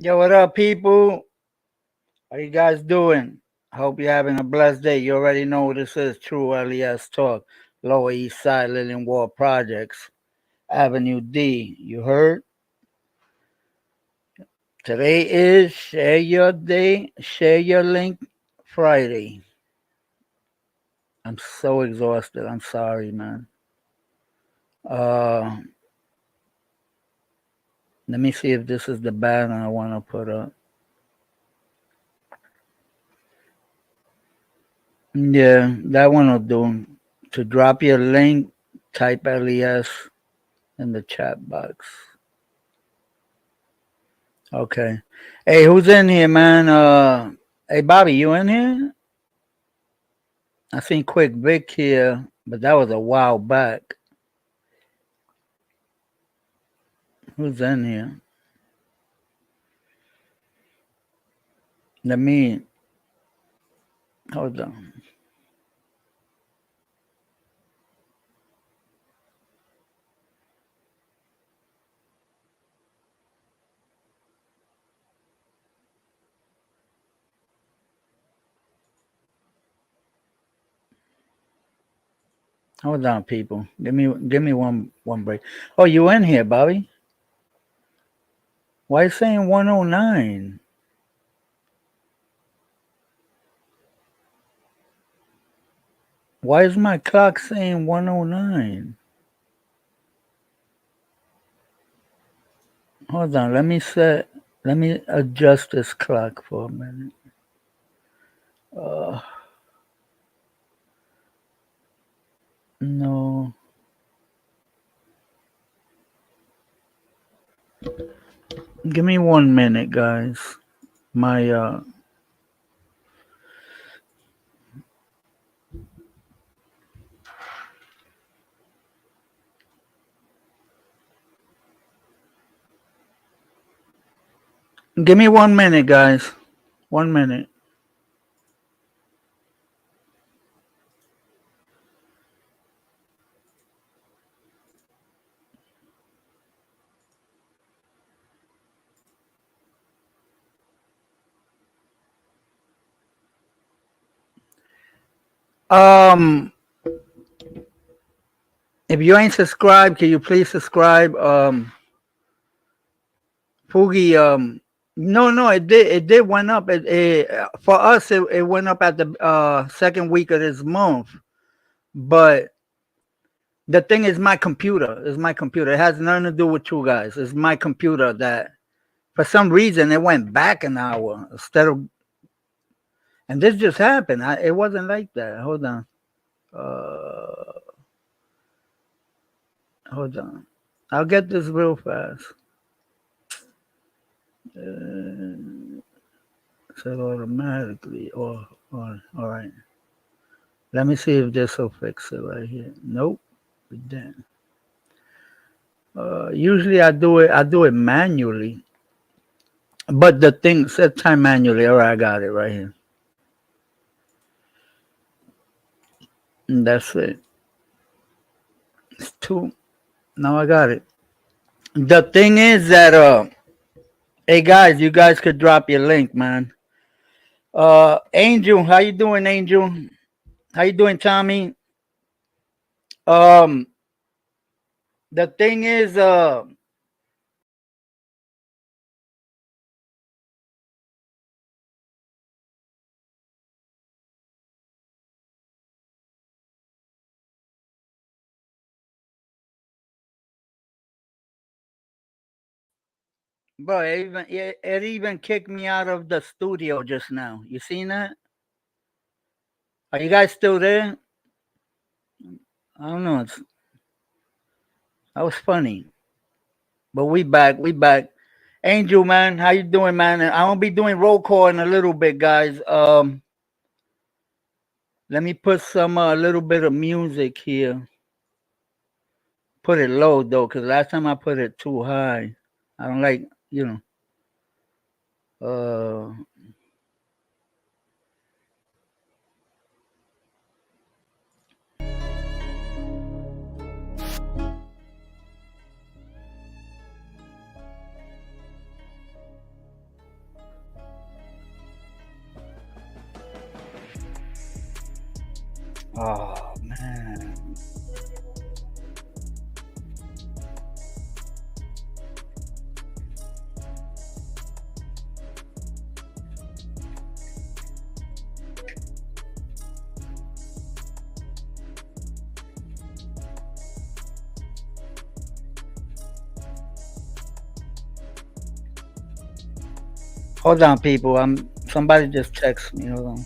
Yo, what up, people? How you guys doing? Hope you're having a blessed day. You already know what this is. True L.E.S. Talk. Lower East Side Lillian Wall Projects. Avenue D. You heard? Today is Share Your Day, Share Your Link Friday. I'm so exhausted. I'm sorry, man. Uh, Let me see if this is the banner I want to put up. Yeah, that one will do. To drop your link, type LES in the chat box. Okay. Hey, who's in here, man? Hey, Bobby, you in here? I seen Quick Vic here, but that was a while back. Who's in here? Let me hold on. Hold on, people. Give me one break. Oh, you in here, Bobby? Why you saying 109? Why is my clock saying 109? Hold on, let me adjust this clock for a minute. No. Give me 1 minute, guys. My give me 1 minute, guys. 1 minute. Um, if you ain't subscribed, can you please subscribe? Fugi, no, it did went up. It for us, it went up at the second week of this month. But the thing is, my computer is my computer. It has nothing to do with you guys. It's my computer that, for some reason, it went back an hour instead of. And this just happened. It wasn't like that. Hold on. Uh, Hold on. I'll get this real fast. Set automatically. All right. Let me see if this will fix it right here. Nope, it didn't. Usually I do it manually, but the thing set time manually. All right, I got it right here. And that's it. It's two. Now I got it. The thing is that hey guys, you guys could drop your link, man. Angel, how you doing, Angel? How you doing, Tommy? Um, the thing is, bro, it even kicked me out of the studio just now. You seen that? Are you guys still there? I don't know. That was funny, but we back. We back. Angel, man, how you doing, man? I'm gonna be doing roll call in a little bit, guys. Let me put some a little bit of music here. Put it low though, cause last time I put it too high. I don't like, you know. Uh, Oh man. Hold on, people. Somebody just texted me. Hold on.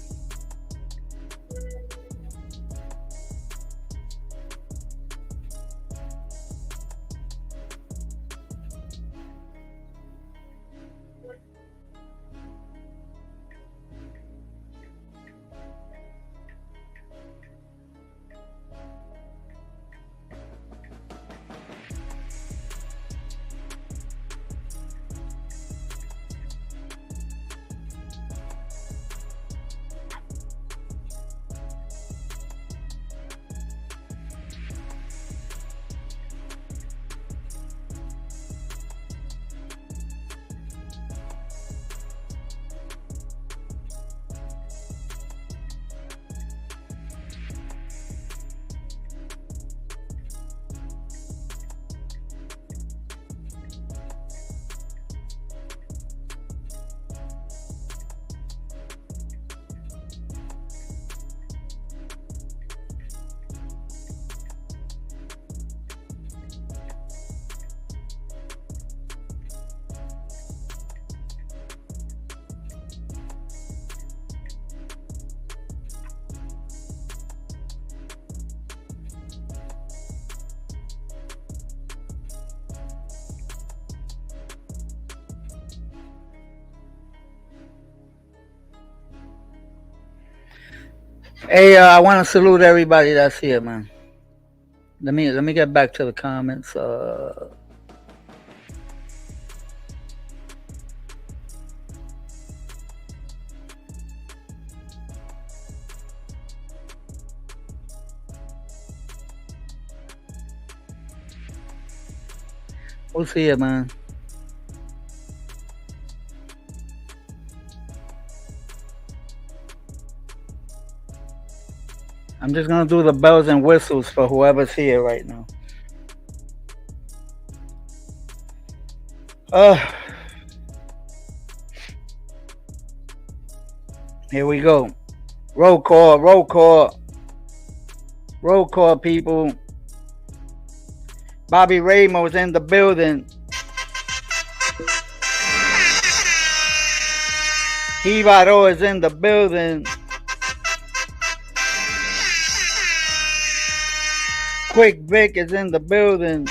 Hey, I want to salute everybody that's here, man. Let me get back to the comments. Who's here, man? I'm just gonna do the bells and whistles for whoever's here right now. Uh, Here we go. Roll call, roll call, roll call, people. Bobby Ramos in the building. Hibaro is in the building. Quick Vic is in the building.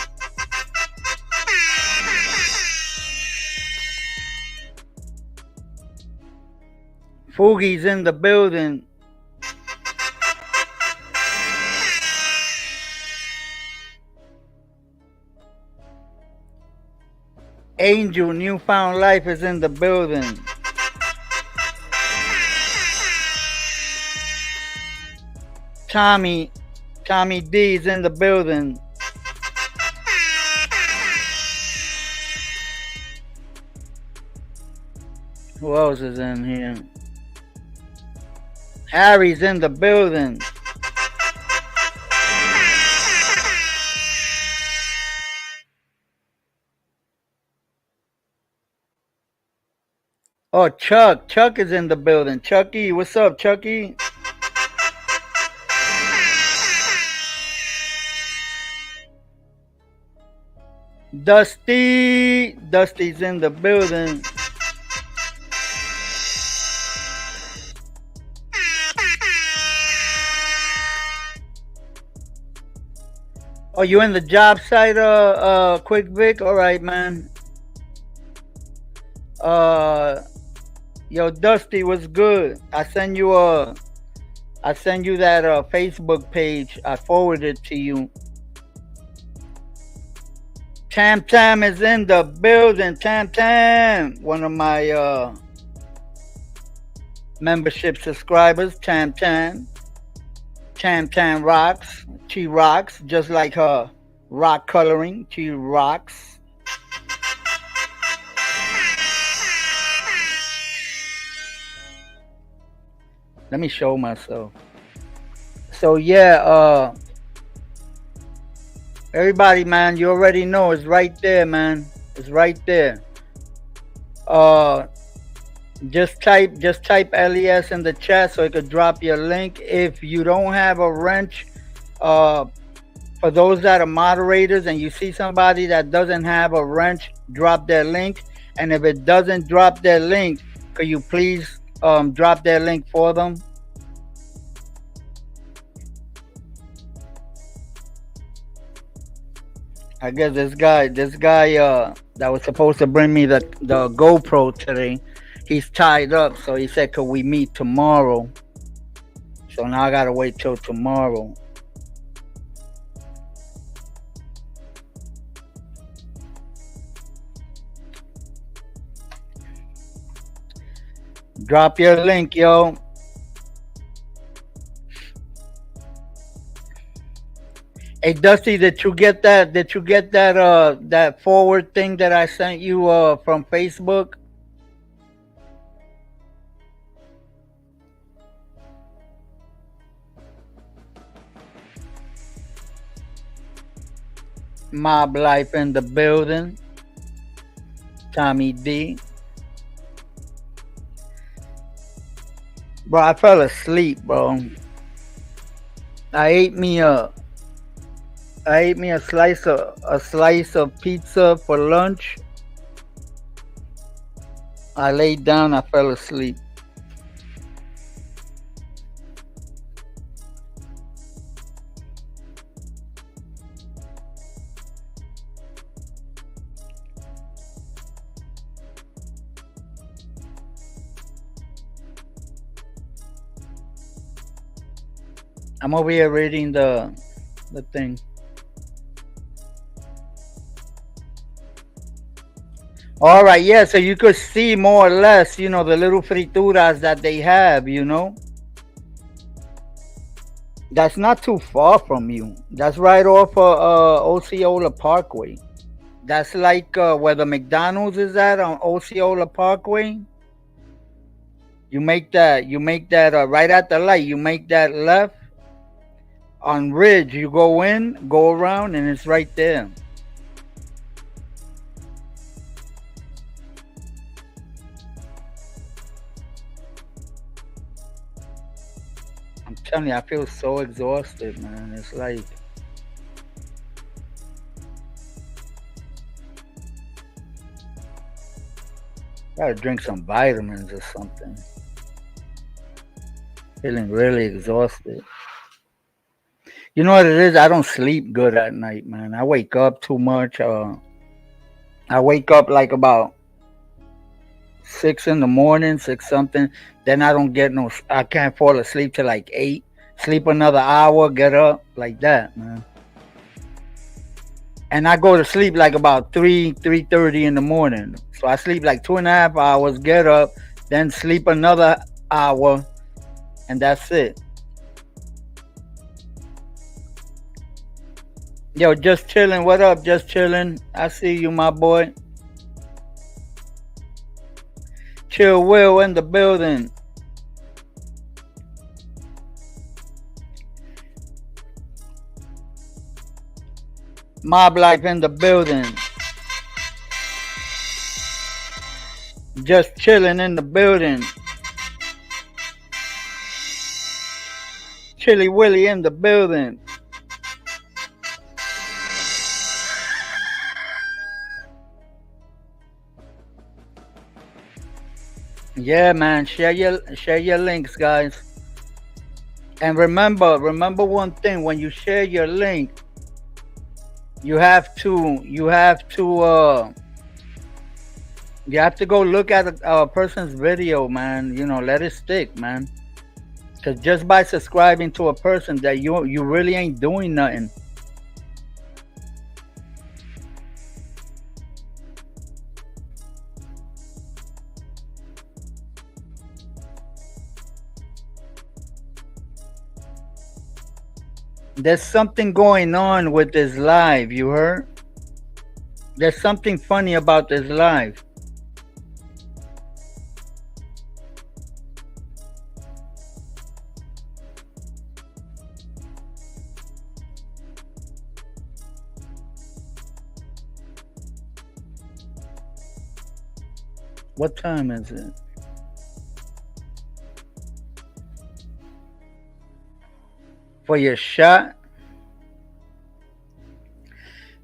Fugi's in the building. Angel Newfound Life is in the building. Tommy D is in the building. Who else is in here? Harry's in the building. Oh, Chuck is in the building. Chucky, what's up, Chucky? Dusty's in the building. Oh, you in the job site, Quick Vic? All right, man. Yo, Dusty, what's good? I send you that Facebook page. I forwarded it to you. Tam is in the building. Tam, one of my membership subscribers. Tam rocks. She rocks just like her rock coloring. She rocks. Let me show myself. So yeah, everybody, man, you already know it's right there, man. It's right there. Uh, just type LES in the chat so it could drop your link. If you don't have a wrench, uh, for those that are moderators and you see somebody that doesn't have a wrench, drop their link. And if it doesn't drop their link, could you please drop their link for them? I guess this guy that was supposed to bring me the GoPro today, he's tied up, so he said could we meet tomorrow? So now I gotta wait till tomorrow. Drop your link, yo. Hey Dusty, did you get that? Did you get that forward thing that I sent you from Facebook? Mob Life in the building. Tommy D. Bro, I fell asleep, bro. I ate me a slice of pizza for lunch. I laid down, I fell asleep. I'm over here reading the thing. All right, yeah, so you could see more or less, the little frituras that they have, That's not too far from you. That's right off Osceola Parkway. That's like where the McDonald's is at on Osceola Parkway. You make that right at the light. You make that left on Ridge. You go in, go around, and it's right there. I'm telling you, I feel so exhausted, man. It's like gotta drink some vitamins or something. Feeling really exhausted. You know what it is? I don't sleep good at night, man. I wake up too much. I wake up like about 6 in the morning, 6 something. Then I can't fall asleep till like 8. Sleep another hour, get up, like that, man. And I go to sleep like about 3:30 in the morning. So I sleep like 2.5 hours, get up, then sleep another hour, and that's it. Yo, just chilling. What up? Just chilling. I see you, my boy. Chill Will in the building. Mob Life in the building. Just chilling in the building. Chilly Willy in the building. Yeah, man. Share your links, guys. And remember one thing: when you share your link, you have to go look at a person's video, man. Let it stick, man. Because just by subscribing to a person, that you really ain't doing nothing. There's something going on with this live, you heard? There's something funny about this live. What time is it? For your shot?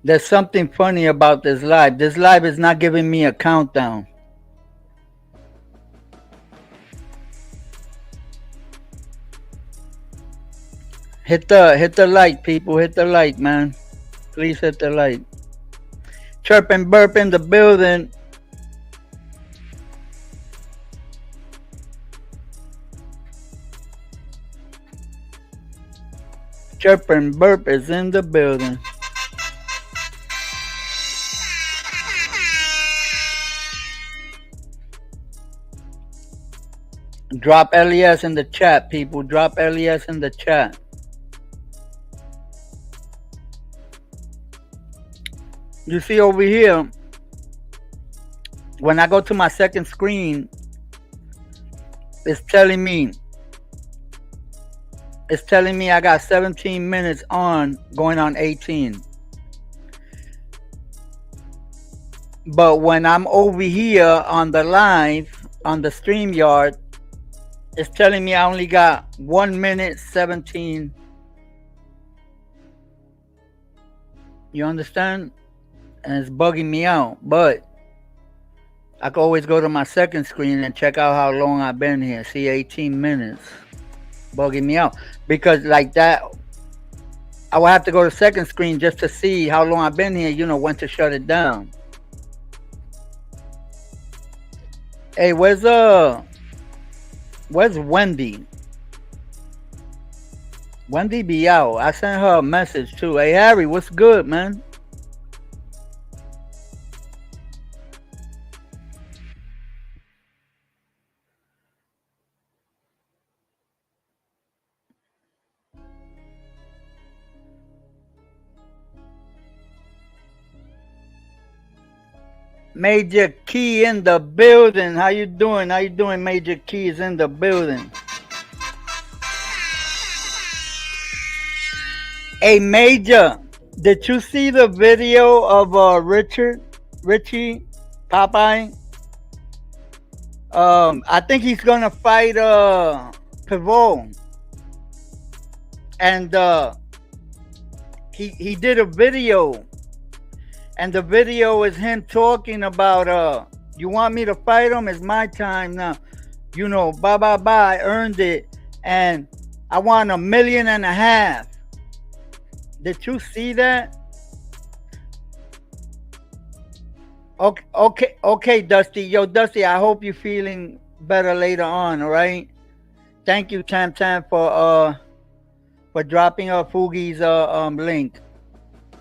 There's something funny about this live. This live is not giving me a countdown. Hit the like, people. Hit the like, man. Please hit the like. Chirp and burp in the building. Chirp and burp is in the building. Drop L.E.S in the chat, people. Drop L.E.S in the chat. You see over here, when I go to my second screen, it's telling me I got 17 minutes on, going on 18. But when I'm over here on the live, on the StreamYard, it's telling me I only got 1 minute 17. You understand? And it's bugging me out. But I can always go to my second screen and check out how long I've been here. See, 18 minutes. Bugging me out. Because like that, I will have to go to second screen just to see how long I've been here, you know, when to shut it down. Hey, where's Wendy? Wendy be out. I sent her a message too. Hey Harry, what's good, man? Major Key in the building. How you doing? How you doing? Major Key is in the building. Hey, Major, did you see the video of Richie Popeye? I think he's gonna fight Pivot, and he did a video, and the video is him talking about you want me to fight him? It's my time now. You know, bye. I earned it, and I want $1.5 million. Did you see that? Okay, Dusty. Yo, Dusty, I hope you're feeling better later on, all right? Thank you, Tam for dropping Fugi's link.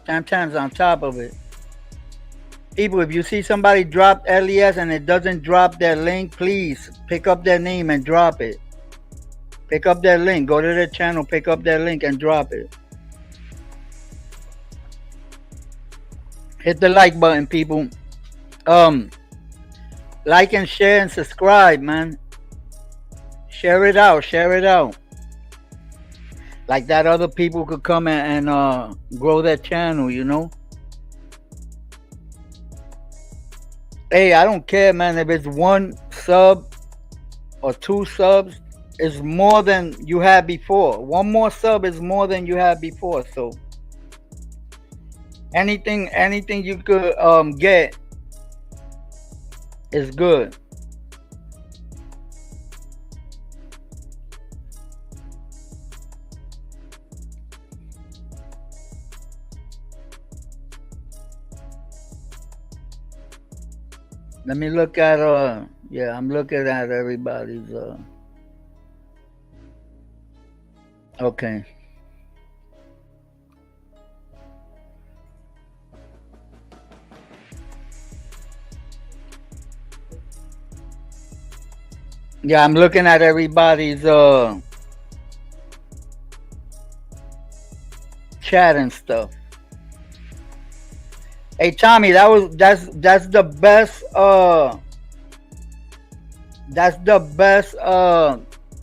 Tam's on top of it. People, if you see somebody drop L.E.S and it doesn't drop their link, please pick up their name and drop it. Pick up their link. Go to their channel, pick up their link and drop it. Hit the like button, people. Like and share and subscribe, man. Share it out. Like that other people could come and grow their channel, you know. Hey, I don't care, man, if it's 1 sub or 2 subs. It's more than you had before. 1 more sub is more than you had before. So anything you could get is good. Let me look at yeah, I'm looking at everybody's okay. Yeah, I'm looking at everybody's chat and stuff. Hey Tommy, that's the best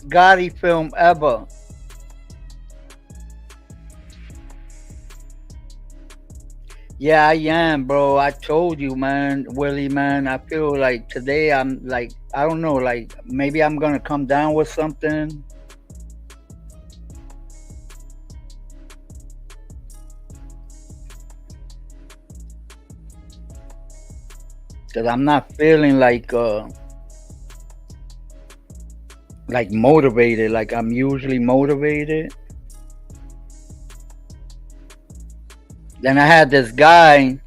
Gotti film ever. Yeah, I am, bro. I told you, man, Willie, man. I feel like today I'm like, I don't know, like maybe I'm gonna come down with something because I'm not feeling like motivated, like I'm usually motivated. Then I had this guy.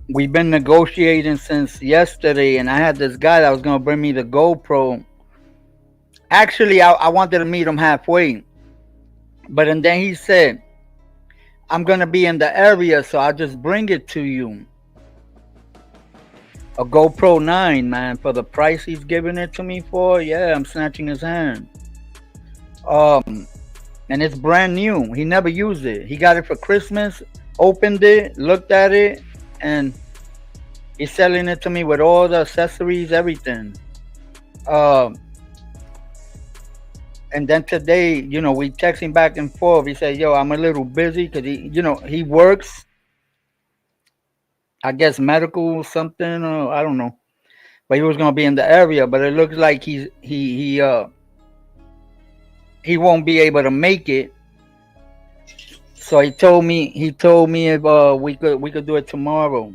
We've been negotiating since yesterday, and I had this guy that was gonna bring me the GoPro. Actually, I wanted to meet him halfway, but and then he said, "I'm gonna be in the area, so I'll just bring it to you." A GoPro 9, man, for the price he's giving it to me for. Yeah, I'm snatching his hand. And it's brand new. He never used it. He got it for Christmas, opened it, looked at it, and he's selling it to me with all the accessories, everything. Um, and then today, we texting back and forth. He said, "Yo, I'm a little busy because he works. I guess medical something, or I don't know. But he was gonna be in the area, but it looks like he won't be able to make it. So he told me if we could do it tomorrow."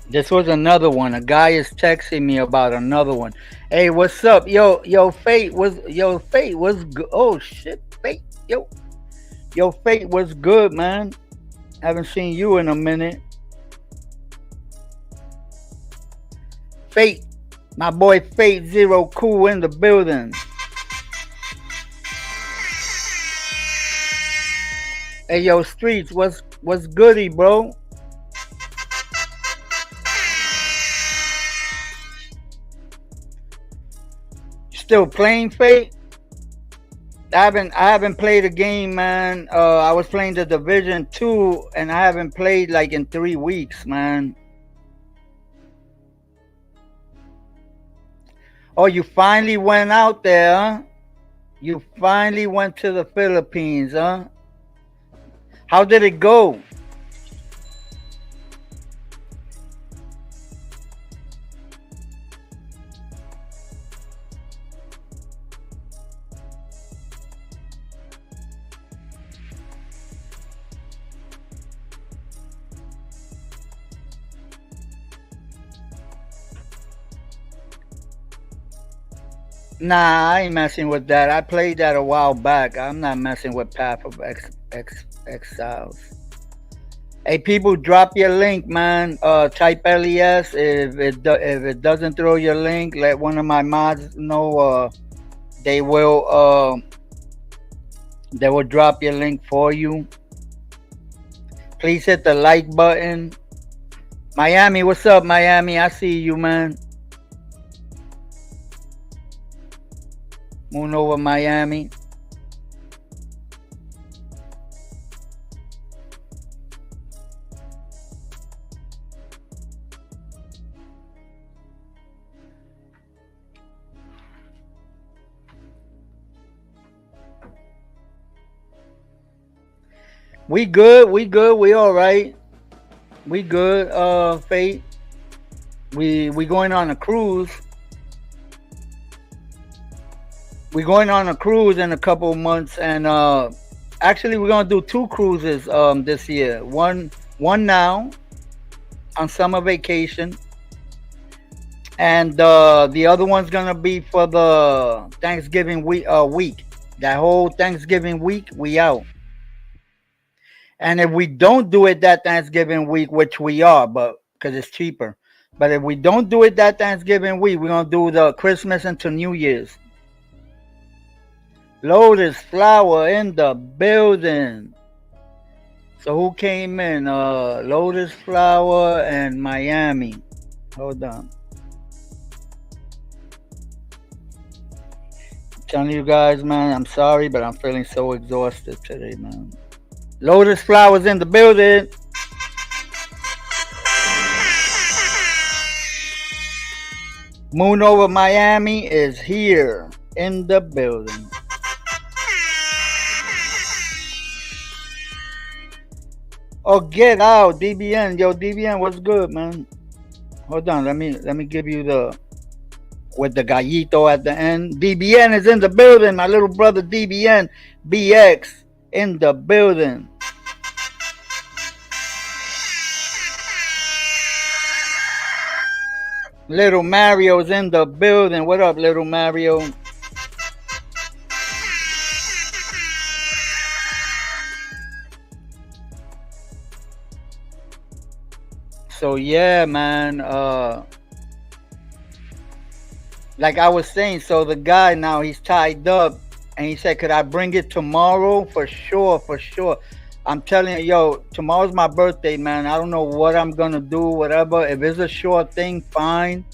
This was another one. A guy is texting me about another one. Hey, what's up? Fate was good. Oh shit, Fate. Fate was good, man. Haven't seen you in a minute. Fate, my boy Fate Zero Cool in the building. Hey, yo, Streets, what's goody, bro? Still playing Fate? I haven't played a game, man. I was playing the Division 2, and I haven't played like in 3 weeks, man. Oh, you finally went out there, huh? You finally went to the Philippines, huh? How did it go? Nah, I ain't messing with that. I played that a while back. I'm not messing with Path of Exiles. Hey, people, drop your link, man. Type LES. If it doesn't throw your link, let one of my mods know. They will they will drop your link for you. Please hit the like button. Miami, what's up, Miami? I see you, man. Moon over Miami. We good. We good. We all right. We good. Fate. We going on a cruise. We going on a cruise in a couple of months, and actually we're gonna do two cruises this year. One now on summer vacation, and the other one's gonna be for the Thanksgiving week. That whole Thanksgiving week, we out. And if we don't do it that Thanksgiving week, which we are, but because it's cheaper, but if we don't do it that Thanksgiving week, we're gonna do the Christmas into New Year's. Lotus Flower in the building. So who came in? Lotus Flower and Miami. Hold on. I'm telling you guys, man, I'm sorry, but I'm feeling so exhausted today, man. Lotus Flowers in the building. Moon over Miami is here in the building. Oh, get out, DBN. Yo, DBN, what's good, man? Hold on, let me give you the with the gallito at the end. DBN is in the building. My little brother DBN BX in the building. Little Mario's in the building. What up, little Mario? So yeah, man. Like I was saying, so the guy now he's tied up, and he said, "Could I bring it tomorrow?" For sure, for sure. I'm telling you, yo, tomorrow's my birthday, man. I don't know what I'm gonna do, whatever. If it's a short thing, fine.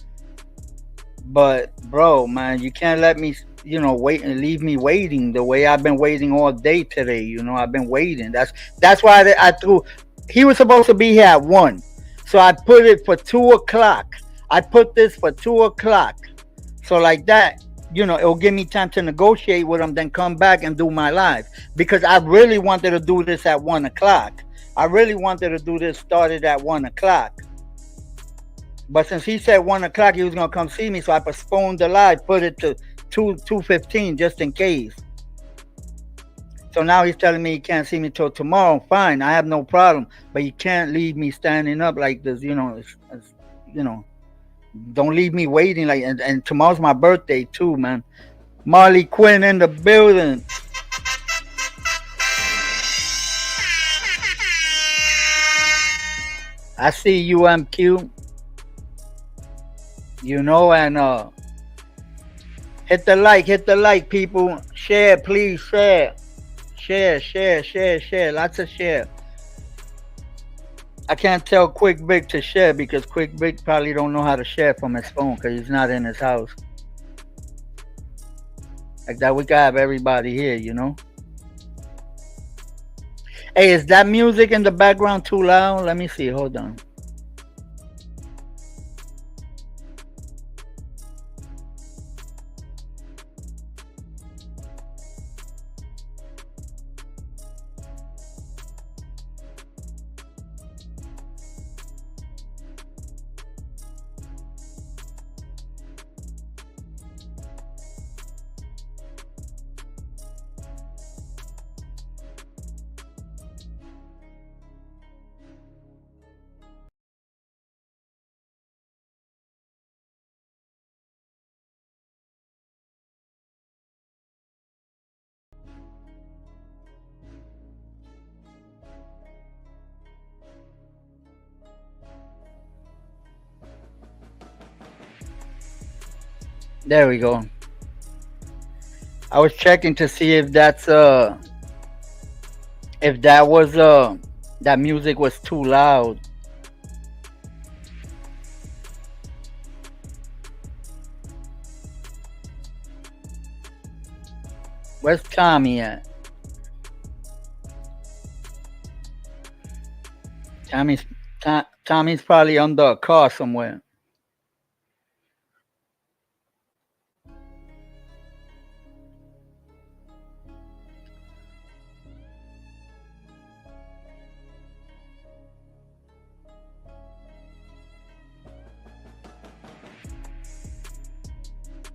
But bro, man, you can't let me, wait and leave me waiting the way I've been waiting all day today. I've been waiting. That's why I threw. He was supposed to be here at 1, so I put it for 2 o'clock. I put this for 2 o'clock. So like that, it'll give me time to negotiate with him, then come back and do my live. Because I really wanted to do this at 1 o'clock. I really wanted to do this started at 1 o'clock. But since he said 1 o'clock he was gonna come see me, so I postponed the live, put it to 2:15 just in case. So now he's telling me he can't see me till tomorrow. Fine, I have no problem, but you can't leave me standing up like this. You know, don't leave me waiting. Like, and tomorrow's my birthday too, man. Marley Quinn in the building. I see you, MQ. And hit the like, people. Share, please, share. Share. Lots of share. I can't tell Quick Vic to share because Quick Vic probably don't know how to share from his phone because he's not in his house. Like that, we gotta have everybody here, Hey, is that music in the background too loud? Let me see. Hold on. There we go. I was checking to see if that's if that was that music was too loud. Where's Tommy at? Tommy's Tommy's probably under a car somewhere.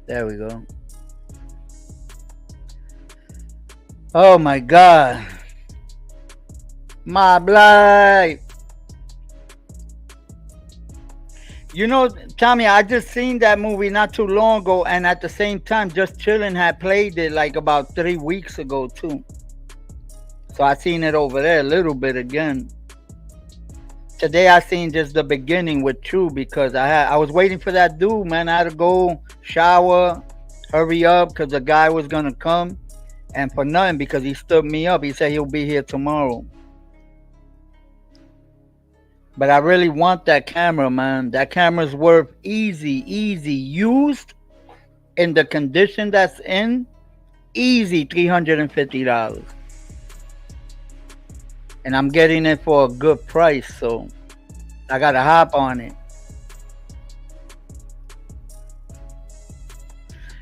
There we go. Oh my God. My blood. You know, Tommy, I just seen that movie not too long ago, and at the same time, Just Chillin' had played it like about 3 weeks ago too. So I seen it over there a little bit again. Today I seen just the beginning with True because I was waiting for that dude, man. I had to go shower, hurry up, because the guy was gonna come, and for nothing because he stood me up. He said he'll be here tomorrow. But I really want that camera, man. That camera's worth easy used in the condition that's in, easy $350. And I'm getting it for a good price, so I gotta hop on it.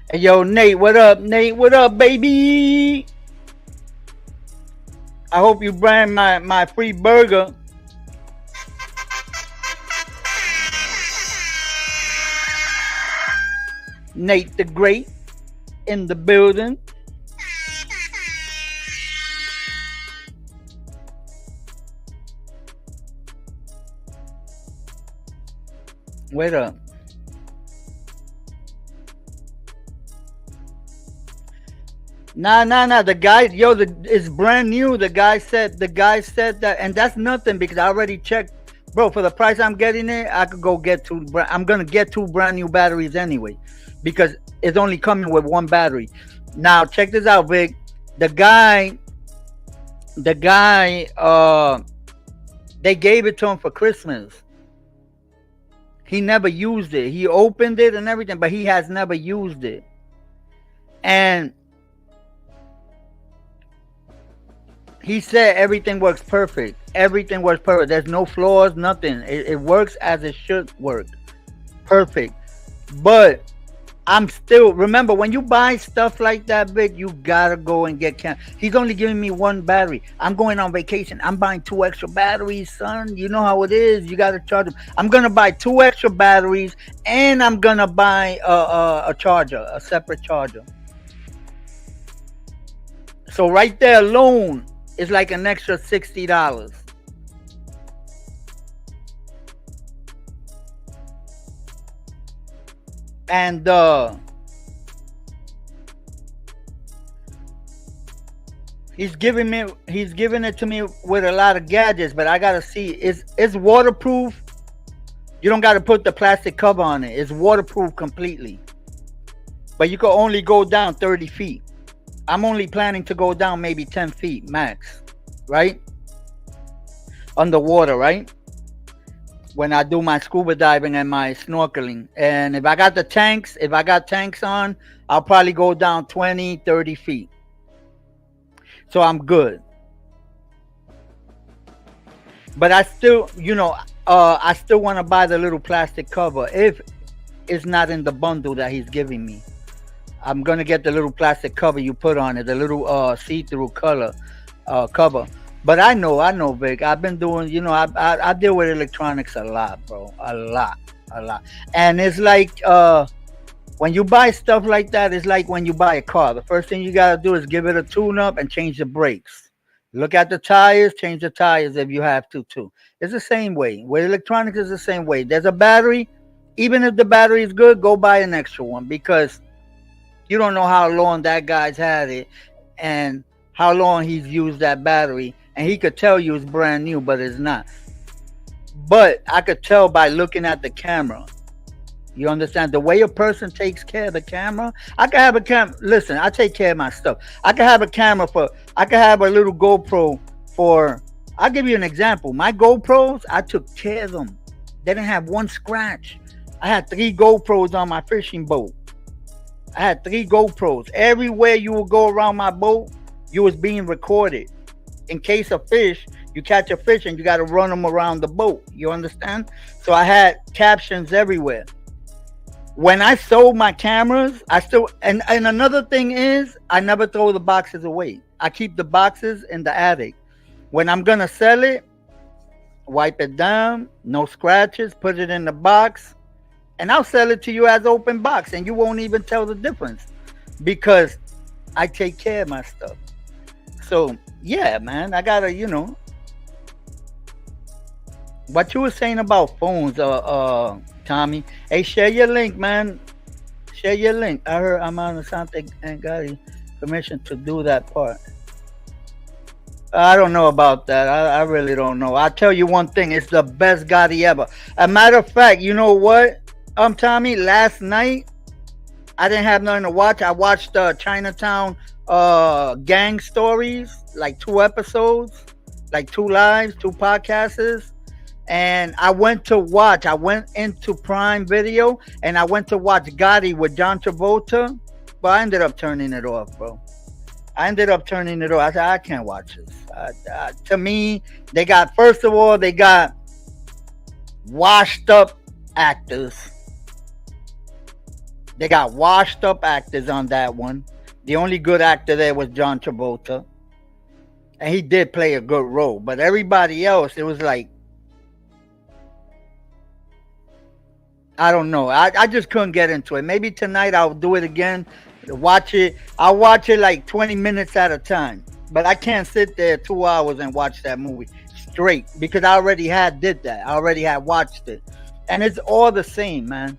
Hey yo, Nate, what up? Nate, what up, baby? I hope you bring my free burger. Nate the Great in the building. Wait up. Nah. The guy, it's brand new. The guy said that, and that's nothing because I already checked, bro. For the price I'm getting it, I could go get two. I'm gonna get two brand new batteries anyway, because it's only coming with one battery. Now check this out, Vic. The guy, they gave it to him for Christmas. He never used it. He opened it and everything, but he has never used it. And he said everything works perfect. Everything works perfect. There's no flaws, nothing. It works as it should work. Perfect. But I'm still, remember, when you buy stuff like that big, you gotta go and get He's only giving me one battery. I'm going on vacation. I'm buying 2 extra batteries, son. You know how it is. You gotta charge them. I'm gonna buy 2 extra batteries, and I'm gonna buy a charger, a separate charger. So right there alone is like an extra $60. And he's giving it to me with a lot of gadgets, but I gotta see, it's waterproof. You don't gotta put the plastic cover on it. It's waterproof completely, but you can only go down 30 feet. I'm only planning to go down maybe 10 feet max, right? Underwater, right? When I do my scuba diving and my snorkeling. And if I got tanks on, I'll probably go down 20, 30 feet. So I'm good. But I still, I still want to buy the little plastic cover if it's not in the bundle that he's giving me. I'm going to get the little plastic cover you put on it, the little see-through color cover. But I know, Vic. I've been doing, I deal with electronics a lot, bro. A lot. And it's like, when you buy stuff like that, it's like when you buy a car. The first thing you got to do is give it a tune-up and change the brakes. Look at the tires, change the tires if you have to, too. It's the same way. With electronics, it's the same way. There's a battery. Even if the battery is good, go buy an extra one, because you don't know how long that guy's had it and how long he's used that battery. And he could tell you it's brand new, but it's not. But I could tell by looking at the camera. You understand? The way a person takes care of the camera. I could have a camera. Listen, I take care of my stuff. I could have a camera I could have a little GoPro for, I'll give you an example. My GoPros, I took care of them. They didn't have one scratch. I had 3 GoPros on my fishing boat. I had 3 GoPros. Everywhere you would go around my boat, you was being recorded. In case of fish, you catch a fish and you got to run them around the boat. You understand? So I had captions everywhere. When I sold my cameras, I still, and another thing is, I never throw the boxes away. I keep the boxes in the attic. When I'm going to sell it, wipe it down, no scratches, put it in the box, and I'll sell it to you as open box, and you won't even tell the difference because I take care of my stuff. So yeah, man, I gotta, what you were saying about phones, Tommy. Hey, share your link, man. Share your link. I heard Amanda Sante and got permission to do that part. I don't know about that. I really don't know. I'll tell you one thing. It's the best Gotti ever. A matter of fact, you know what? Tommy, last night I didn't have nothing to watch. I watched Chinatown gang stories, like 2 episodes, like 2 lives, 2 podcasts. And I went into Prime Video and I went to watch Gotti with John Travolta, but I ended up turning it off, bro. I ended up turning it off. I said, I can't watch this. To me, first of all, they got washed up actors. They got washed up actors on that one. The only good actor there was John Travolta. And he did play a good role. But everybody else, it was like, I don't know. I just couldn't get into it. Maybe tonight I'll do it again. Watch it. I'll watch it like 20 minutes at a time. But I can't sit there 2 hours and watch that movie straight because I already did that. I already had watched it. And it's all the same, man.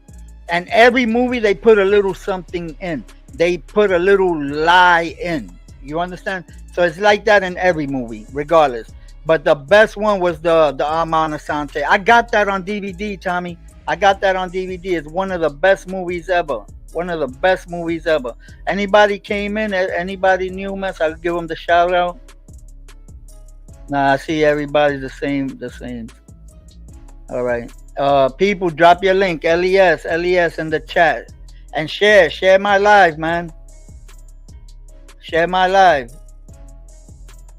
And every movie they put a little something in. They put a little lie in. You understand? So it's like that in every movie, regardless. But the best one was the Armand Asante. I got that on DVD, Tommy. I got that on DVD. It's one of the best movies ever. One of the best movies ever. Anybody came in, anybody new, man, so I'll give them the shout out. Nah, I see everybody's the same. All right. People, drop your link, L.E.S in the chat. And share my live, man. Share my live.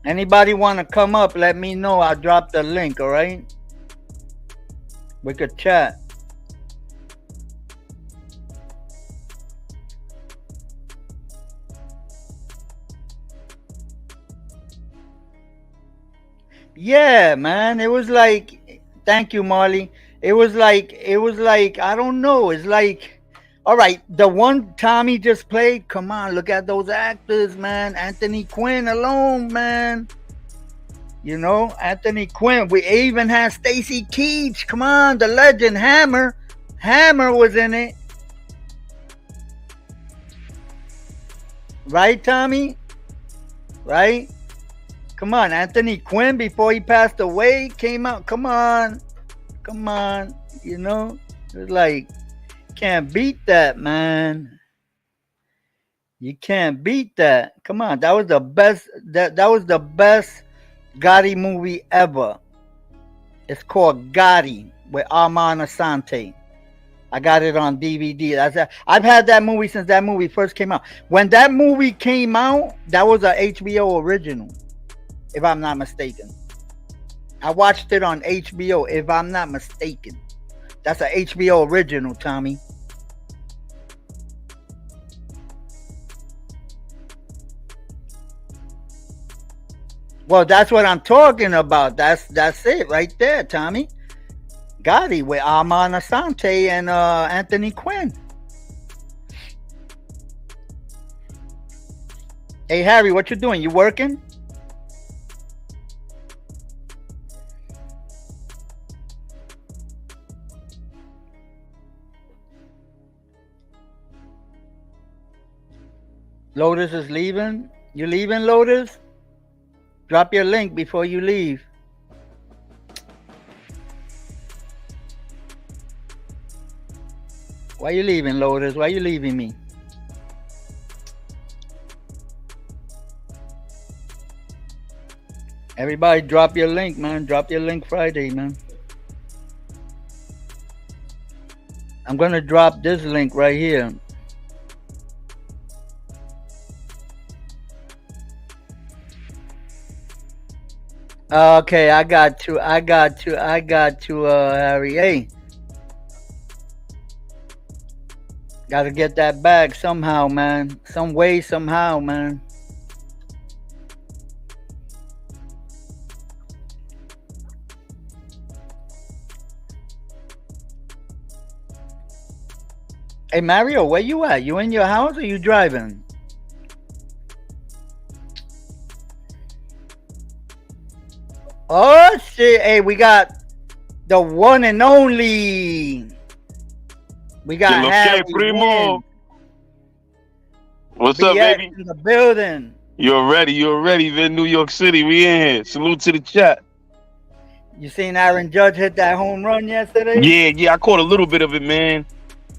Anybody want to come up, let me know. I'll drop the link, all right? We could chat. Yeah, man. It was like, thank you, Marley. It was like, I don't know. It's like, all right, the one Tommy just played. Come on, look at those actors, man. Anthony Quinn alone, man. You know, Anthony Quinn. We even had Stacy Keach. Come on, the legend Hammer. Hammer was in it. Right, Tommy? Right? Come on, Anthony Quinn, before he passed away, came out. Come on. You know, it's like, can't beat that, man. You can't beat that. Come on, that was the best. That was the best Gotti movie ever. It's called Gotti with Armand Asante. I got it on DVD. I've had that movie since that movie first came out. When that movie came out, that was a HBO original, if I'm not mistaken. I watched it on HBO, if I'm not mistaken. That's a HBO original, Tommy. Well, that's what I'm talking about. That's it right there, Tommy. Gotti with Armand Asante and Anthony Quinn. Hey, Harry, what you doing? You working? Lotus is leaving. You leaving, Lotus? Drop your link before you leave. Why you leaving, Lotus? Why you leaving me? Everybody drop your link, man. Drop your link Friday, man. I'm going to drop this link right here. Okay, I got to, Harry. Hey, gotta get that bag somehow, man. Some way, somehow, man. Hey Mario, where you at? You in your house or you driving? Oh shit! Hey, we got the one and only. We Que got lo Harry que, primo? Win, What's up, BX baby? in the building. You're ready. You're ready. We in New York City. We in here. Salute to the chat. You seen Aaron Judge hit that home run yesterday? Yeah. I caught a little bit of it, man.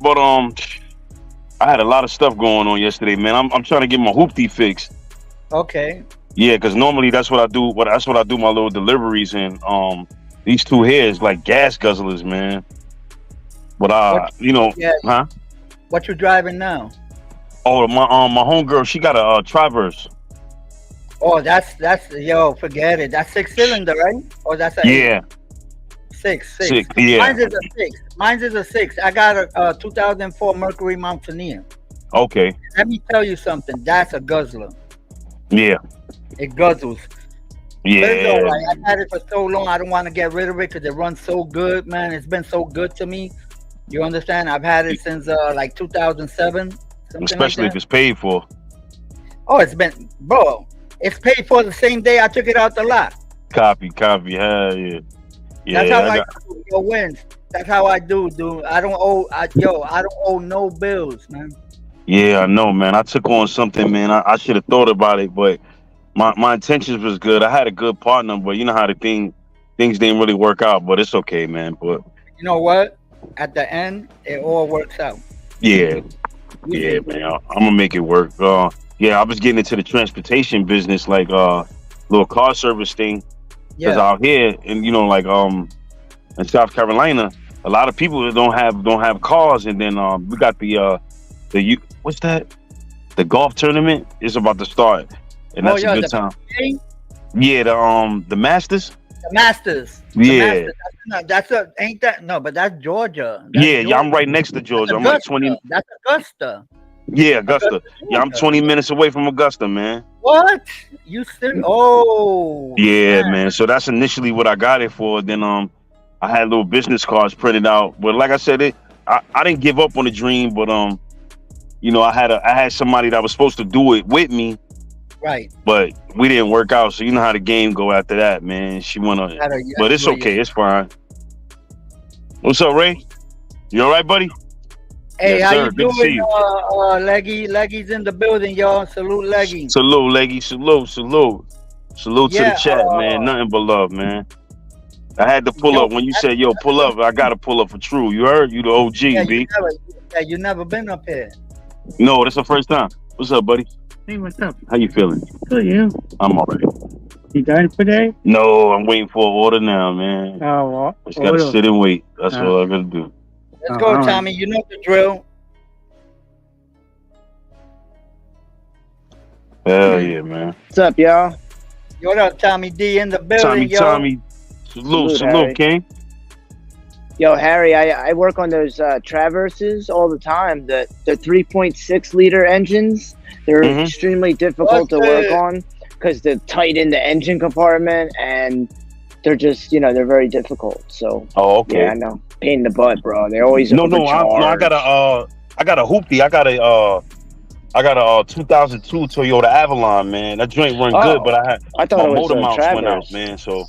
But I had a lot of stuff going on yesterday, man. I'm trying to get my hoopty fixed. Okay. Yeah, because normally that's what I do. That's what I do my little deliveries in. These two here is like gas guzzlers, man. But What? Yeah. huh? What you driving now? Oh, my homegirl, she got a Traverse. Oh, that's yo. Forget it. That's 6 cylinder, right? Or that's a eight. Yeah, Six. sick. Yeah. Mine's is a six. Mine's is a six. I got a 2004 Mercury Mountaineer. Okay. Let me tell you something. That's a guzzler. Yeah. It guzzles. But it's all Yeah. right. I've had it for so long. I don't want to get rid of it because it runs so good, man. It's been so good to me. You understand? I've had it since like 2007, something like Especially if that. it's paid for. Oh, it's been, bro. It's paid for the same day I took it out the lot. Copy. Hell yeah. That's how Yeah, I I got. do. Yo, wins. That's how I do, dude. I don't owe. I don't owe no bills, man. Yeah, I know, man. I took on something, man. I should have thought about it, but my intentions was good. I had a good partner, but you know how things didn't really work out. But it's okay, man. But You know what? At the end, it all works out. yeah, Usually, man. I'm gonna make it work. Yeah, I was getting into the transportation business, like little car service thing, because yeah. out here, and like in South Carolina, a lot of people don't have cars, and then we got what's that? The golf tournament is about to start, and Oh that's a yeah, good the time. PGA, Yeah, the Masters. the Masters. The Yeah, Masters. That's a ain't that no, but that's Georgia. That's yeah. I'm Georgia. right next to That's Georgia. I'm like Augusta. 20. That's Augusta. Yeah, Augusta. Augusta, Yeah, I'm Georgia. 20 minutes away from Augusta, man. What? You still? Oh Yeah, snap! man. So that's initially what I got it for. Then I had little business cards printed out. But like I said, I didn't give up on the dream, but I had somebody that was supposed to do it with me, Right. but we didn't work out. So you know how the game go after that, man. She went on, You but gotta it's do it okay. It's fine. What's up, Ray? You all right, buddy? Hey, Yes, how sir. you Good to see doing, you. Leggy's in the building, y'all. Salute, Leggy. Salute, leggy. Salute to the Yeah, chat, man. Nothing but love, man. I had to pull yo, up when you said, "Yo, pull up." I gotta pull up for true. You heard? You the yeah, OG, B. you never been up here. No, that's the first time. What's up, buddy? Hey, what's up? How you feeling? Good, you? I'm all right. You done for today? No, I'm waiting for an order now, man. Oh, well, Just gotta sit and wait. That's Uh, all I gotta do. Let's go, all right. Tommy. You know the drill. Hell yeah, man. What's up, y'all? What up, Tommy D in the building, yo. Tommy. Salute, Harry. King. Yo, Harry, I work on those Traverses all the time. The 3.6 liter engines, they're Mhm. extremely difficult to Okay. work on because they're tight in the engine compartment and they're just, they're very difficult. So, Oh, okay. yeah, I know. Pain in the butt, bro. They always No, overcharge. I got a hoopty. I got a 2002 Toyota Avalon, man. That joint run good, but I my thought it was motor a mounts went out, Traverse. man. So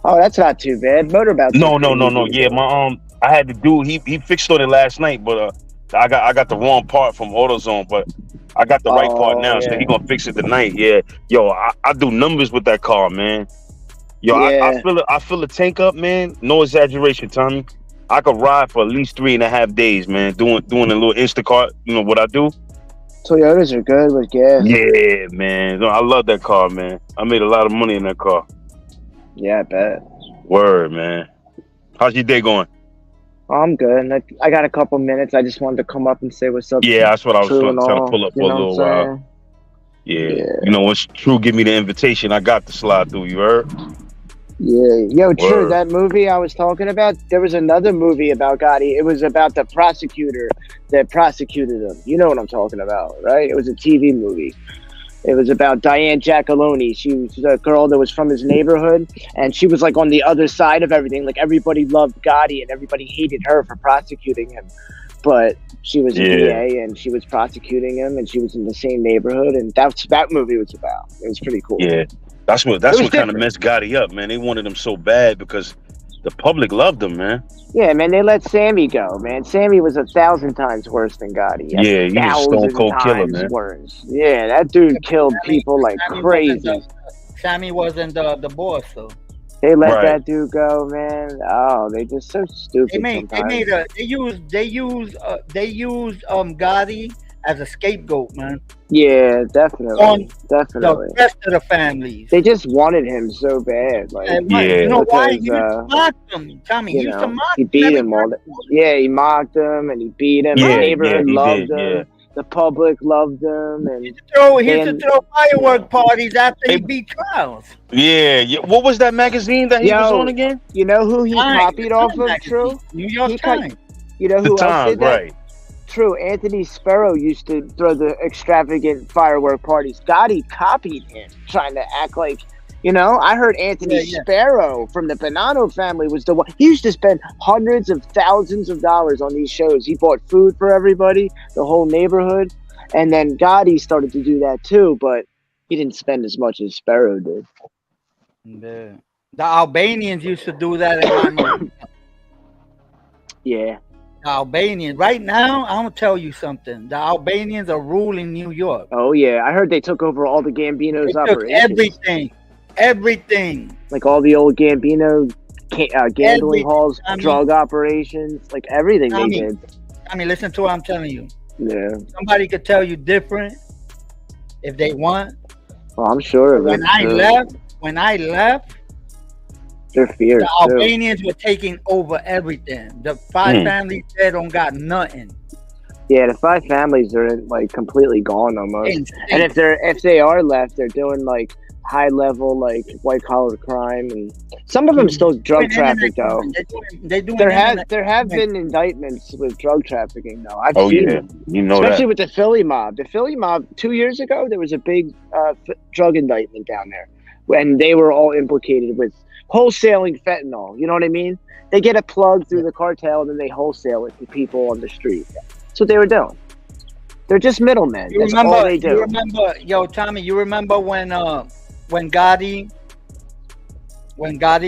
Oh, that's not too bad. Motor mounts. no. are pretty easy, Yeah, though. I had to do. He fixed on it last night, but I got the wrong part from AutoZone, but I got the right part Oh, now, so yeah. he gonna fix it tonight. Yeah, yo, I do numbers with that car, man. Yo, Yeah. I fill the tank up, man. No exaggeration, Tommy. I could ride for at least 3.5 days, man. Doing a little Instacart, what I do. Toyotas are good with gas. Yeah, man. No, I love that car, man. I made a lot of money in that car. Yeah, I bet. Word, man. How's your day going? I'm good. I got a couple minutes. I just wanted to come up and say what's up. Yeah, that's what I was True trying and to all, pull up for you a know little what I'm while. saying? Yeah. Yeah. Once True give me the invitation, I got to slide through. You heard? Yeah. Yo, True, Word. that movie I was talking about, there was another movie about Gotti. It was about the prosecutor that prosecuted him. You know what I'm talking about, right? It was a TV movie. It was about Diane Giacalone. She was a girl that was from his neighborhood, and she was like on the other side of everything. Like everybody loved Gotti, and everybody hated her for prosecuting him. But she was a DA, and she was prosecuting him, and she was in the same neighborhood, and that's what that movie was about. It was pretty cool. Yeah, that's what kind of messed Gotti up, man. They wanted him so bad because the public loved him, man. Yeah, man, they let Sammy go, man. Sammy was 1,000 times worse than Gotti. Yeah, he was a stone cold killer, man. Worse. Yeah, that dude killed people like crazy. Sammy wasn't the boss, though. They let that dude go, man. Oh, they just so stupid. They used Gotti as a scapegoat, man. Yeah, definitely. Definitely. The rest of the families. They just wanted him so bad. Like, you know why? He mocked him, Tommy. He used to mock he beat him all the, he mocked him and he beat him. Yeah, the neighborhood loved him. Yeah. The public loved him. And he used to throw firework parties after he beat trials. Yeah. What was that magazine that he was on again? You know who he copied off of, magazine. True? New York Times. You know who else did that? Right. True, Anthony Sparrow used to throw the extravagant firework parties. Gotti copied him, trying to act like, I heard Anthony Sparrow from the Bonanno family was the one. He used to spend hundreds of thousands of dollars on these shows. He bought food for everybody, the whole neighborhood. And then Gotti started to do that too, but he didn't spend as much as Sparrow did. The Albanians used to do that in my Yeah. Albanians. Right now, I'm gonna tell you something. The Albanians are ruling New York. Oh yeah, I heard they took over all the Gambino's operations. Everything. Like all the old Gambino gambling halls, drug operations, like everything they did. Listen to what I'm telling you. Yeah. Somebody could tell you different if they want. Well, I'm sure. When I left. They're fierce. The Albanians were taking over everything. The five families there don't got nothing. Yeah, the five families are like completely gone almost. And if they are left, they're doing like high level like white collar crime, and some of them still drug traffic though. There have been indictments with drug trafficking though. I've seen them. Especially with the Philly mob. The Philly mob 2 years ago, there was a big drug indictment down there when they were all implicated with wholesaling fentanyl. You know what I mean? They get a plug through the cartel and then they wholesale it to people on the street. That's what they were doing. They're just middlemen. That's all they do. You remember, Tommy? You remember when Gotti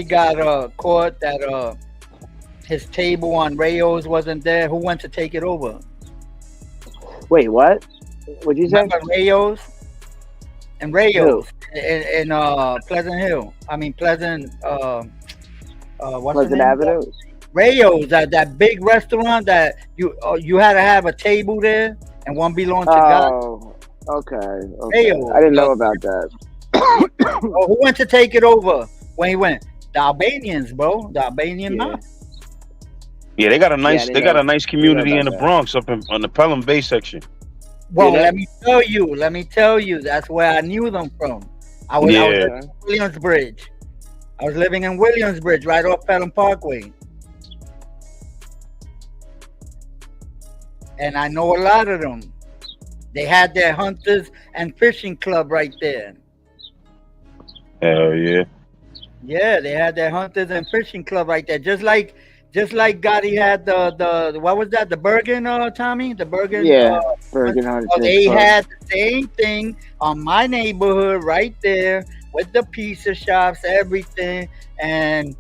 got caught that his table on Rayos wasn't there? Who went to take it over? Wait, what? What'd you say? Remember Rayos? And Rayos in Pleasant Hill. Pleasant. What's Pleasant Avenue. Rayos, that big restaurant that you had to have a table there, and one belonged to God. Oh, okay. Rayos, I didn't know about that. Who went to take it over when he went? The Albanians, bro. The Albanian mob. Yeah, they got a nice community in the Bronx up on the Pelham Bay section. Well, let me tell you, that's where I knew them from. I was in Williamsbridge. I was living in Williamsbridge, right off Pelham Parkway. And I know a lot of them. They had their hunters and fishing club right there. Hell yeah. Yeah, they had their hunters and fishing club right there. Just like Gotti had the what was that? The Bergen, Tommy? The Bergen. Yeah, Bergen Hunters. They had the same thing on my neighborhood right there with the pizza shops, everything. And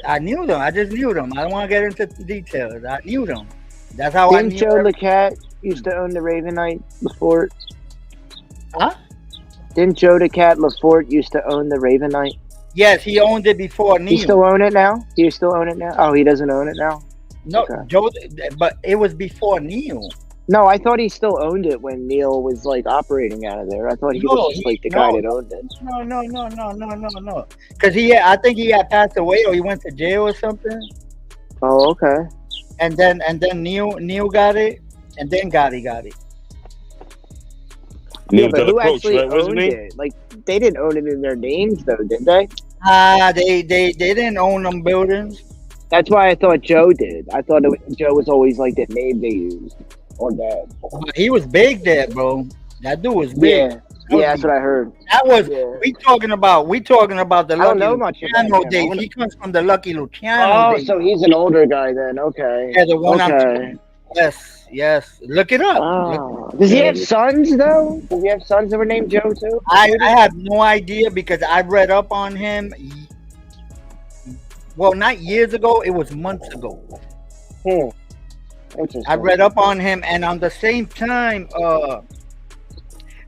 I knew them. I just knew them. I don't want to get into details. I knew them. That's how I knew. Didn't Joe LeCat used to own the Ravenite Lafort? Huh? Didn't Joe LeCat Lafort used to own the Ravenite? Yes, he owned it before Neil. He still own it now? He still own it now? Oh, he doesn't own it now? No, Joe, but it was before Neil. No, I thought he still owned it when Neil was like operating out of there. I thought he was just like the guy that owned it. No. Because I think he had passed away or he went to jail or something. Oh, okay. And then Neil got it, and then Gotti got it. Yeah, but who actually owned it? Like, they didn't own it in their names, though, did they? They didn't own them buildings. That's why I thought Joe did. I thought Joe was always like the name they used. Or that. He was big there, bro. That dude was big. Yeah. Yeah, that's what I heard. That was Yeah. we talking about the I don't Lucky know much about Luciano him. days. He comes from the Lucky Luciano Oh, days. so he's an older guy then. Okay. Yeah, the one I'm Okay. yes. Look it up. Oh. Does he have sons though? Does he have sons that were named Joe too? I have no idea because I read up on him. Well, not years ago. It was months ago. Interesting. I read up on him, and on the same time,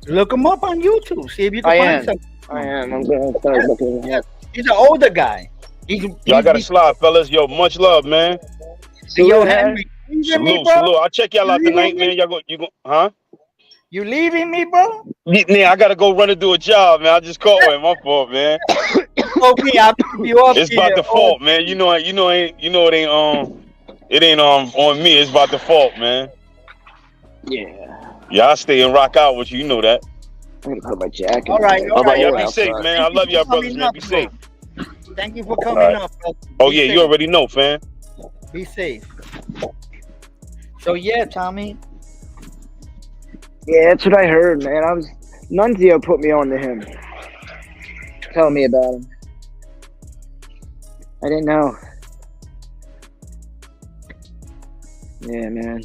look him up on YouTube. See if you can find something. I am. I'm gonna start looking. Yes. He's an older guy. Yo, I got to slide, fellas. Yo, much love, man. Yo, Henry, you leaving me, Salute, bro? salute. I'll check y'all out tonight, man. You go, huh? You leaving me, bro? Yeah, I gotta go run and do a job, man. I just caught one. My fault, man. Okay, I'll pick you up. It's by default, man. You know, it ain't on me. It's by default, man. Yeah, I stay and rock out with you. You know that. I'm gonna put my jacket. All right. Y'all be safe, man. I love y'all, brothers, man. Be safe. Thank you for coming up. Bro. Oh yeah, you already know, fam. Be safe. So yeah, Tommy. Yeah, that's what I heard, man. Nunzio put me on to him. Tell me about him. I didn't know. Yeah, man.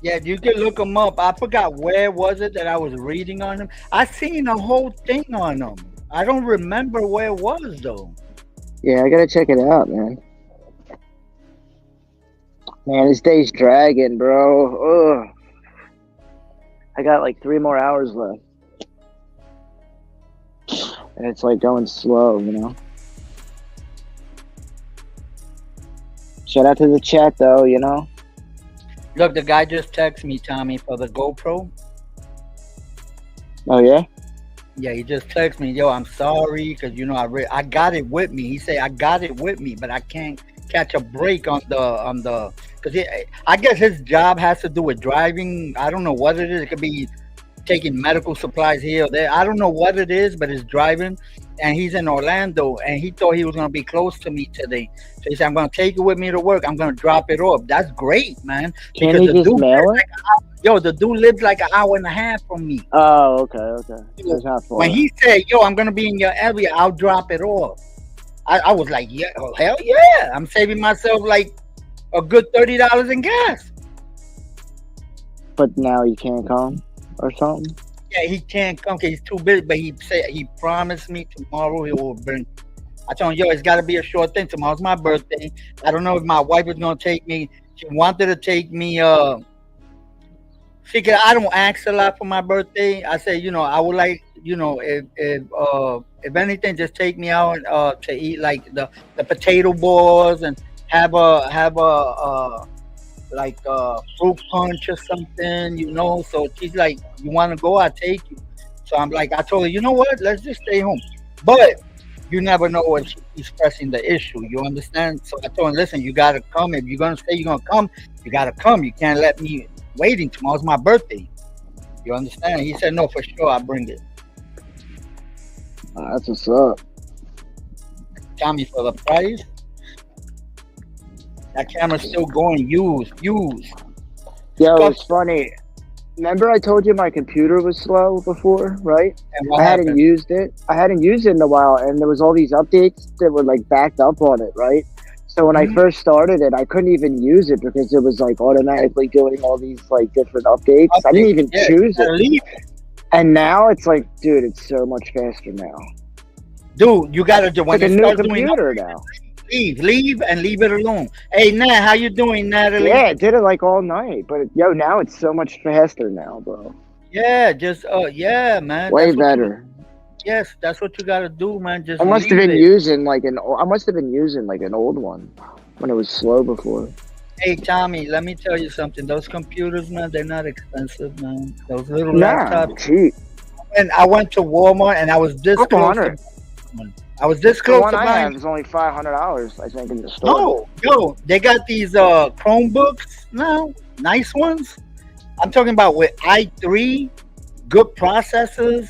Yeah, you can look him up. I forgot where was it that I was reading on him. I seen a whole thing on him. I don't remember where it was though. Yeah, I gotta check it out, man. Man, this day's dragging, bro. Ugh. I got like 3 more hours left. And it's like going slow, you know? Shout out to the chat, though, you know? Look, the guy just texted me, Tommy, for the GoPro. Oh, yeah? Yeah, he just texted me, yo, I'm sorry, because, you know, I got it with me. He said, I got it with me, but I can't catch a break on the, because I guess his job has to do with driving. I don't know what it is. It could be taking medical supplies here or there. I don't know what it is, but it's driving. And he's in Orlando, and he thought he was going to be close to me today. So he said, I'm going to take it with me to work. I'm going to drop it off. That's great, man. Can he just mail it? Yo, the dude lives like an hour and a half from me. Oh, okay. That's not far. When he said, yo, I'm going to be in your area, I'll drop it off. I was like, yeah, oh, hell yeah. I'm saving myself like a good $30 in gas. But now he can't come or something? Yeah, he can't come because he's too busy, but he said he promised me tomorrow he will bring. I told him, yo, it's got to be a short thing. Tomorrow's my birthday. I don't know if my wife is going to take me. She wanted to take me. See, I don't ask a lot for my birthday. I say, you know, I would like, you know, if anything, just take me out to eat like the potato balls and have a like fruit punch or something, you know. So she's like, you want to go? I'll take you. So I'm like, I told her, you know what? Let's just stay home. But you never know when she's pressing the issue. You understand? So I told him, listen, you got to come. If you're going to say you're going to come, you got to come. You can't let me waiting. Tomorrow's my birthday. You understand? He said, no, for sure, I'll bring it. That's what's up. Tommy, for the price, that camera's still going. Use. Yo, it's funny. Remember I told you my computer was slow before, right? And what I happened? hadn't used it. I hadn't used it in a while, and there was all these updates that were like backed up on it, right? So when I first started it, I couldn't even use it because it was like automatically doing all these like different updates. I didn't even choose it. And now it's like, dude, it's so much faster now. Dude, you gotta do when it's you like a start new computer now. Leave and leave it alone. Hey, Nat, how you doing, Natalie? Yeah, I did it like all night, but yo, now it's so much faster now, bro. Yeah, just yeah, man. Way better. Yes, that's what you gotta do, man. Just I must have been using like an old one when it was slow before. Hey, Tommy, let me tell you something. Those computers, man, they're not expensive, man. Those little laptops. Cheap. And I went to Walmart and I was this close. I was this close to buying. I have is only $500, I think, in the store. No, yo, they got these Chromebooks now, nice ones. I'm talking about with i3, good processors,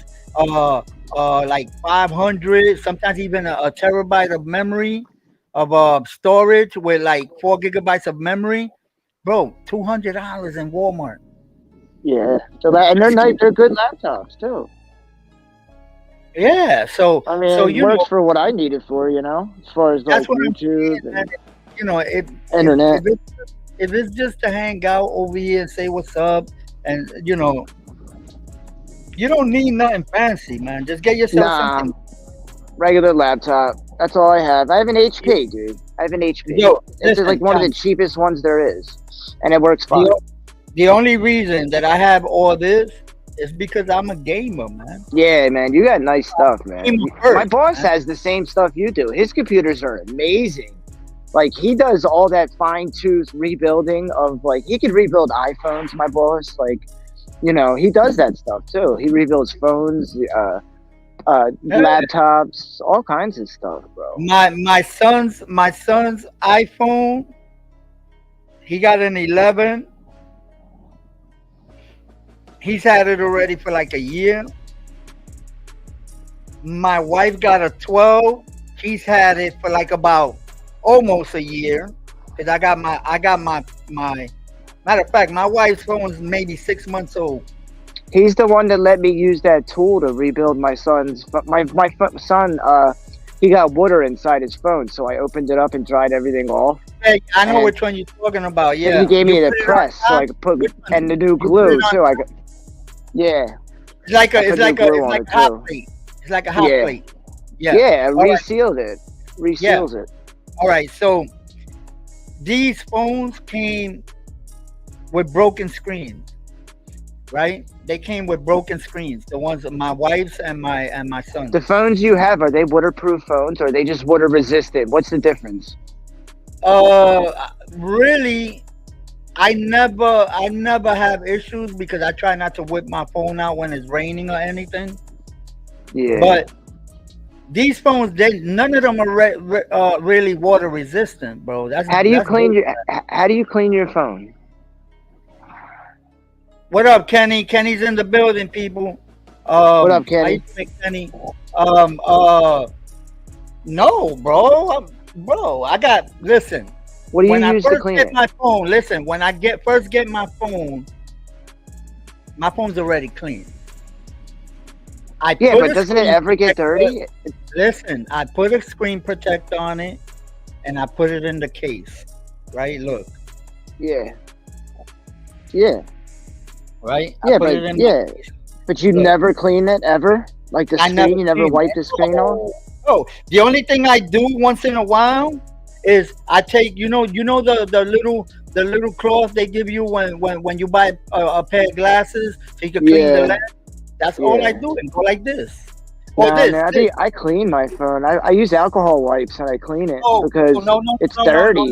like 500, sometimes even a terabyte of memory of storage with like 4 gigabytes of memory. Bro, $200 in Walmart. Yeah, and they're nice. They're good laptops too. Yeah. I mean, So it works for what I need it for. As far as like that's what I'm YouTube saying. Man. and If internet. if it's just to hang out over here and say what's up, and you don't need nothing fancy, man. Just get yourself Nah, something. regular laptop. That's all I have. I have an HP, dude. I have an HP. Yo, It's listen, like one of the Tom, cheapest ones there is, and it works fine. the only reason that I have all this is because I'm a gamer, man. Yeah, man, you got nice stuff, man. Gamer My first, boss man. has the same stuff you do. His computers are amazing. Like he does all that fine tooth rebuilding of like he can rebuild iPhones. My boss, like, he does that stuff too. He rebuilds phones, laptops, all kinds of stuff, bro. My son's iPhone. He got an 11. He's had it already for like a year. My wife got a 12. She's had it for like about almost a year. Cause I got my matter of fact, my wife's phone is maybe 6 months old. He's the one that let me use that tool to rebuild my son's. My son, he got water inside his phone, so I opened it up and dried everything off. Hey, I know which one you're talking about. Yeah, he gave me the put it on press, so top? I could put Which one? and the new You put glue it on too. Yeah, It's like a I it's put like new a glue it's on like it a hot too. plate. It's like a hot Yeah. plate. yeah. Yeah. All right. Resealed it. Reseals it. All right. So these phones came with broken screens, right? They came with broken screens. The ones of my wife's and my son's. The phones you have, are they waterproof phones or are they just water resistant? What's the difference? Really, I never have issues because I try not to whip my phone out when it's raining or anything. Yeah. But these phones, none of them are really water resistant, bro. How do you that's clean bullshit. how do you clean your phone? What up, Kenny? Kenny's in the building, people. What up, Kenny? How you doing, Kenny? No, bro. Listen. What do you When I use to first clean get it? my phone, listen. When I first get my phone's already clean. Yeah, but doesn't it ever get dirty? Listen, I put a screen protector on it, and I put it in the case. Right? Look. Yeah. Yeah. Right? Yeah, I put but it in yeah. my case. But you Look. never clean it ever? Like the I screen, you never clean wipe it. the screen off? Oh, the only thing I do once in a while is I take the little cloth they give you when you buy a pair of glasses so you can clean the Yeah. lens. That's all I Yeah. do and go like this. Or Nah, this. man, I clean my phone. I use alcohol wipes and I clean it Oh, because no, it's dirty.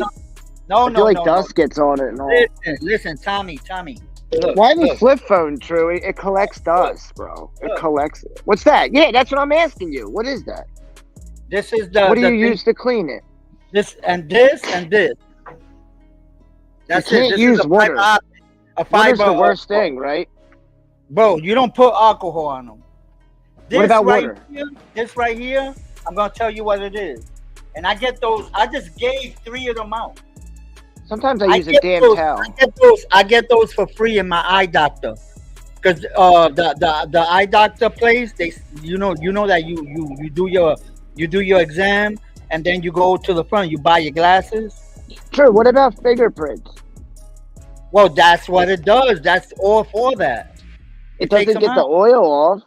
no, I feel like no. dust gets on it and all. Listen, Tommy. Look, Why the look. flip phone, True? It collects dust, bro. It Look. collects it. What's that? Yeah, that's what I'm asking you. What is that? This is the What do the you thing- use to clean it? this and this and this. That's You it. can't This use is a water. a Water's fiber. the worst thing, right? Bro, you don't put alcohol on them. What about water? This right here, I'm gonna tell you what it is. And I get those. I just gave 3 of them out. Sometimes I use a get damn those, towel. I get those for free in my eye doctor. Because the eye doctor place, you know that you do your exam and then you go to the front. You buy your glasses. True. What about fingerprints? Well, that's what it does. That's all for that. It takes doesn't them get the out. oil off.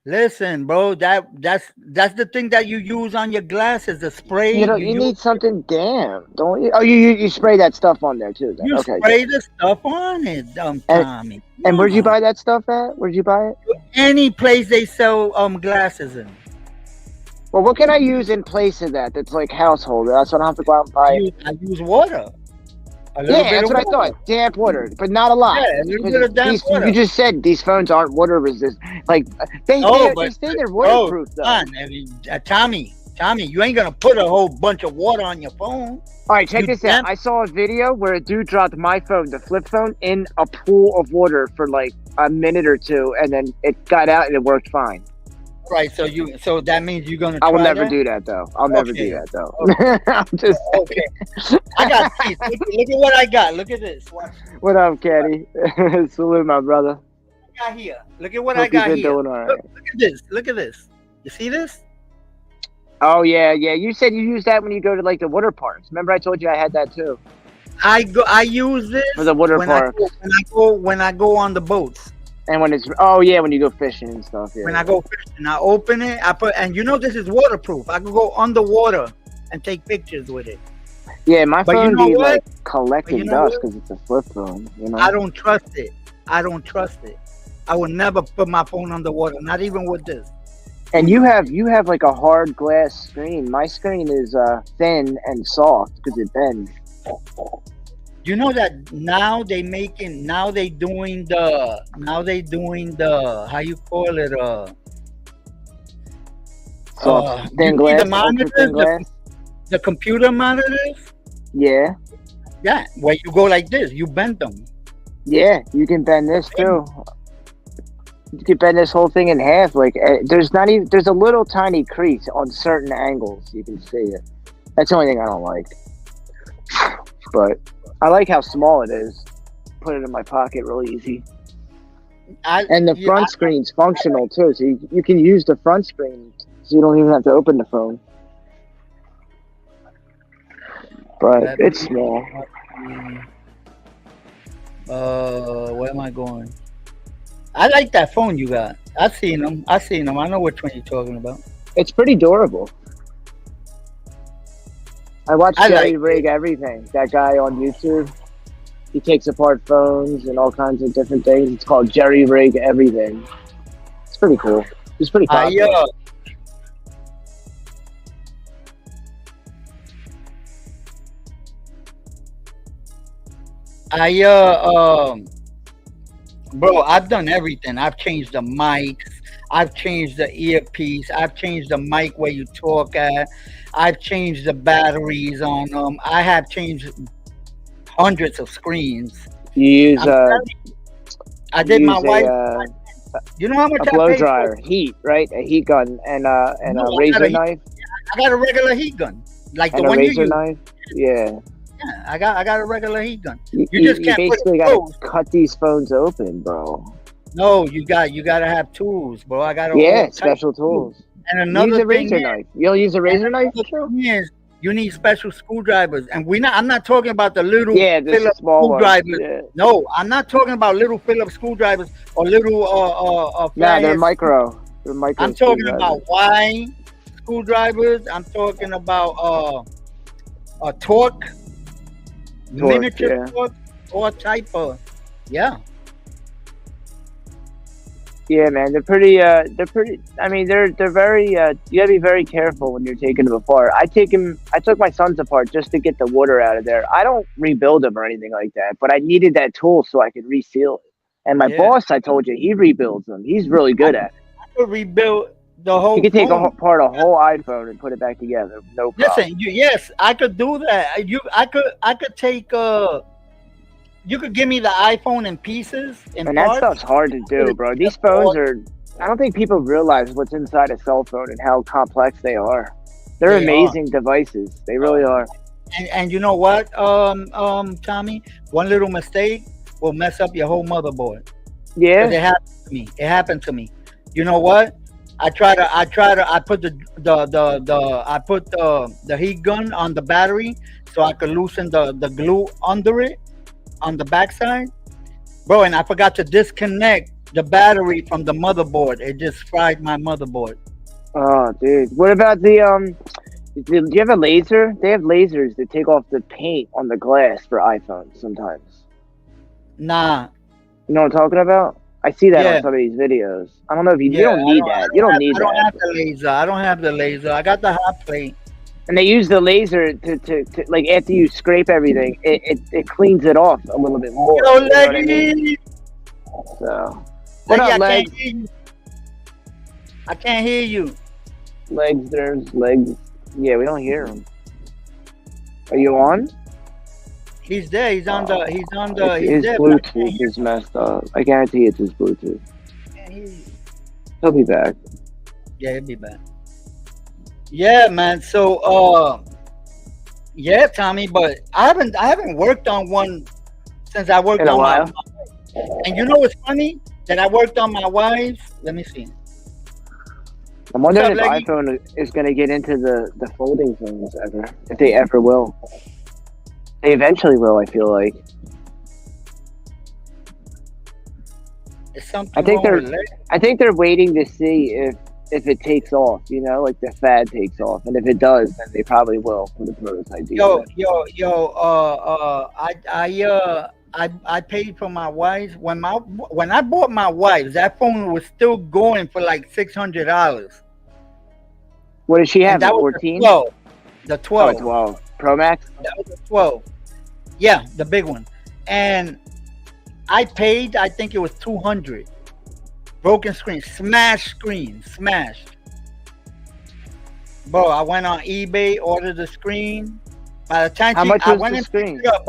Listen, bro, that's the thing that you use on your glasses, the spray. You need something damp, don't you? Oh, you spray that stuff on there too. Then. You Okay. spray the stuff on it, Tommy. And where'd you Come buy that stuff at? Where'd you buy it? on. Any place they sell glasses in. Well, what can I use in place of that? That's like household. So I don't have to go out and buy it. I use water. A little Yeah, bit that's of what I water. thought. Damp water, but not a lot. Yeah, a little bit of damp These- water. You just said these phones aren't water resistant. Like they say they're waterproof though. Come on, Tommy, you ain't gonna put a whole bunch of water on your phone. All right, check You this out. I saw a video where a dude dropped my phone, the flip phone, in a pool of water for like a minute or two, and then it got out and it worked fine. Right. So that means you're gonna I will try never that. do that though. I'll never do Okay. that though. Okay. I'm just Okay. I got these. Look at what I got. Look at this. What what up, Caddy? Salute, my brother. I got here. Look at what I Hope you've got been here. doing all right. Look at this. Look at this. You see this? Oh yeah. You said you use that when you go to like the water parks. Remember, I told you I had that too I use this for the water when parks. when I go on the boats. And when you go fishing and stuff. Yeah. When I go fishing, I open it. And this is waterproof. I can go underwater and take pictures with it. Yeah, my But you phone know be what? like collecting But you know dust what? because it's a flip phone. You know. I don't trust it. I don't trust it. I would never put my phone underwater, not even with this. And you have like a hard glass screen. My screen is thin and soft because it bends. You know that now they doing the how you call it Soft, you thin see glass, the ultra monitors, thin glass. the computer monitors. Yeah, Yeah, where you go like this, you bend them. yeah. You can bend this too. You can bend this whole thing in half. Like there's a little tiny crease on certain angles. You can see it. That's the only thing I don't like. But I like how small it is. Put it in my pocket real easy. And the front screen's functional too, so you can use the front screen, so you don't even have to open the phone. But it's small. Where am I going? I like that phone you got. I've seen them. I know which one you're talking about. It's pretty durable. I watch Jerry Rig Everything. That guy on YouTube. He takes apart phones and all kinds of different things. It's called Jerry Rig Everything. It's pretty cool. It's pretty popular. Bro, I've done everything. I've changed the mics. I've changed the earpiece. I've changed the mic where you talk at. I've changed the batteries on them. I have changed hundreds of screens. You use I did my wife. You know how much a blow dryer, heat, right? A heat gun and a razor knife. I got a regular heat gun, like and the one razor you use. knife. Yeah. Yeah, I got a regular heat gun. You just can't basically got to cut these phones open, bro. No, you gotta have tools, bro. I got special tools. And another use a razor knife. You don't use a razor knife? Yes, you need special screwdrivers, and I'm not talking about the little Phillips small screwdrivers. Yeah. No, I'm not talking about little Phillips screwdrivers or little No, they're micro. They're micro. I'm talking about wide screwdrivers. I'm talking about a torque, miniature torque, or type of Yeah, man, they're pretty. I mean, they're very. You gotta be very careful when you're taking them apart. I took my sons apart just to get the water out of there. I don't rebuild them or anything like that, but I needed that tool so I could reseal it. And my boss, I told you, he rebuilds them. He's really good at it. I could rebuild the whole. You could take apart a whole iPhone and put it back together. No problem. Listen, yes, I could do that. I could take You could give me the iPhone in pieces. And that stuff's hard to do, bro. These phones are. I don't think people realize what's inside a cell phone and how complex they are. They're amazing devices. They really are. And you know what, Tommy? One little mistake will mess up your whole motherboard. Yeah. It happened to me. It happened to me. You know what? I put the heat gun on the battery so I could loosen the glue under it on the backside, bro, and I forgot to disconnect the battery from the motherboard. It just fried my motherboard. Oh, dude. What about do you have a laser? They have lasers that take off the paint on the glass for iPhones sometimes. Nah. You know what I'm talking about? I see that on some of these videos. I don't know if you don't need that. You don't need that. I don't have the laser. I don't have the laser. I got the hot plate. And they use the laser to like after you scrape everything, it cleans it off a little bit more. Yo, you know what I mean? So, what up, Legs? I can't hear you. Legs, there's Legs. Yeah, we don't hear him. Are you on? He's there. He's on the. His Bluetooth is messed up. I guarantee it's his Bluetooth. He'll be back. Yeah, it'll be back. Yeah, man. So, yeah, Tommy, but I haven't worked on one since I worked In a on my. while. And you know what's funny? That I worked on my wife's. Let me see. I'm What's wondering up, if Leggy? iPhone is going to get into the folding phones ever. If they ever will. They eventually will, I feel like. Is I something think wrong they're with Leggy? I think they're waiting to see if it takes off, like the fad takes off. And if it does, then they probably will put a prototype Yo, together. yo. I paid for my wife's when I bought my wife's. That phone was still going for like $600, What does she and have? A that was the 14? 12. The Oh, a 12. 12 Pro Max. That was the 12. Yeah, the big one. And I paid. I think it was 200. Broken screen, smashed. Bro, I went on eBay, ordered the screen. By the time How much I was went the and screen? picked it up.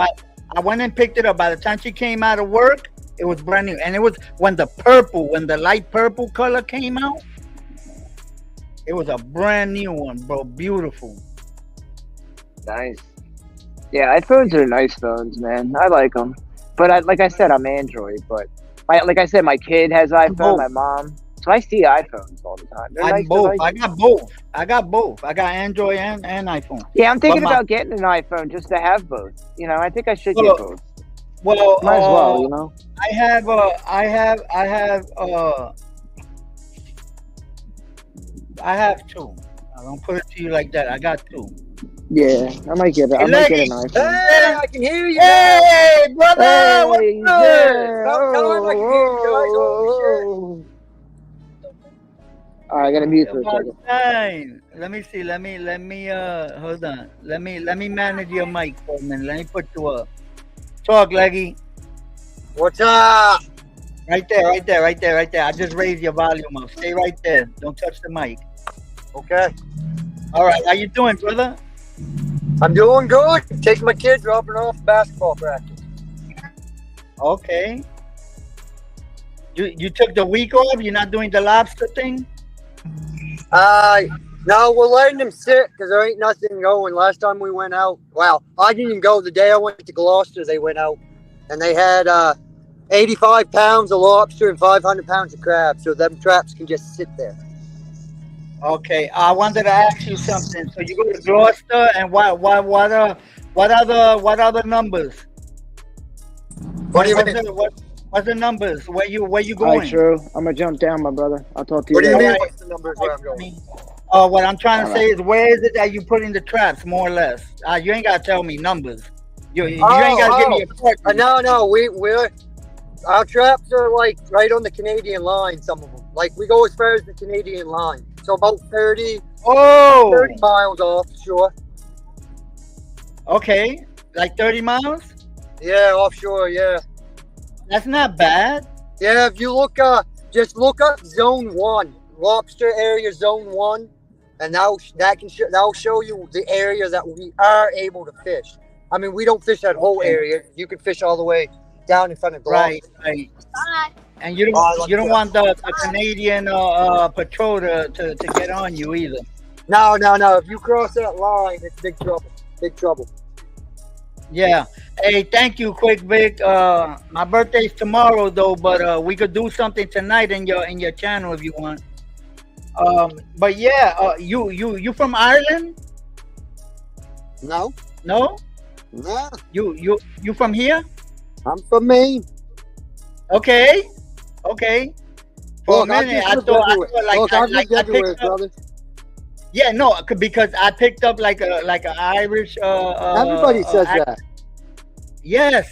I went and picked it up. By the time she came out of work, it was brand new. And it was when the light purple color came out, it was a brand new one, bro. Beautiful. Nice. Yeah, iPhones are nice phones, man. I like them. But like I said, I'm Android. But like I said, my kid has iPhone, both. my mom. So I see iPhones all the time. They're I'm nice both. devices. I got both. I got Android and iPhone. Yeah, I'm thinking But about getting an iPhone just to have both. I think I should get Well, both. well, Might as well. I have two. I don't put it to you like that. I got two. Yeah, I might get it. I Hey, might get Leggy. an iPhone. Hey, I can hear you. Hey, brother, Hey, what's yeah. good? About time I can hear you guys. Holy shit. All right, I gotta mute for a About second. time. Let me see. Let me hold on. Let me manage your mic for a minute. Let me put you up. Talk, Leggy. What's up? Right there. I just raised your volume up. Stay right there. Don't touch the mic. Okay. All right. How you doing, brother? I'm doing good. Taking my kids, dropping off basketball practice. Okay. You took the week off? You're not doing the lobster thing? No, we're letting them sit because there ain't nothing going. Last time we went out, well, I didn't even go. The day I went to Gloucester, they went out and they had 85 pounds of lobster and 500 pounds of crab, so them traps can just sit there. Okay. I wanted to ask you something. So you go to Gloucester, and what are the numbers? What do you mean? What's the numbers? Where you All right, going? true. I'm gonna jump down, my brother. I'll talk to you What do you later. mean? Alright. What's the numbers where I'm going? What I'm trying to All say is, where is it that you put in the traps, more or less? You ain't gotta tell me numbers. You ain't gotta give me a part. No, we're our traps are like right on the Canadian line. Some of them, like we go as far as the Canadian line, so about 30 Oh, miles offshore. okay, like 30 miles. Yeah, offshore. Yeah, That's not bad. yeah. If you look, just look up Zone 1, lobster area Zone 1, and that'll show you the area that we are able to fish. I mean, we don't fish that whole Okay. area. You can fish all the way down in front of Gloucester. Right. And you Oh, I don't love you don't that. want the Canadian patrol to get on you either. No. If you cross that line, it's big trouble. Big trouble. Yeah. Hey, thank you, Quick Vic. My birthday's tomorrow though, but we could do something tonight in your channel if you want. But yeah, you from Ireland? No, No? no. You from here? I'm from Maine. Okay. For Look, a I've minute, lived everywhere. Look, I've lived I everywhere, picked up. brother. Yeah, no, because I picked up like an Irish. Everybody says accent. that. Yes.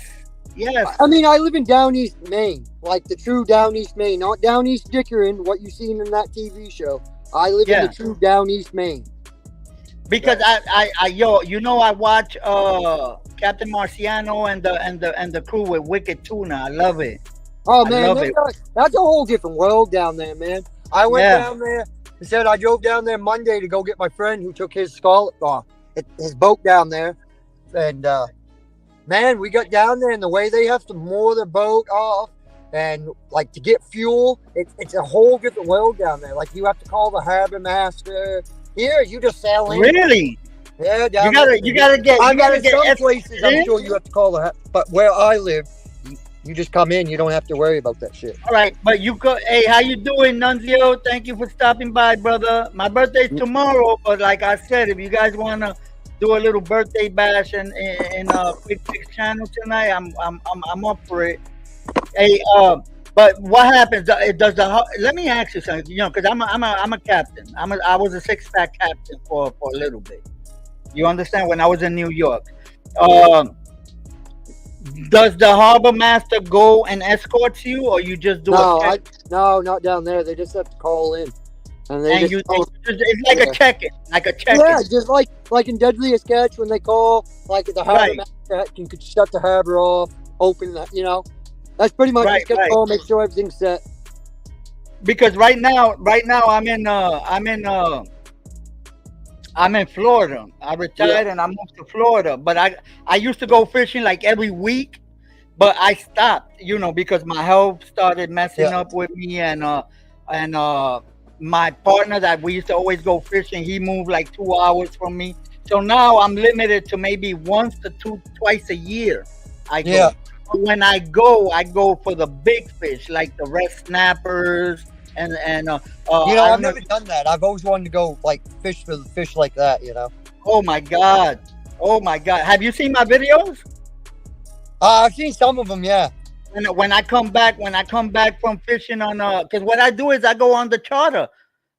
I mean, I live in Down East Maine, like the true Down East Maine, not Down East Dickering, what you've seen in that TV show. I live in the true Down East Maine. Because I I watch Captain Marciano and the crew with Wicked Tuna. I love it. Oh I man, love it. that's a whole different world down there, man. I went down there. He said I drove down there Monday to go get my friend who took his his boat down there, and man, we got down there, and the way they have to moor the boat off, And like to get fuel, it's a whole different world down there. Like you have to call the harbor master. Here, you just sail in. Really? Yeah, down You gotta get. I You gotta mean, in some get. places, I'm sure you have to call but where I live, you just come in. You don't have to worry about that shit. All right, but you go. Hey, how you doing, Nunzio? Thank you for stopping by, brother. My birthday's tomorrow, but like I said, if you guys wanna do a little birthday bash in Quick Fix channel tonight, I'm up for it. Hey, but what happens? Does the let me ask you something? You know, because I'm a captain. I was a 6-pack captain for a little bit. You understand? When I was in New York, does the harbor master go and escort you, or you just do No, not down there. They just have to call in, and it's like a check-in, like a check-in. Yeah, just like in Deadliest Catch when they call, like the harbor master can shut the harbor off, open that. You know, that's pretty much just get call, make sure everything's set. Because right now I'm in Florida. I retired and I moved to Florida. But I used to go fishing like every week, but I stopped, you know, because my health started messing up with me, and my partner that we used to always go fishing, he moved like 2 hours from me. So now I'm limited to maybe twice a year. I go. But when I go for the big fish, like the red snappers. And I've never done that. I've always wanted to go like fish for the fish like that, you know. Oh my god. Have you seen my videos? I've seen some of them, yeah. When I come back from fishing on because what I do is I go on the charter.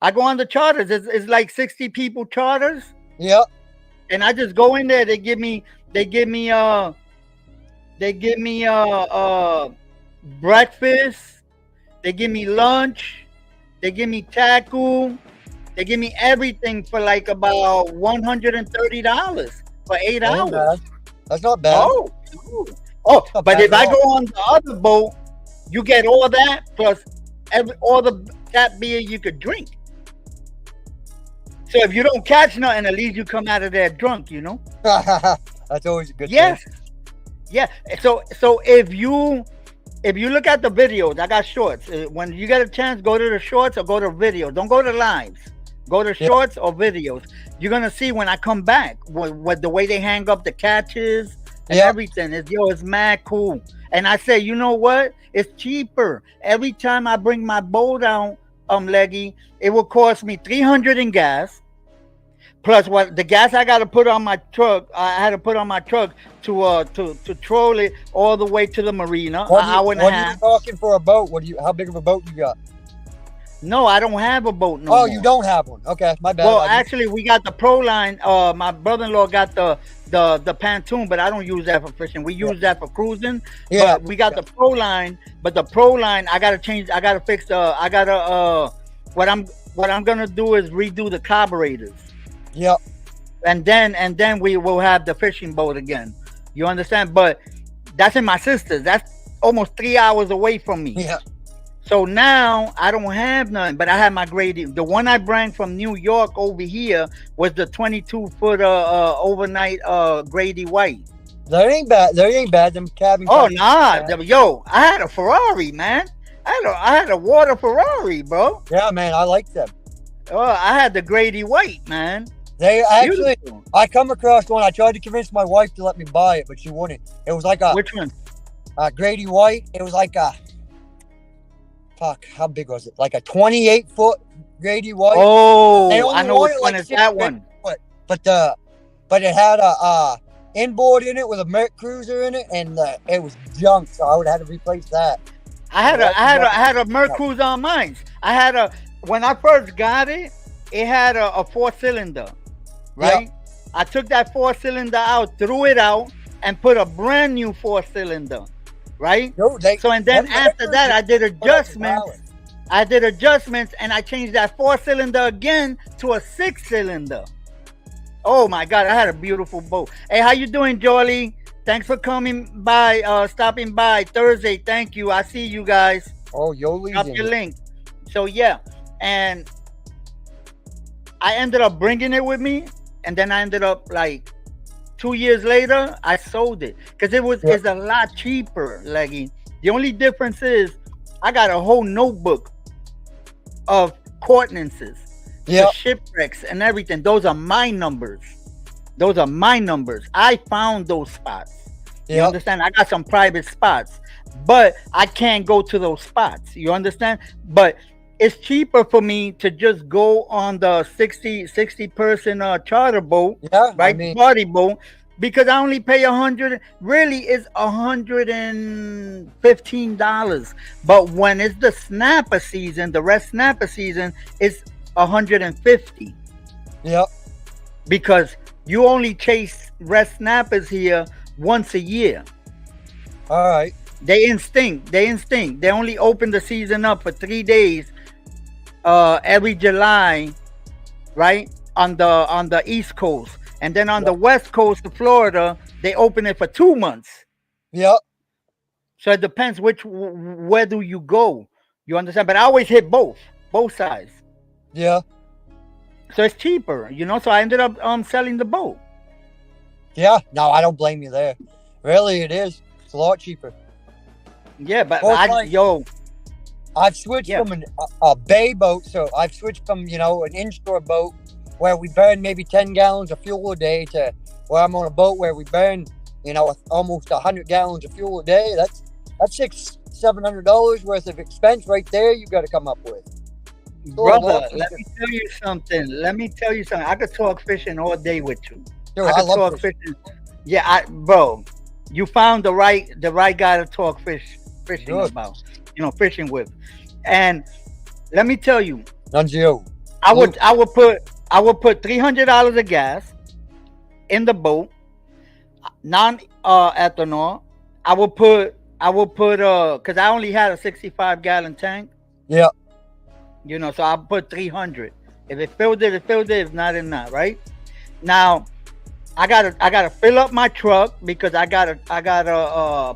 It's like 60 people charters. Yeah. And I just go in there. They give me breakfast. They give me lunch. They give me tackle. They give me everything for like about $130 for 8 hours. That's not bad. But if I go on the other boat, you get all that plus all the tap beer you could drink. So if you don't catch nothing, at least you come out of there drunk, you know. That's always a good thing. Yeah. So if you look at the videos, I got shorts. When you get a chance, go to the shorts or go to videos. Don't go to lives. Go to shorts or videos. You're gonna see when I come back what the way they hang up the catches and everything. It's mad cool. And I say, you know what? It's cheaper. Every time I bring my boat out, Leggy, it will cost me $300 in gas. Plus, what the gas I got to put on my truck, I had to put on my truck to troll it all the way to the marina. What are you talking for a boat? How big of a boat you got? No, I don't have a boat no more. Oh, you don't have one? Okay, my bad. Well, actually, we got the Pro Line. My brother-in-law got the Pontoon, but I don't use that for fishing. We use that for cruising. Yeah, but we got the Pro Line. But the Pro Line, I gotta change. I gotta fix what I'm gonna do is redo the carburetors. Yep. And then we will have the fishing boat again. You understand? But that's in my sister's. That's almost 3 hours away from me. Yeah. So now I don't have none, but I have my Grady. The one I brought from New York over here was the 22-foot overnight Grady White. That ain't bad. Them cabin. Oh nah, yo, I had a Ferrari, man. I had a water Ferrari, bro. Yeah, man, I like them. Oh, I had the Grady White, man. They actually, I come across one. I tried to convince my wife to let me buy it, but she wouldn't. It was like which one? Grady White. It was like how big was it? Like a 28-foot Grady White. Oh, I know which one is that one. But it had a inboard in it with a Merc Cruiser in it, and it was junk, so I would have had to replace that. I had a Merc Cruiser on mine. When I first got it, it had a 4-cylinder, right? Yep. I took that 4-cylinder out, threw it out, and put a brand new 4-cylinder, right? And then after that, I did adjustments. And I changed that 4-cylinder again to a 6-cylinder. Oh my God, I had a beautiful boat. Hey, how you doing, Jolie? Thanks for coming by, stopping by Thursday. Thank you. I see you guys. Oh, Yoli. Drop your link. So yeah, and I ended up bringing it with me, and then I ended up like 2 years later, I sold it because it's a lot cheaper. Leggy. The only difference is I got a whole notebook of coordinates, the shipwrecks and everything. Those are my numbers. Those are my numbers. I found those spots. You understand? I got some private spots, but I can't go to those spots. You understand? But it's cheaper for me to just go on the 60 person charter boat, right? I mean, party boat, because I only pay $100. Really, it's $115. But when it's the snapper season, the red snapper season, it's $150. Yep. Because you only chase red snappers here once a year. All right. They instinct. They only open the season up for 3 days every July, right? On the East Coast. And then on the West Coast of Florida, they open it for 2 months. Yep. So it depends where do you go. You understand? But I always hit both sides. Yeah. So it's cheaper, so I ended up selling the boat. Yeah, no, I don't blame you there. Really, it is. It's a lot cheaper. Yeah, but I've switched from a bay boat, so I've switched from an inshore boat where we burn maybe 10 gallons of fuel a day to where I'm on a boat where we burn almost 100 gallons of fuel a day. That's $600-700 worth of expense right there. You got to come up with. Brother, let me tell you something. I could talk fishing all day with you. Dude, I love talk fishing. Yeah, bro, you found the right guy to talk fishing about. Fishing with. And let me tell you, I would put $300 of gas in the boat, non-ethanol. I would put because I only had a 65-gallon tank. Yeah. So I put 300. If it filled it, it filled it. If not, it's not, right? Now, I gotta fill up my truck because I gotta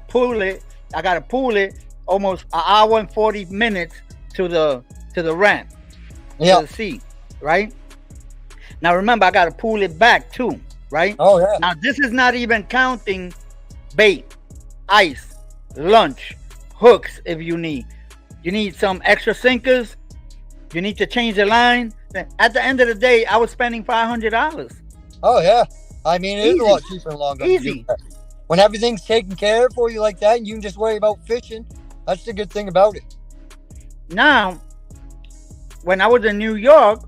pull it. I gotta pull it almost an hour and 40 minutes to the ramp, to the sea, right? Now remember, I gotta pull it back too, right? Oh yeah. Now this is not even counting bait, ice, lunch, hooks if you need. You need some extra sinkers. You need to change the line. At the end of the day, I was spending $500. Oh yeah. I mean, it is a lot cheaper and longer. Easy. When everything's taken care of for you like that, and you can just worry about fishing, that's the good thing about it. Now, when I was in New York,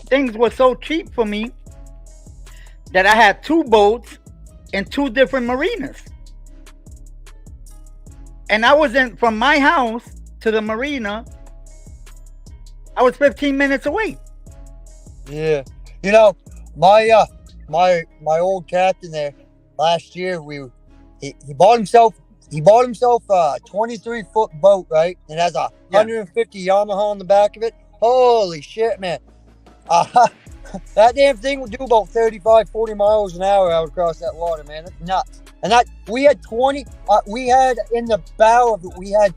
things were so cheap for me that I had 2 boats in 2 different marinas. And I was from my house to the marina, I was 15 minutes away. Yeah. My old captain there last year, he bought himself a 23-foot boat, right? It has a 150 Yamaha on the back of it. Holy shit, man. That damn thing would do about 35, 40 miles an hour out across that water, man. That's nuts. And we had in the bow of it, we had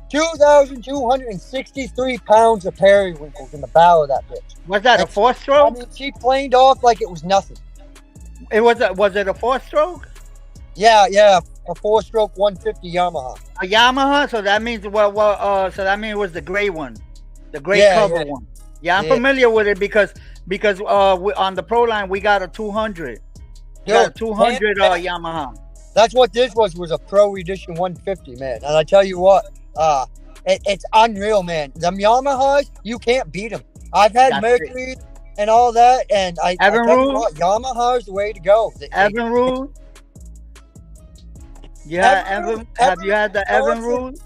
2,263 pounds of periwinkles in the bow of that bitch. Was that a 4-stroke? I mean, she planed off like it was nothing. Was it a 4-stroke? Yeah, a 4-stroke 150 Yamaha. A Yamaha, so that means it was the gray one, the gray cover one. Yeah, I'm familiar with it because on the Pro line we got a 200. Got a 200 Yamaha. That's what this was a Pro Edition 150, man. And I tell you what, it's unreal, man. Them Yamahas, you can't beat them. I've had Mercury and all that, and Yamaha is the way to go. Evinrude? Yeah, have you had the Evinrude?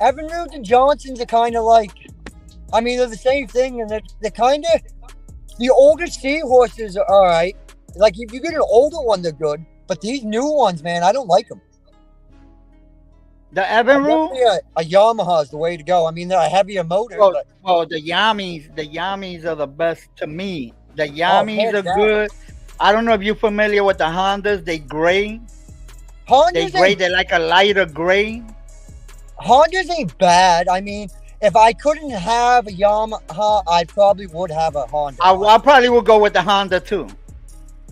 Evinrude and Johnson's are kind of like, I mean, they're the same thing, and they're kind of, the older seahorses are all right. Like, if you get an older one, they're good. But these new ones, man, I don't like them. The Evinrude? A Yamaha is the way to go. I mean, they're a heavier motor. Well, the Yamis are the best to me. The Yamis are good. I don't know if you're familiar with the Hondas. They gray. They're like a lighter gray. Hondas ain't bad. I mean, if I couldn't have a Yamaha, I probably would have a Honda. I probably would go with the Honda too.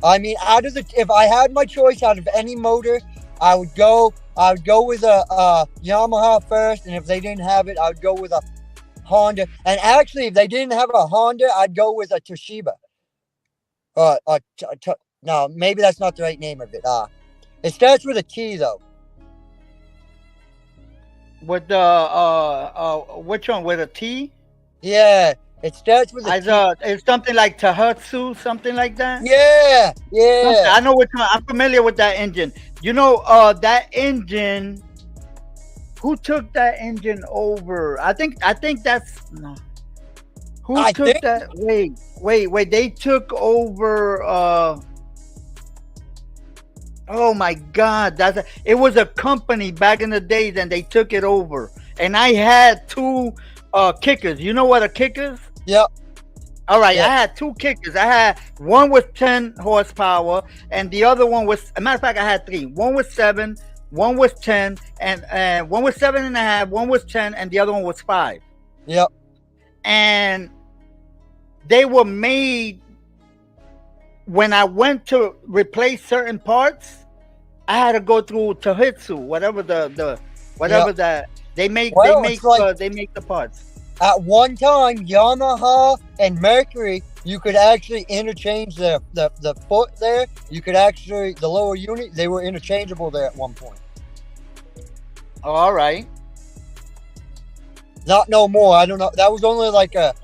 I mean, if I had my choice out of any motor, I would go with a Yamaha first, and if they didn't have it, I would go with a Honda. And actually, if they didn't have a Honda, I'd go with a Toshiba. No, maybe that's not the right name of it. It starts with a T though. With the which one with a T? Yeah, it starts with a T. It's something like Tahatsu, something like that. Yeah. I know which one. I'm familiar with that engine. You know, that engine. Who took that engine over? I think that's no. Who took that? Wait. They took over. Oh my God! It was a company back in the days, and they took it over. And I had two kickers. You know what a kicker is? Yep. All right, I had two kickers. I had one with 10 horsepower, and the other one was. As a matter of fact, I had three. One was 7, one was 10, and one was 7.5. One was 10, and the other one was 5. Yep. And they were made. When I went to replace certain parts, I had to go through Tohitsu, whatever that they make. They make the parts. At one time, Yamaha and Mercury, you could actually interchange the foot there. You could actually the lower unit. They were interchangeable there at one point. Oh, all right. Not no more. I don't know. That was only like a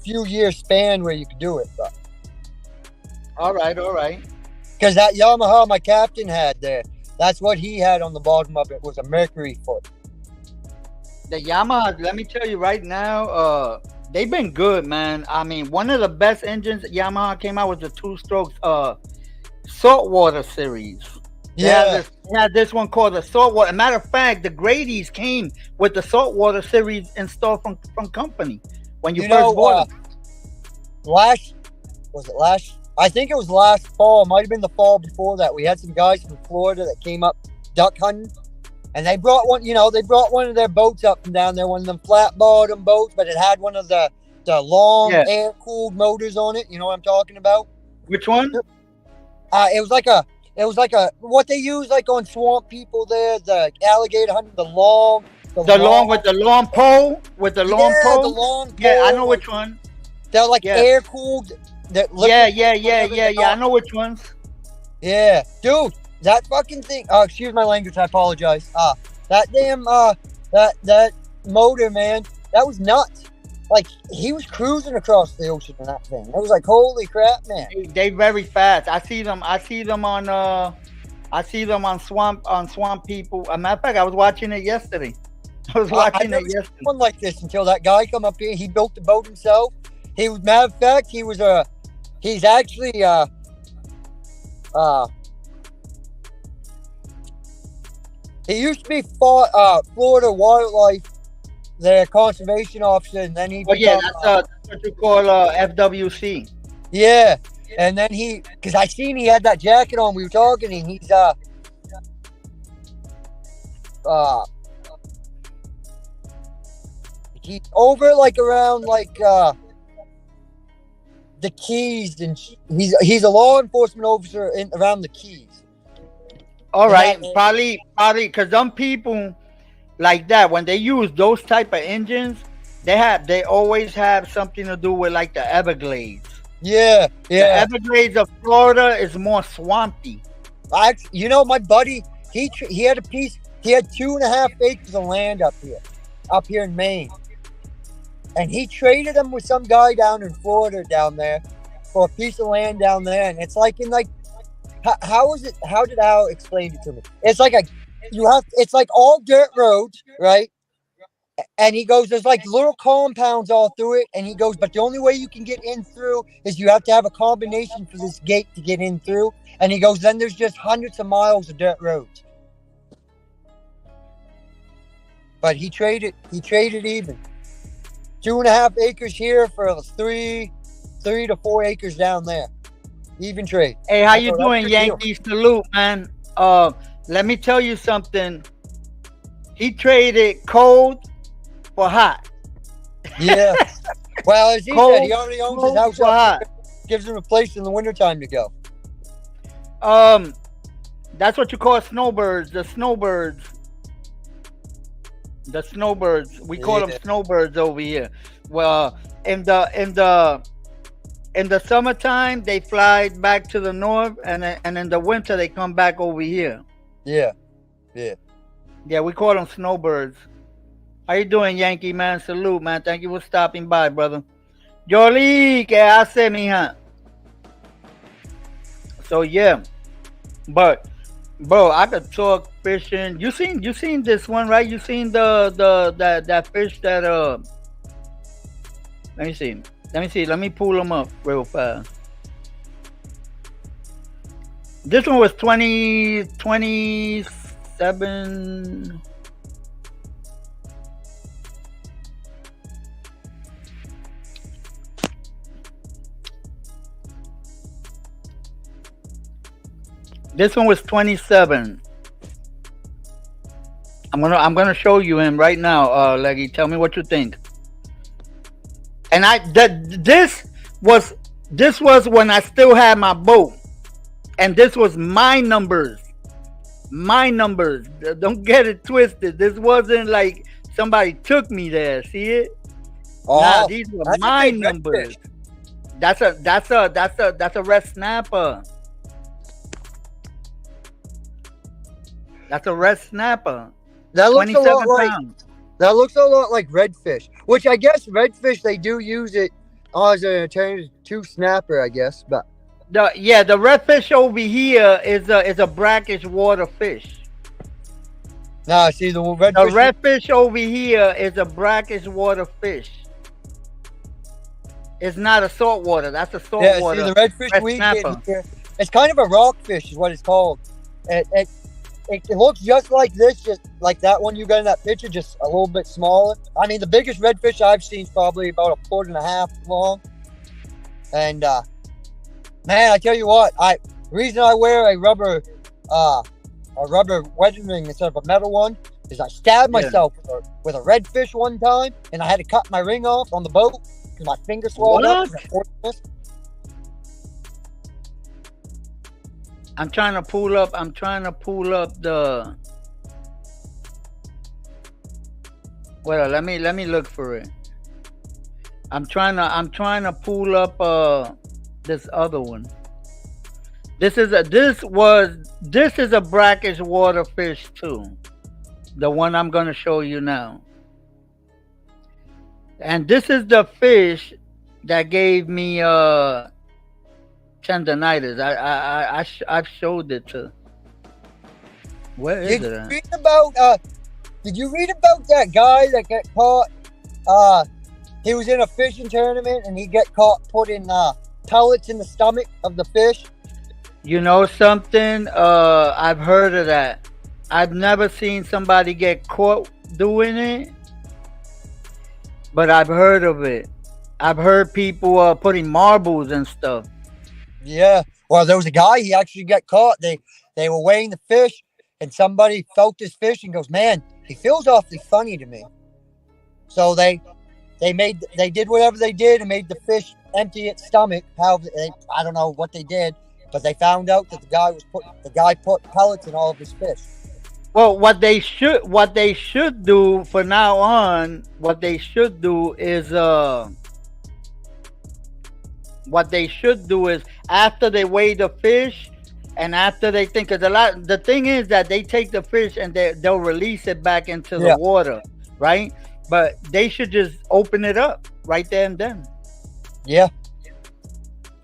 few year span where you could do it, but. All right. Because that Yamaha my captain had there, that's what he had on the bottom of it was a Mercury foot. The Yamaha, let me tell you right now, they've been good, man. I mean, one of the best engines Yamaha came out was the 2-stroke saltwater series. They had this one called the saltwater. As a matter of fact, the Grady's came with the saltwater series installed from company when you first bought it. I think it was last fall. It might have been the fall before that. We had some guys from Florida that came up duck hunting, and they brought one. They brought one of their boats up from down there, one of them flat bottom boats, but it had one of the long air cooled motors on it. You know what I'm talking about? Which one? It was like a what they use like on swamp people there, the alligator hunting, the long pole. The long pole. The long pole. Yeah, I know which one. They're like air cooled. Yeah. I know which ones. Yeah, dude, that fucking thing. Excuse my language. I apologize. That damn that motor, man, that was nuts. Like he was cruising across the ocean in that thing. It was like, holy crap, man. They very fast. I see them on swamp people. As a matter of fact, I was watching it yesterday. I never seen one like this until that guy come up here. He built the boat himself. He was, matter of fact, he's actually he used to be Florida Wildlife, their conservation officer, and then he that's what you call FWC. Yeah, and then because I seen he had that jacket on. We were talking, and he's over like around like the Keys, and he's a law enforcement officer around the Keys. All right, probably because some people like that, when they use those type of engines, they always have something to do with like the Everglades. Yeah. The Everglades of Florida is more swampy. My buddy, he had he had 2.5 acres of land up here in Maine. And he traded them with some guy down in Florida down there for a piece of land down there. And it's like how did Al explain it to me? It's like it's like all dirt roads, right? And he goes, there's like little compounds all through it. And he goes, but the only way you can get in through is you have to have a combination for this gate to get in through. And he goes, then there's just hundreds of miles of dirt roads. But he traded even. 2.5 acres here for 3 to 4 acres down there. Even trade. Hey, how you doing, Yankee? Salute, man. Let me tell you something. He traded cold for hot. Yeah. Well, as he said, he already owns his house. Hot. Gives him a place in the wintertime to go. That's what you call snowbirds. The snowbirds. The snowbirds. We call them Yeah. snowbirds over here. Well, in the summertime they fly back to the north, and in the winter they come back over here. Yeah. Yeah, we call them snowbirds. How you doing, Yankee man? Salute, man. Thank you for stopping by, brother. Jolie, que hace, mija? So yeah, but bro, I could talk fishing. You seen this one, right? You seen that fish that let me see. Let me pull them up real fast. This one was 27. This one was 27. I'm gonna show you him right now, Leggy. Tell me what you think. And this was when I still had my boat, and this was my numbers. My numbers. Don't get it twisted. This wasn't like somebody took me there. See it? Nah, these were that's a my big numbers. redfish. That's a red snapper. That's a red snapper. That looks a 27 lot like pounds. that looks a lot like redfish, which I guess redfish they do use it as an alternative to snapper, I guess. But The redfish over here is a brackish water fish. nah, see the The redfish. redfish over here is a brackish water fish. It's not a saltwater. That's a Yeah, saltwater. see the redfish red we get snapper. here. It's kind of a rockfish, is what it's called. It looks just like this, just like that one you got in that picture, just a little bit smaller. I mean, the biggest redfish I've seen is probably about 1.5 feet long. And man, I tell you what, the reason I wear a rubber wedding ring instead of a metal one is I stabbed myself with a redfish one time, and I had to cut my ring off on the boat because my finger swelled up. I'm trying to pull up the. Well, let me look for it. I'm trying to pull up this other one. This is a brackish water fish too. The one I'm gonna show you now. And this is the fish that gave me tendonitis. I've showed it to. Where is Did it? you At? read about Did you read about that guy that got caught? He was in a fishing tournament and he got caught putting pellets in the stomach of the fish. You know something? I've heard of that. I've never seen somebody get caught doing it, but I've heard of it. I've heard people putting marbles and stuff. Yeah. Well, there was a guy. He actually got caught. They were weighing the fish, and somebody felt this fish and goes, "Man, he feels awfully funny to me." So they did whatever they did and made the fish empty its stomach. I don't know what they did, but they found out that the guy put pellets in all of his fish. Well, what they should do for now on, what they should do is after they weigh the fish and after they think, because the thing is that they take the fish and they'll release it back into the water, right? But they should just open it up right there and then. Yeah.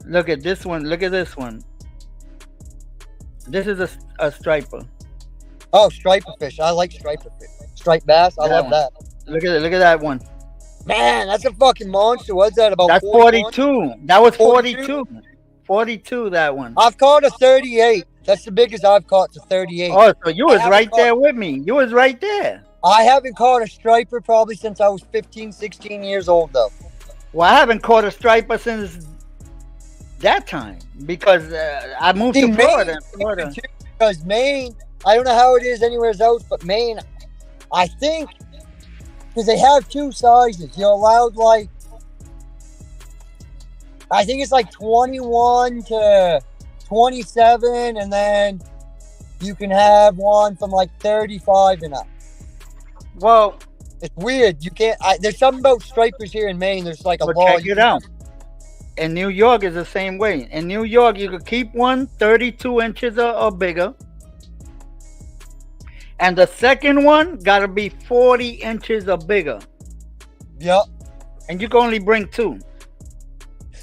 Look at this one. Look at this one. This is a striper. Oh, striper fish. I like striper fish. Striped bass. I love that. Look at it. Look at that one. Man, that's a fucking monster. What's that about? That's 41? 42. That was 42. 42, that one. I've caught a 38. That's the biggest I've caught, to 38. Oh, so you was right there with me. You was right there. I haven't caught a striper probably since I was 15, 16 years old, though. Well, I haven't caught a striper since that time because I moved to Florida. Because Maine, I don't know how it is anywhere else, but Maine, I think, because they have two sizes. You're allowed I think it's 21 to 27, and then you can have one from like 35 and up. Well, It's weird. You can't. There's something about stripers here in Maine. There's like a but law. check it out. In New York is the same way. In New York, you could keep one 32 inches or bigger. And the second one got to be 40 inches or bigger. Yep. And you can only bring two.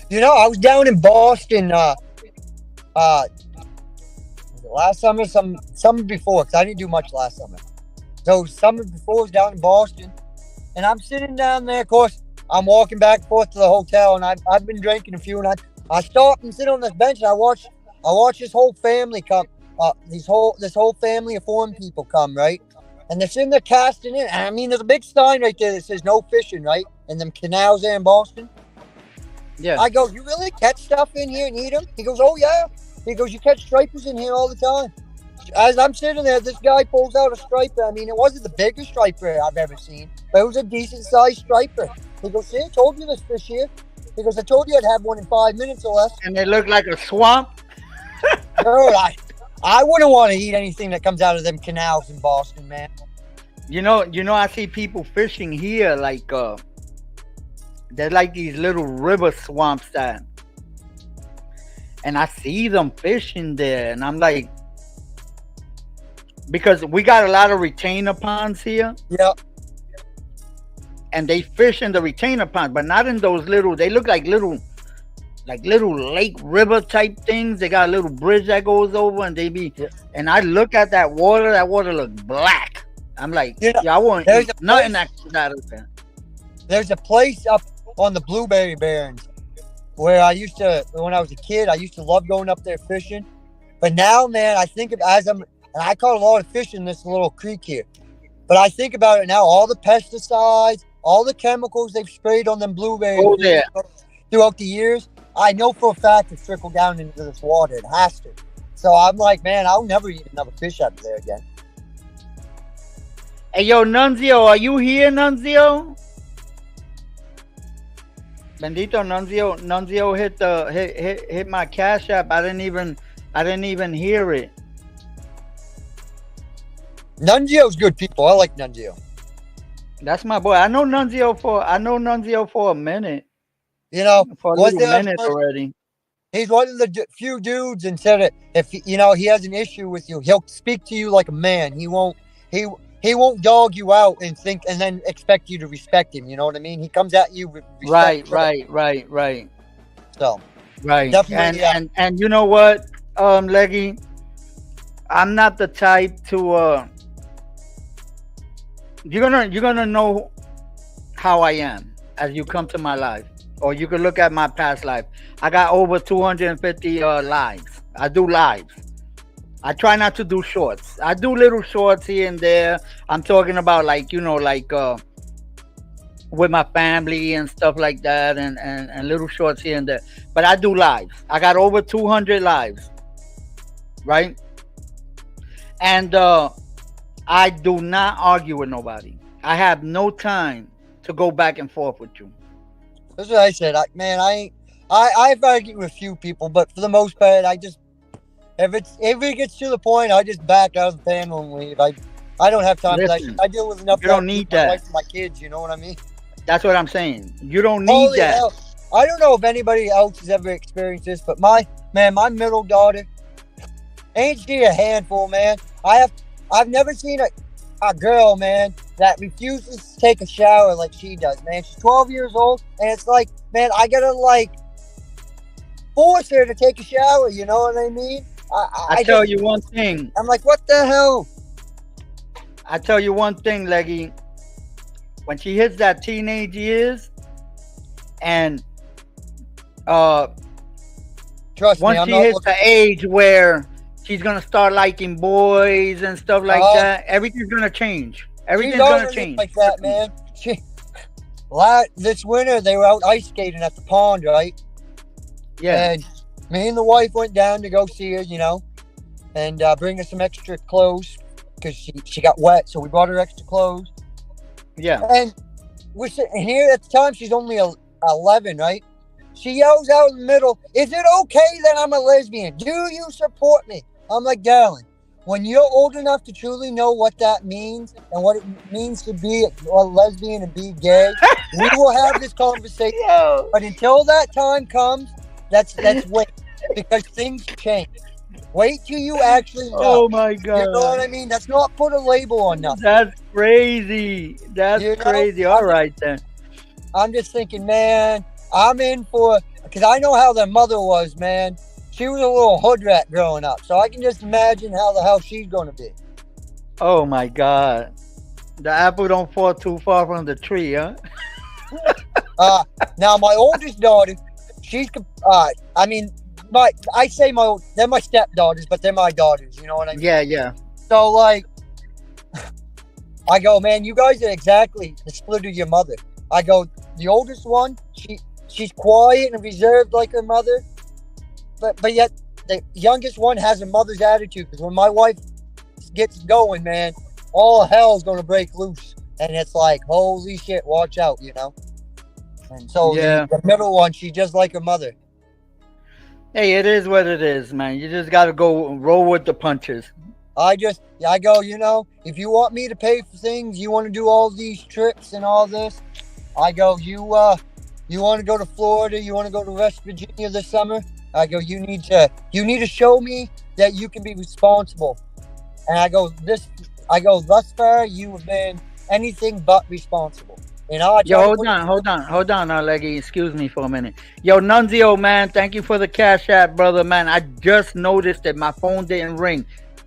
You know, I was down in Boston last summer, summer before, because I didn't do much last summer. So summer before I was down in Boston, and I'm sitting down there. Of course, I'm walking back and forth to the hotel, and I've been drinking a few, and I stop and sit on this bench, and I watch this whole family come. This whole family of foreign people come, right? And they're sitting there casting in. And I mean, there's a big sign right there that says no fishing, right? In them canals there in Boston. Yeah. I go, you really catch stuff in here and eat them? He goes, oh yeah. He goes, you catch stripers in here all the time. As I'm sitting there, this guy pulls out a striper. I mean, it wasn't the biggest striper I've ever seen, but it was a decent sized striper. He goes, see, I told you this fish here. He goes, I told you I'd have one in 5 minutes or less. And they look like a swamp. Dude, I wouldn't want to eat anything that comes out of them canals in Boston, man. You know, I see people fishing here like they're like these little river swamps that, and I see them fishing there, and I'm like, because we got a lot of retainer ponds here. Yep. And they fish in the retainer ponds, but not in those little. They look like little lake river type things. They got a little bridge that goes over, and they be. Yeah. And I look at that water. That water looks black. I'm like, yeah, I want nothing that comes out of there. There's a place up on the Blueberry Barrens where I used to, when I was a kid, I used to love going up there fishing. But now, man, I think of and I caught a lot of fish in this little creek here. But I think about it now, all the pesticides, all the chemicals they've sprayed on them blueberries throughout the years, I know for a fact it's trickled down into this water. It has to. So I'm like, man, I'll never eat another fish out of there again. Hey, yo, Nunzio, are you here, Nunzio? Bendito, Nunzio hit my Cash App. I didn't even hear it. Nunzio's good people. I like Nunzio. That's my boy. I know Nunzio for a minute. You know, for a little minute already. He's one of the few dudes, and said if he has an issue with you, he'll speak to you like a man. He won't dog you out and then expect you to respect him. You know what I mean? He comes at you with respect. Right. So right, definitely, and you know what, Leggy, I'm not the type to. You're gonna know how I am as you come to my life, or you can look at my past life. I got over 250 lives. I do lives. I try not to do shorts. I do little shorts here and there. I'm talking about with my family and stuff like that, and little shorts here and there. But I do lives. I got over 200 lives, right? And I do not argue with nobody. I have no time to go back and forth with you. That's what I said. I've argued with a few people, but for the most part, I just if it gets to the point, I just back out of the panel and leave. I don't have time for that. I deal with enough. You don't need that. My wife and my kids, you know what I mean? That's what I'm saying. You don't need that. Hell, I don't know if anybody else has ever experienced this, but my middle daughter, ain't she a handful, man? I've never seen a girl, man, that refuses to take a shower like she does, man. She's 12 years old, and it's like, man, I gotta force her to take a shower. You know what I mean? I tell you one thing. I'm like, what the hell? I tell you one thing, Leggy. When she hits that teenage years, and trust once me, she hits the age where she's gonna start liking boys and stuff like that, everything's gonna change. Everything's gonna change. Like that, man. This winter they were out ice skating at the pond, right? Yeah. And me and the wife went down to go see her, and bring her some extra clothes because she got wet. So we brought her extra clothes. Yeah. And we're sitting here at the time. She's only 11, right? She yells out in the middle, "Is it okay that I'm a lesbian? Do you support me?" I'm like, darling, when you're old enough to truly know what that means and what it means to be a lesbian and be gay, we will have this conversation. Yo. But until that time comes, that's wait, because things change. Wait till you actually know. Oh my You know what God. I mean? That's not put a label on nothing. That's crazy. That's You know, crazy. All right then. I'm just thinking, man, I'm in for, because I know how their mother was, man. She was a little hood rat growing up, so I can just imagine how the hell she's going to be. Oh my God. The apple don't fall too far from the tree, huh? Now my oldest daughter, she's, I mean, they're my stepdaughters, but they're my daughters. You know what I mean? Yeah, yeah. So like, I go, man, you guys are exactly the split of your mother. I go, the oldest one, she's quiet and reserved like her mother, but yet the youngest one has a mother's attitude. Because when my wife gets going, man, all hell's gonna break loose, and it's like, holy shit, watch out, you know. And so Yeah. the middle one, she's just like her mother. Hey, it is what it is, man. You just gotta go roll with the punches. I go, you know, if you want me to pay for things, you want to do all these trips and all this, I go, you want to go to Florida, you want to go to West Virginia this summer, I go, you need to show me that you can be responsible. And I go, thus far you have been anything but responsible. And Yo, hold on, Leggy. Excuse me for a minute. Yo, Nunzio, man, thank you for the Cash App, brother, man. I just noticed that my phone didn't ring.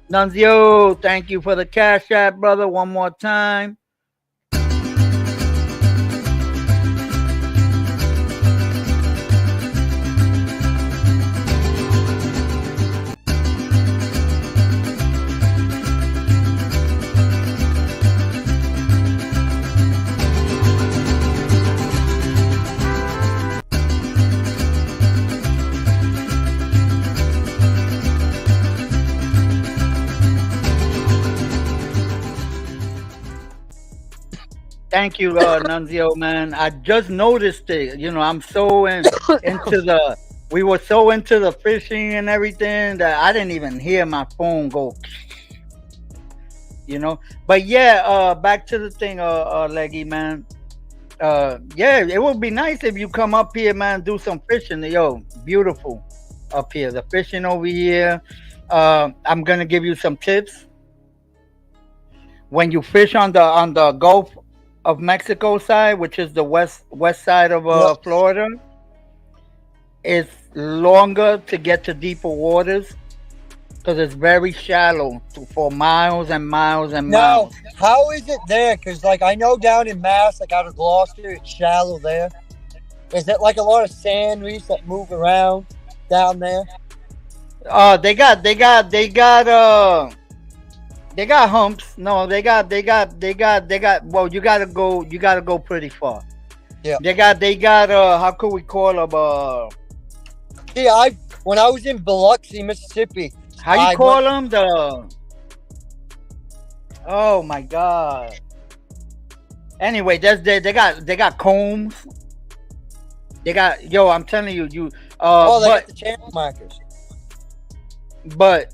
Nunzio, thank you for the Cash App, brother. One more time. Thank you, Nunzio, man. I just noticed it. You know, I'm so we were so into the fishing and everything that I didn't even hear my phone go. You know, but yeah, back to the thing, Leggy, man. Yeah, it would be nice if you come up here, man, do some fishing. Yo, beautiful up here. The fishing over here. I'm gonna give you some tips. When you fish on the Gulf of Mexico side, which is the west side of Florida, it's longer to get to deeper waters because it's very shallow for miles and miles and miles. Now, how is it there? Because like I know down in Mass, like out of Gloucester, it's shallow there. Is it like a lot of sand reefs that move around down there? They got humps. No, they got. Well, you gotta go pretty far. Yeah. They got. How could we call them? See, when I was in Biloxi, Mississippi. How you call them? Oh my God. Anyway, they got combs. They got. Yo, I'm telling you, they got the channel markers. But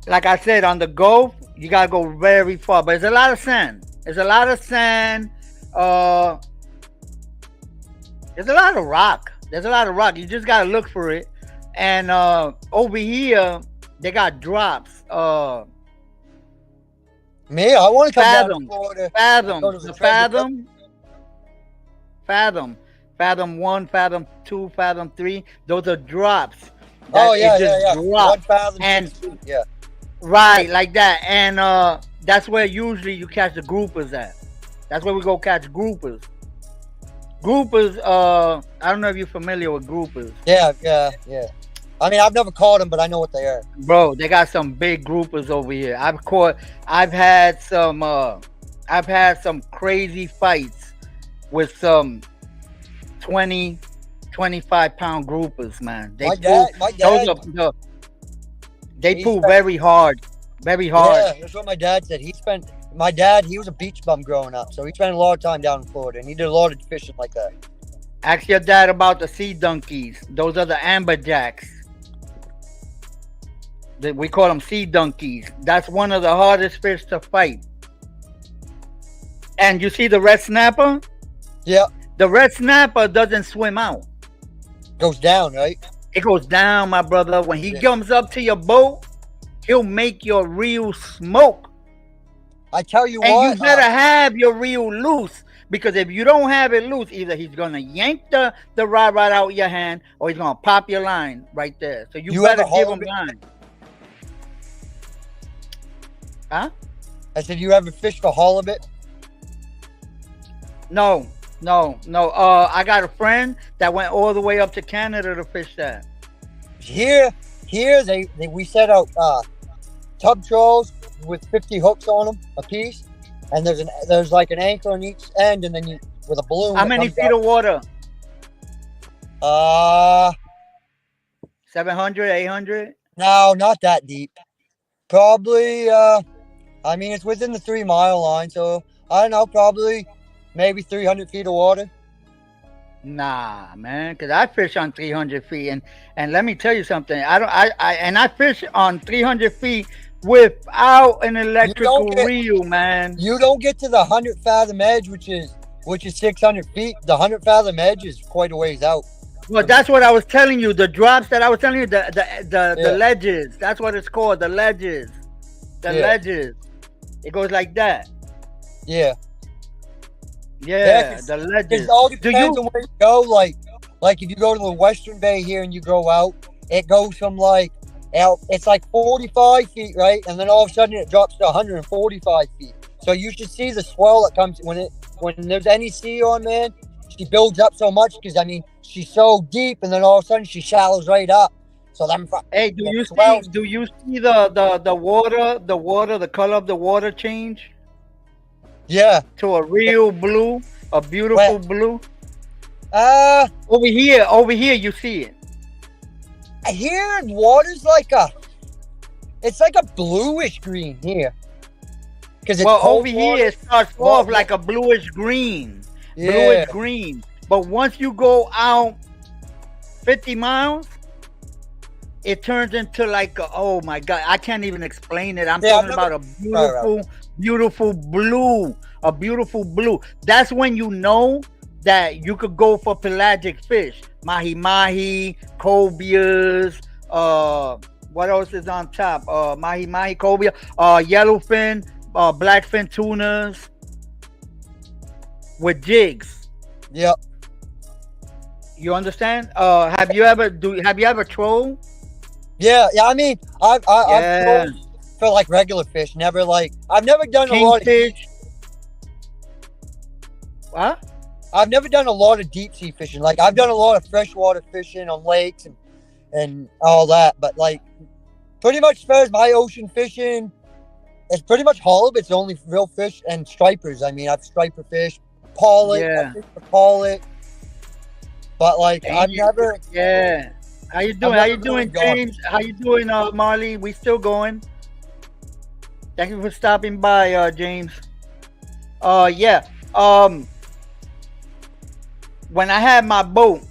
like I said, on the Gulf, you gotta go very far. But there's a lot of sand. There's a lot of sand. There's a lot of rock. You just gotta look for it. And over here, they got drops. Me, I want to come down to Florida. Fathom 1, Fathom 2, Fathom 3. Those are drops. Yeah. Drops. 1 fathom, and 6 feet, yeah. Right, like that. And that's where usually you catch the groupers at. That's where we go catch groupers. Groupers, I don't know if you're familiar with groupers. Yeah. I mean, I've never caught them, but I know what they are. Bro, they got some big groupers over here. I've had some crazy fights with some 20, 25 pound groupers, man. They pull very hard. Yeah, that's what my dad said. He was a beach bum growing up, so he spent a lot of time down in Florida, and he did a lot of fishing like that. Ask your dad about the sea donkeys. Those are the amberjacks. We call them sea donkeys. That's one of the hardest fish to fight. And you see the red snapper? Yeah. The red snapper doesn't swim out. Goes down, right? It goes down, my brother. When he comes up to your boat, he'll make your reel smoke. I tell you and what. And you better have your reel loose. Because if you don't have it loose, either he's going to yank the rod right out your hand, or he's going to pop your line right there. So you better give him line. Huh? I said, you ever fish for halibut? No. I got a friend that went all the way up to Canada to fish that. Here, we set out tub trolls with 50 hooks on them a piece, and there's like an anchor on each end, and then you with a balloon. How many feet of water? 700, 800? No, not that deep. Probably. I mean, it's within the 3 mile line, so I don't know. Probably, maybe 300 feet of water. Nah, man, because I fish on 300 feet, and let me tell you something. I fish on 300 feet without an electrical reel, man. You don't get to the 100 fathom edge, which is 600 feet. The 100 fathom edge is quite a ways out. Well, that's what I was telling you. The drops that I was telling you, the ledges. That's what it's called, the ledges. The ledges. It goes like that. Yeah. Yeah, the ledges. It all depends on where you go. Like if you go to the Western Bay here and you go out, it goes from it's like 45 feet, right? And then all of a sudden it drops to 145 feet. So you should see the swell that comes when there's any sea on, man. She builds up so much because she's so deep, and then all of a sudden she shallows right up. So hey, do you see the water, the color of the water change? Yeah. To a real blue, a beautiful blue. Over here you see it. Here water's it's like a bluish green here. Over here it starts off like a bluish green. Yeah. Bluish green. But once you go out 50 miles, it turns into oh my God, I can't even explain it. I'm talking about a beautiful blue. A beautiful blue. That's when you know that you could go for pelagic fish. Mahi-mahi, cobias, what else is on top? Mahi-mahi, cobia, yellowfin, blackfin tunas with jigs. Yep. You understand? Have you ever trolled? Yeah. I mean, I've trolled for regular fish. Never I've never done a lot of fish. What? I've never done a lot of deep sea fishing. I've done a lot of freshwater fishing on lakes and all that. But pretty much as far as my ocean fishing, it's pretty much halibut. It's the only real fish, and stripers. I mean, I've striper fish, pollock, pollock. But I've never. Yeah. How you doing? How you doing, James? How you doing, Marley? We still going. Thank you for stopping by, James. Yeah. When I had my boat,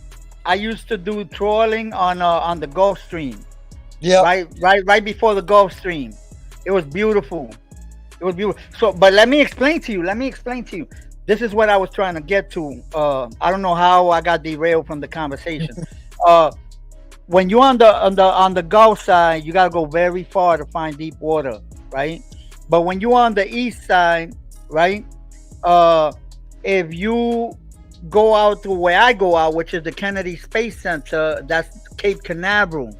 I used to do trolling on the Gulf Stream. Yeah. Right before the Gulf Stream. It was beautiful. So, but let me explain to you. This is what I was trying to get to. I don't know how I got derailed from the conversation. When you're on the Gulf side, you gotta go very far to find deep water, right? But when you're on the east side, right? If you go out to where I go out, which is the Kennedy Space Center, that's Cape Canaveral,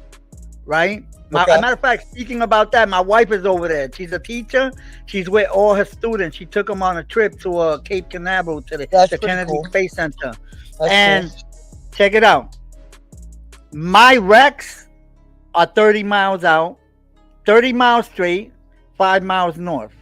right? Okay. Matter of fact, speaking about that, my wife is over there. She's a teacher. She's with all her students. She took them on a trip to Cape Canaveral to the Kennedy Space Center. And check it out. My wrecks are 30 miles out, 30 miles straight, 5 miles north.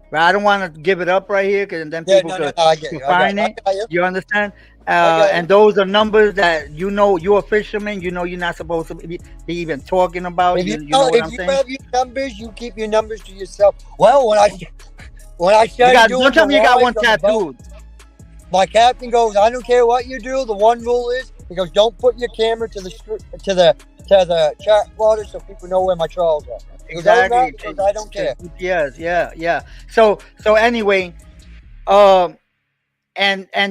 Right? I don't want to give it up right here because then people could find it. You understand? And those are numbers that you're a fisherman. You're not supposed to be even talking about. You know what I'm saying? If you have your numbers, you keep your numbers to yourself. Well, when I started doing, don't tell me you got one tattooed. My captain goes, I don't care what you do. The one rule is, he goes, don't put your camera to the the chat water so people know where my trawls are. Because other than that, because I don't care. GPS, yeah. So anyway, and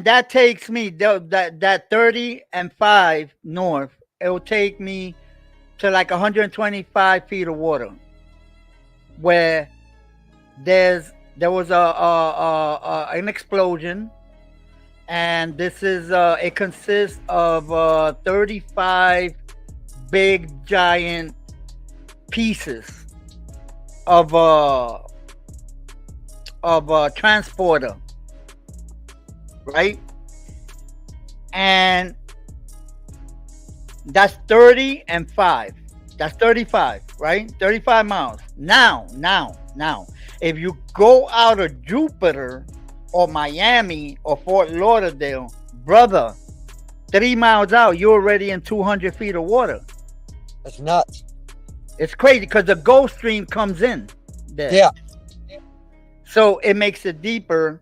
that takes me that 30 and 5 north. It will take me to like 125 feet of water, where there was an explosion, and this is it consists of 35 big giant pieces of transporter, right? And that's 30 and 5. That's 35, right? 35 miles. Now, if you go out of Jupiter or Miami or Fort Lauderdale, brother, 3 miles out, you're already in 200 feet of water. That's nuts. It's crazy because the Gulf Stream comes in there. Yeah. So it makes it deeper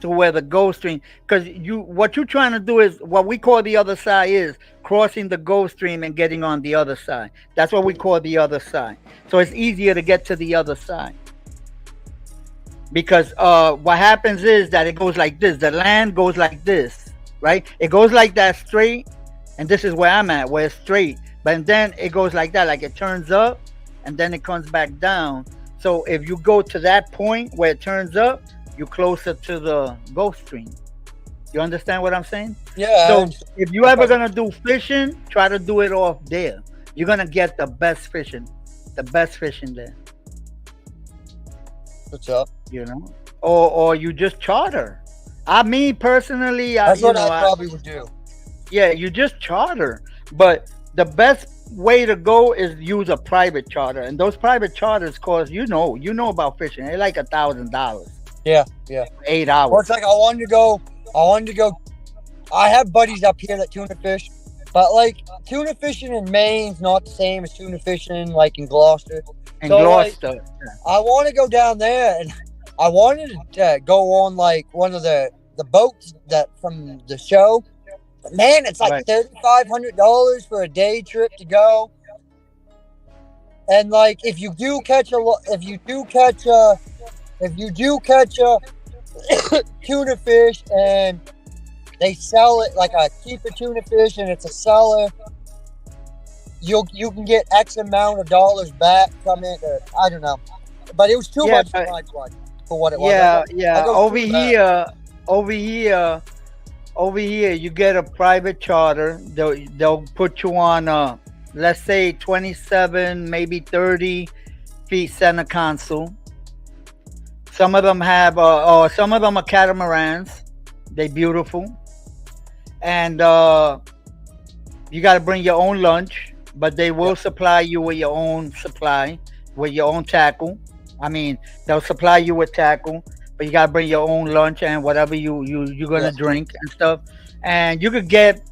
to where the Gulf Stream, because what you're trying to do is what we call the other side, is crossing the Gulf Stream and getting on the other side. That's what we call the other side. So it's easier to get to the other side. Because what happens is that it goes like this. The land goes like this, right? It goes like that straight, and this is where I'm at, where it's straight. But then it goes like that, like it turns up, and then it comes back down. So if you go to that point where it turns up, you're closer to the Gulf Stream. You understand what I'm saying? Yeah. So if you ever gonna do fishing, try to do it off there. You're gonna get the best fishing there. What's up? You know, or you just charter. Me personally, that's what I probably would do. Yeah, you just charter, but the best way to go is use a private charter, and those private charters cost you know about fishing. They're like $1,000. Yeah. 8 hours. Well, it's like I wanted to go. I have buddies up here that tuna fish, but like tuna fishing in Maine's not the same as tuna fishing like in Gloucester. Gloucester. Like, I want to go down there, and I wanted to go on like one of the boats that from the show. But man, it's like $3,500 for a day trip to go. And like, if you do catch a tuna fish and they sell it like a cheaper tuna fish and it's a seller, you can get X amount of dollars back from it. Or, I don't know, but it was too much for my blood for what it was. Yeah. Over here, you get a private charter. They'll put you on, let's say 27, maybe 30 feet center console. Some of them have, some of them are catamarans. They're beautiful, and you got to bring your own lunch, but they will supply you with your own supply, with your own tackle. I mean, they'll supply you with tackle, but you got to bring your own lunch and whatever you're gonna drink and stuff. And you could get,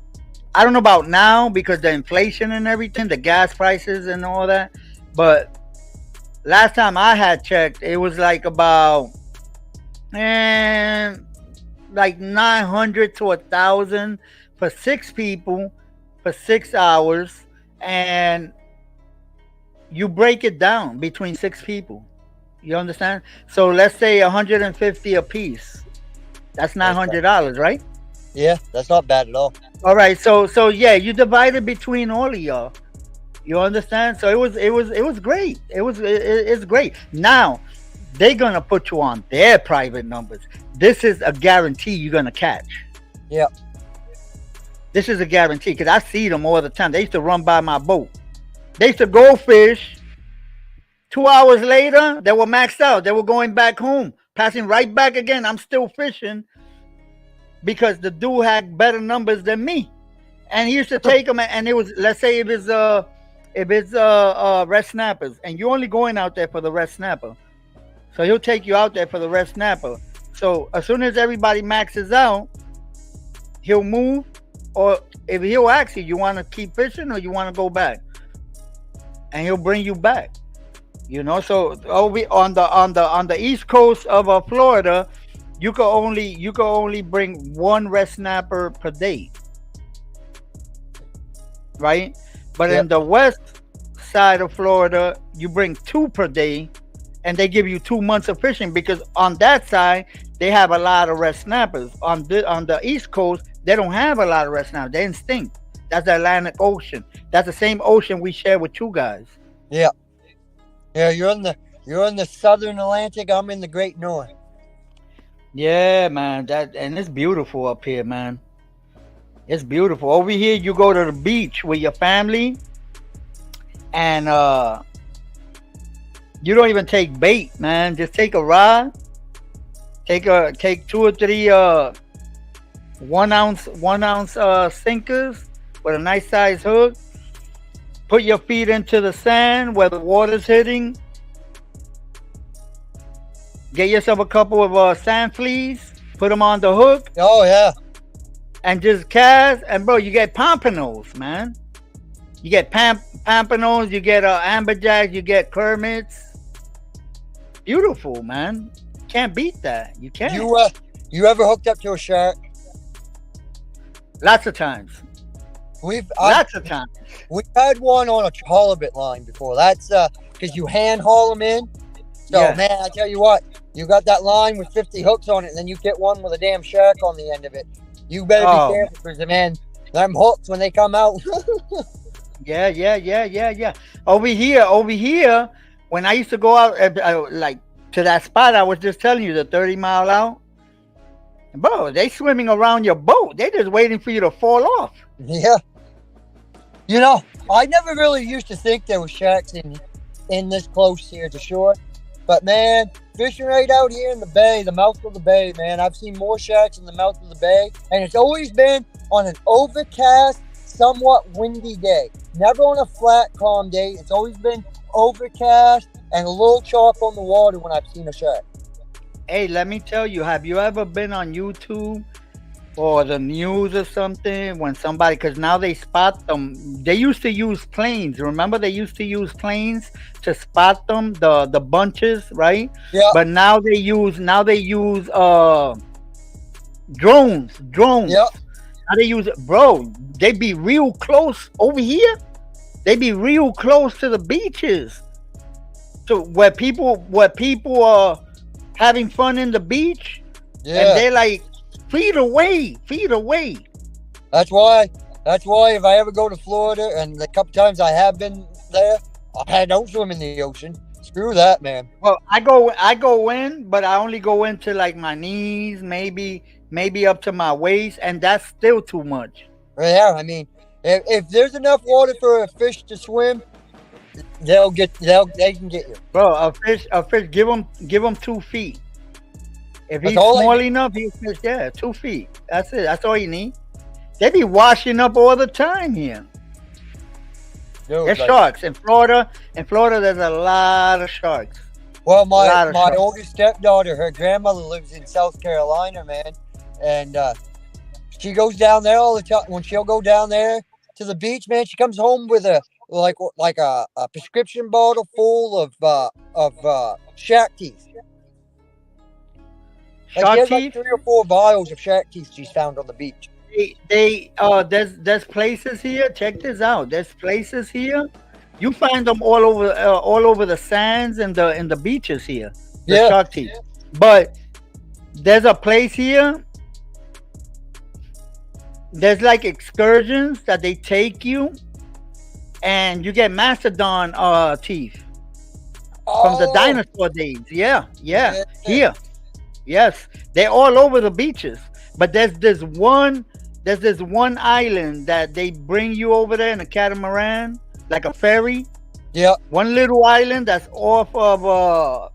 I don't know about now because the inflation and everything, the gas prices and all that, but last time I had checked, it was like about like 900 to 1,000 for 6 people for 6 hours, and you break it down between 6 people. You understand? So let's say 150 a piece. That's $900, right? Yeah, that's not bad at all. All right, so yeah, you divide it between all of y'all. You understand? So it was great. It's great. Now they're gonna put you on their private numbers. This is a guarantee you're gonna catch. Yeah. This is a guarantee because I see them all the time. They used to run by my boat. They used to go fish. 2 hours later, they were maxed out. They were going back home, passing right back again. I'm still fishing because the dude had better numbers than me, and he used to take them. And it was, let's say, if it's red snappers, and you're only going out there for the red snapper, so he'll take you out there for the red snapper. So as soon as everybody maxes out, he'll move, or if he'll ask you want to keep fishing or you want to go back, and he'll bring you back. You know, so over on the east coast of Florida, you can only bring one red snapper per day, right? But in the west side of Florida, you bring 2 per day, and they give you 2 months of fishing because on that side they have a lot of red snappers. On the East Coast, they don't have a lot of red snappers. They extinct. That's the Atlantic Ocean. That's the same ocean we share with you guys. Yeah. Yeah, you're in the Southern Atlantic. I'm in the Great North. Yeah, man. And it's beautiful up here, man. It's beautiful. Over here, you go to the beach with your family, and you don't even take bait, man. Just take a rod. Take 2 or 3 1 ounce sinkers with a nice size hook. Put your feet into the sand where the water's hitting. Get yourself a couple of sand fleas. Put them on the hook. Oh yeah. And just cast. And bro, you get pompanos, man. You get pompanos. You get amberjacks. You get kermits. Beautiful, man. Can't beat that. You can't. You ever hooked up to a shark? Lots of times. Lots of times. We've had one on a halibut line before. That's because you hand haul them in. So man, I tell you what, you got that line with 50 hooks on it, and then you get one with a damn shark on the end of it. You better be careful because man, them hooks when they come out. Yeah. Over here, when I used to go out like to that spot I was just telling you, the 30 mile out, bro, they swimming around your boat. They just waiting for you to fall off. Yeah. You know, I never really used to think there was sharks in this close here to shore. But man, fishing right out here in the bay, the mouth of the bay, man, I've seen more sharks in the mouth of the bay. And it's always been on an overcast, somewhat windy day. Never on a flat, calm day. It's always been overcast and a little chop on the water when I've seen a shark. Hey, let me tell you, have you ever been on YouTube or the news or something when somebody, because now they spot them. They used to use planes. Remember, they used to use planes to spot them, the bunches, right? Yeah. But now they use drones. Yep. Now they use, bro, they be real close over here. They be real close to the beaches. So where people are having fun in the beach, and they're like feet away. That's why if I ever go to Florida, and the couple times I have been there, I don't swim in the ocean. Screw that, man. Well, I go in, but I only go into like my knees, maybe up to my waist, and that's still too much. Yeah, I mean, if there's enough water for a fish to swim, they can get you. Bro, a fish, give him 2 feet. If he's small enough, he'll fish. Yeah, 2 feet. That's it. That's all you need. They be washing up all the time here. Dude, there's sharks in Florida. In Florida, there's a lot of sharks. Well, my oldest stepdaughter, her grandmother lives in South Carolina, man, and she goes down there all the time. When she'll go down there to the beach, man, she comes home with a prescription bottle full of shark teeth. Shark teeth? Like 3 or 4 vials of shark teeth she's found on the beach. There's places here. Check this out. There's places here. You find them all over the sands and the beaches here. The shark teeth. But there's a place here. There's like excursions that they take you, and you get mastodon teeth from the dinosaur days. Yeah. Here. Yes, they're all over the beaches. But there's this one island that they bring you over there in a catamaran, like a ferry. Yeah. One little island that's off of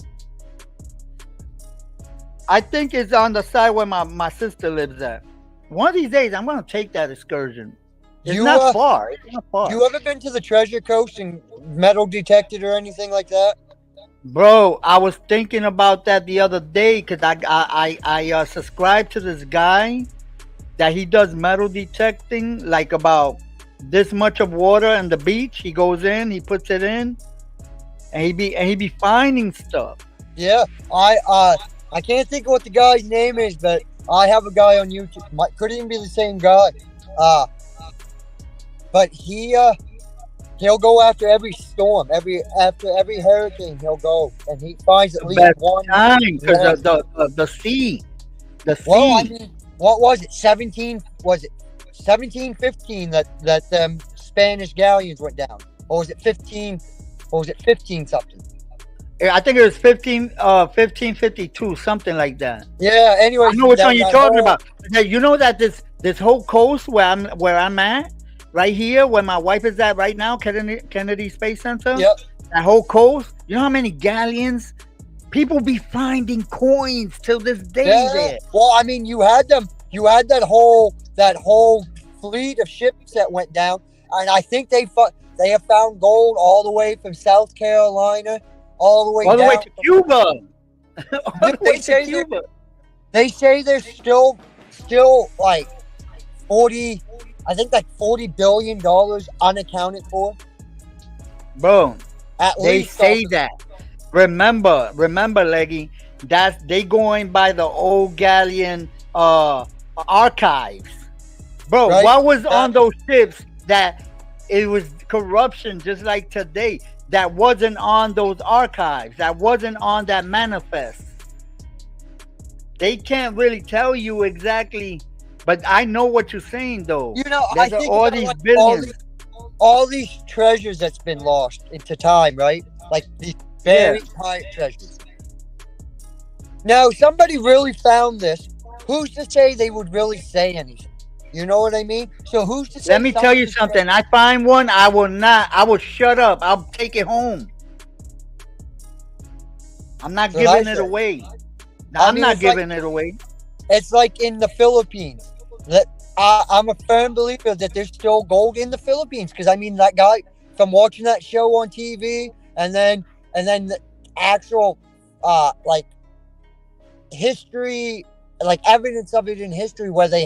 I think it's on the side where my sister lives at. One of these days I'm gonna take that excursion. It's not far. It's not far. You ever been to the Treasure Coast and metal detected or anything like that? Bro, I was thinking about that the other day because I subscribe to this guy that he does metal detecting, like about this much of water on the beach. He goes in, he puts it in, and he be finding stuff. Yeah, I can't think of what the guy's name is, but I have a guy on YouTube. Could even be the same guy. But he he'll go after every storm, after every hurricane. He'll go and he finds at The least best one. time because one. the sea, the Well, I sea. mean, what was it? 1715 that Spanish galleons went down, or was it 15? Or was it 15 something? I think it was 1552, something like that. Yeah. I Anyways, know which one you're that talking whole about. Now, you know that this whole coast where I'm at, right here, where my wife is at right now, Kennedy Space Center. Yep. That whole coast. You know how many galleons people be finding coins till this day Yeah. there. Well, I mean, you had them. You had that whole fleet of ships that went down, and I think they have found gold all the way from South Carolina, all the way All the way down to Cuba. All the They way to say Cuba. They say there's still like 40, I think like $40 billion unaccounted for. Bro, At they least say that. Remember, Leggy, that's they going by the old galleon archives. Bro, Right. what was on those ships that it was corruption just like today? That wasn't on those archives. That wasn't on that manifest. They can't really tell you exactly, but I know what you're saying though. You know, There's I think all about, these like, billions. all these treasures that's been lost into time, right? Like these buried pirate treasures. Now, somebody really found this. Who's to say they would really say anything? You know what I mean? So who's to say? Let me tell you something. I find one, I will not. I will shut up. I'll take it home. I'm not That's what I giving it say. away. I I'm mean, not it's like- giving it away. It's like in the Philippines. I'm a firm believer that there's still gold in the Philippines because I mean that guy from watching that show on TV and then the actual like history, like evidence of it in history where they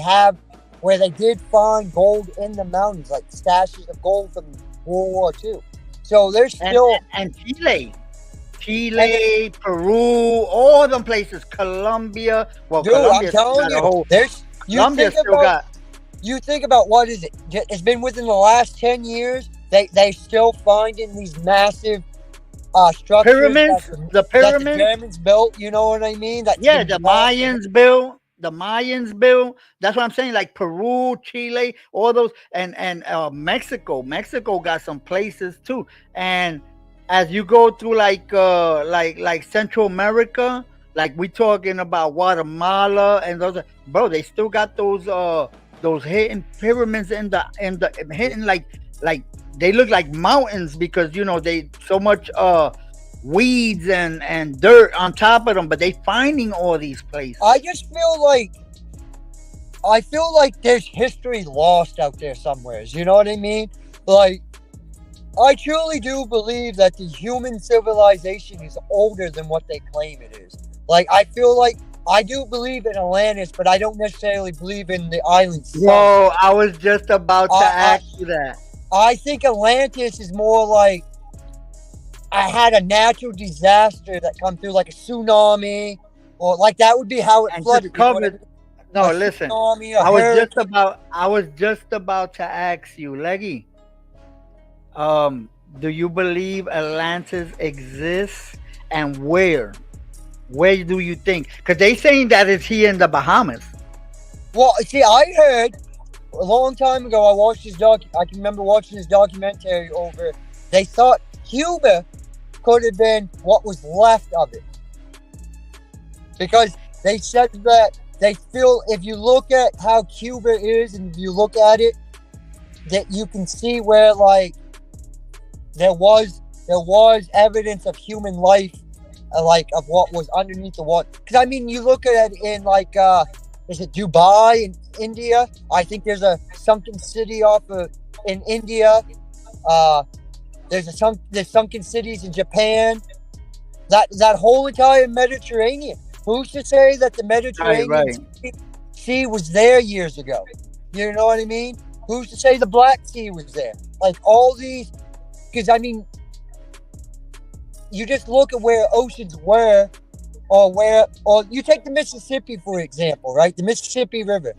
did find gold in the mountains, like stashes of gold from World War II. So there's still And Chile, Peru, all them places, Colombia. Well, dude, I'm Colombia still telling got a you, whole. Colombia still got. You think about what is it? It's been within the last 10 years. They still finding these massive structures. Pyramids, that the the pyramids. Germans built. You know what I mean? That's Yeah, been the Mayans built. The Mayans built. That's what I'm saying. Like Peru, Chile, all those, and Mexico. Mexico got some places too. And as you go through like Central America, like we talking about Guatemala and those, bro, they still got those hidden pyramids in the hidden like they look like mountains because you know they so much weeds and dirt on top of them, but they finding all these places. I just feel like there's history lost out there somewhere. You know what I mean? Like, I truly do believe that the human civilization is older than what they claim it is. Like, I feel like I do believe in Atlantis, but I don't necessarily believe in the islands. Whoa, I was just about to ask you that. I think Atlantis is more like I had a natural disaster that come through, like a tsunami, or like that would be how it And flooded. just covered. No, A listen. tsunami, a I was hurricane. just about to ask you, Leggy. Do you believe Atlantis exists, and where? Where do you think? Because they saying that it's here in the Bahamas. Well, see, I heard a long time ago. I can remember watching this documentary over. They thought Cuba could have been what was left of it, because they said that they feel if you look at how Cuba is and if you look at it, that you can see where like there was evidence of human life, like of what was underneath the water. Because I mean, you look at it in like is it Dubai in India? I think there's a sunken city in India. There's sunken cities in Japan. That whole entire Mediterranean. Who's to say that the Mediterranean Sea was there years ago? You know what I mean? Who's to say the Black Sea was there? Like all these, because I mean, you just look at where oceans were, or you take the Mississippi for example, right? The Mississippi River.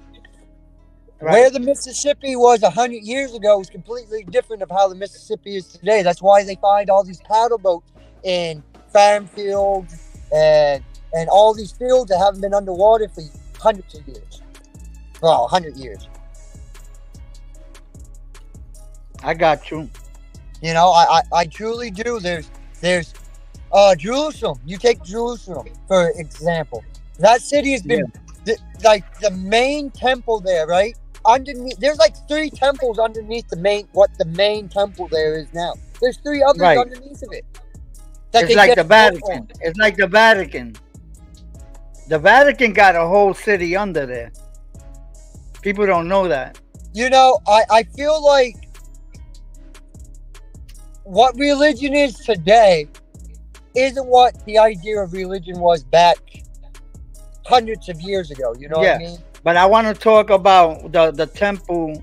Where the Mississippi was 100 years ago is completely different of how the Mississippi is today. That's why they find all these paddle boats in farm fields and all these fields that haven't been underwater for hundreds of years. Well, 100 years. I got you. You know, I truly do. There's Jerusalem. You take Jerusalem for example. That city has been like the main temple there, right? Underneath, there's like 3 temples underneath the main temple there is now. There's 3 others underneath of it. It's like the Vatican. It's like the Vatican. The Vatican got a whole city under there. People don't know that. You know, I feel like what religion is today isn't what the idea of religion was back hundreds of years ago. You know what I mean? But I want to talk about the temple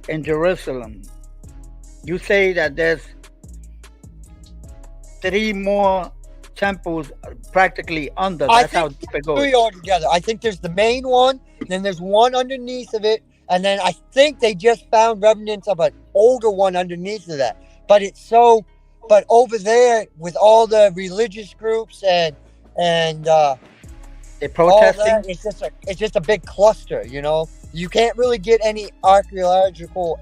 in Jerusalem. You say that there's 3 more temples practically under. That's how deep it goes. 3 altogether. I think there's the main one, then there's one underneath of it, and then I think they just found remnants of an older one underneath of that. But over there with all the religious groups and they protesting. All that, it's just a big cluster. You know, you can't really get any archaeological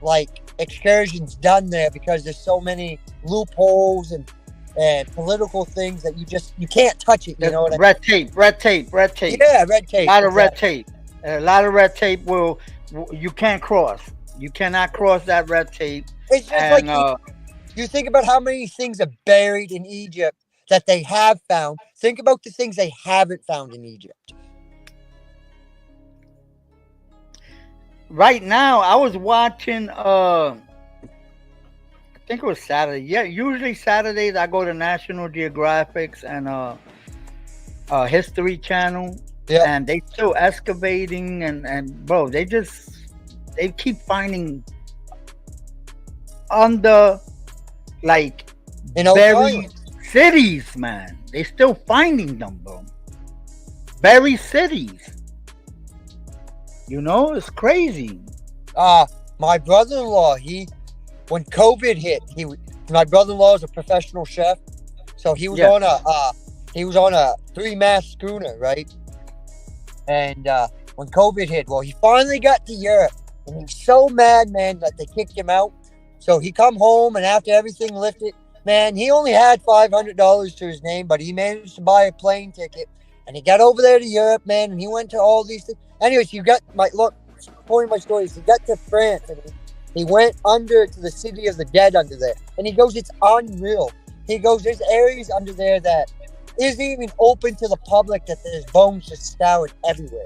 like excursions done there because there's so many loopholes and political things that you can't touch it. You know what I mean? Red tape. Yeah, red tape. A lot of red tape. A lot of red tape you can't cross. You cannot cross that red tape. It's just like you think about how many things are buried in Egypt that they have found. Think about the things they haven't found in Egypt. Right now, I was watching, I think it was Saturday. Yeah, usually Saturdays I go to National Geographic and History Channel. Yeah. And they still excavating and bro, they keep finding under like buried cities, man. They still finding them, bro. Buried cities. You know, it's crazy. My brother-in-law, when COVID hit, my brother-in-law is a professional chef, so he was on a 3-mast schooner, right? And when COVID hit, well, he finally got to Europe, and he's so mad, man, that they kicked him out. So he come home, and after everything lifted, man, he only had $500 to his name, but he managed to buy a plane ticket, and he got over there to Europe, man, and he went to all these things. Anyways, point of my story is he got to France, and he went under to the city of the dead under there, and he goes, it's unreal. He goes, there's areas under there that isn't even open to the public, that there's bones just scoured everywhere.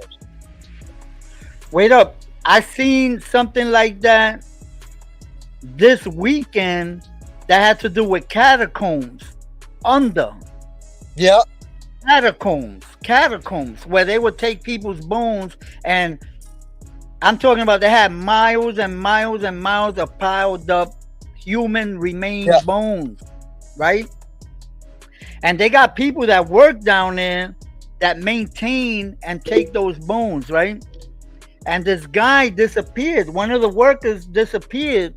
Wait up. I seen something like that this weekend that had to do with catacombs under. Yep. Catacombs where they would take people's bones, and I'm talking about they had miles and miles and miles of piled up human remains, bones, right? And they got people that work down there that maintain and take those bones, right? And this guy disappeared. One of the workers disappeared,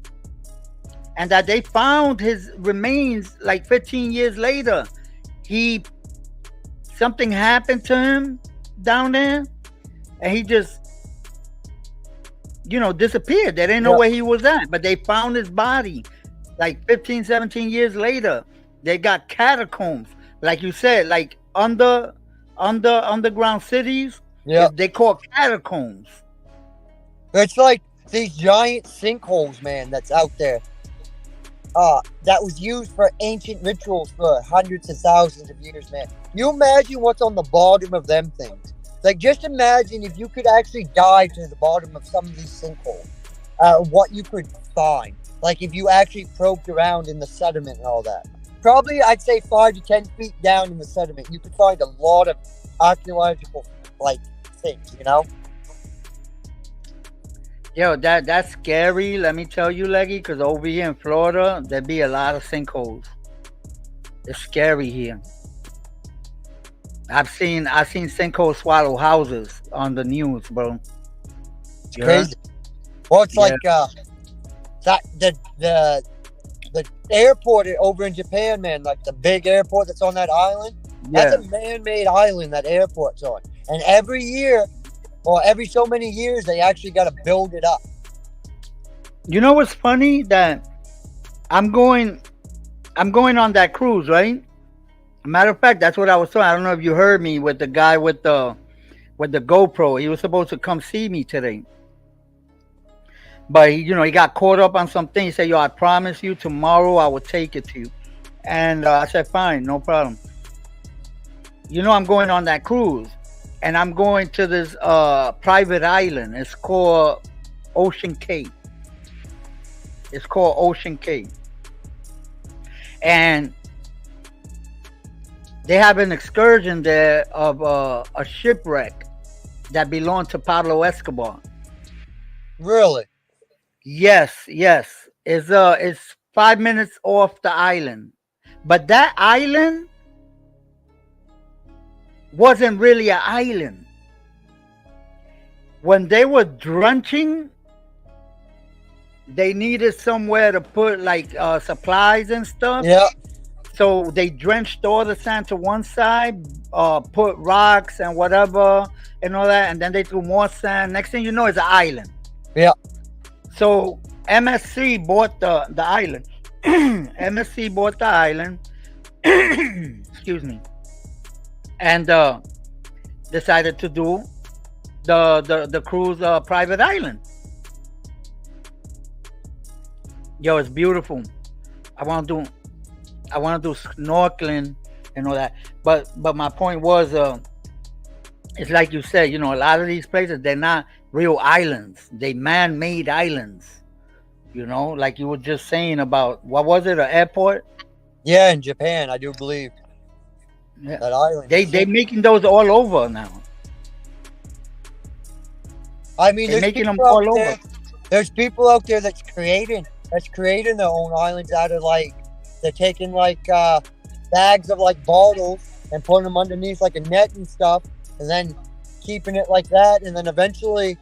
and that they found his remains like 15 years later. Something happened to him down there, and he just, disappeared. They didn't know where he was at, but they found his body like 15, 17 years later. They got catacombs, like you said, like underground cities. Yeah, they call catacombs. It's like these giant sinkholes, man, that's out there. That was used for ancient rituals for hundreds of thousands of years, man. You imagine what's on the bottom of them things. Like, just imagine if you could actually dive to the bottom of some of these sinkholes, what you could find. Like, if you actually probed around in the sediment and all that. Probably, I'd say 5 to 10 feet down in the sediment, you could find a lot of archaeological, things, Yo, that's scary. Let me tell you, Leggy, because over here in Florida, there'd be a lot of sinkholes. It's scary here. I've seen sinkholes swallow houses on the news, bro. It's Yeah. crazy. Well, it's Yeah. like that the airport over in Japan, man, like the big airport that's on that island. That's Yeah. a man-made island that airport's on, and every year, or every so many years, they actually got to build it up. You know what's funny? That I'm going on that cruise, right? Matter of fact, that's what I was saying. I don't know if you heard me with the guy with the GoPro. He was supposed to come see me today, but he got caught up on something. He said, "Yo, I promise you tomorrow I will take it to you," and I said, "Fine, no problem." I'm going on that cruise, and I'm going to this private island. It's called Ocean Cape. It's called Ocean Cape, and they have an excursion there of a shipwreck that belonged to Pablo Escobar. Really? Yes, yes. It's 5 minutes off the island, but that island wasn't really an island. When they were drenching, they needed somewhere to put like supplies and stuff. Yeah. So they drenched all the sand to one side, put rocks and whatever and all that, and then they threw more sand. Next thing you know, it's an island. Yeah. So MSC bought the island. MSC bought the island. Excuse me. And decided to do the cruise private island. Yo, it's beautiful. I want to do snorkeling and all that. But my point was, it's like you said, a lot of these places, they're not real islands. They man-made islands. Like you were just saying about, what was it, an airport? Yeah, in Japan, I do believe. Yeah. That island. They making those all over now. I mean, They're there's making them people out all there- over. There's people out there that's creating their own islands out of like, they're taking like bags of like bottles and putting them underneath like a net and stuff, and then keeping it like that, and then eventually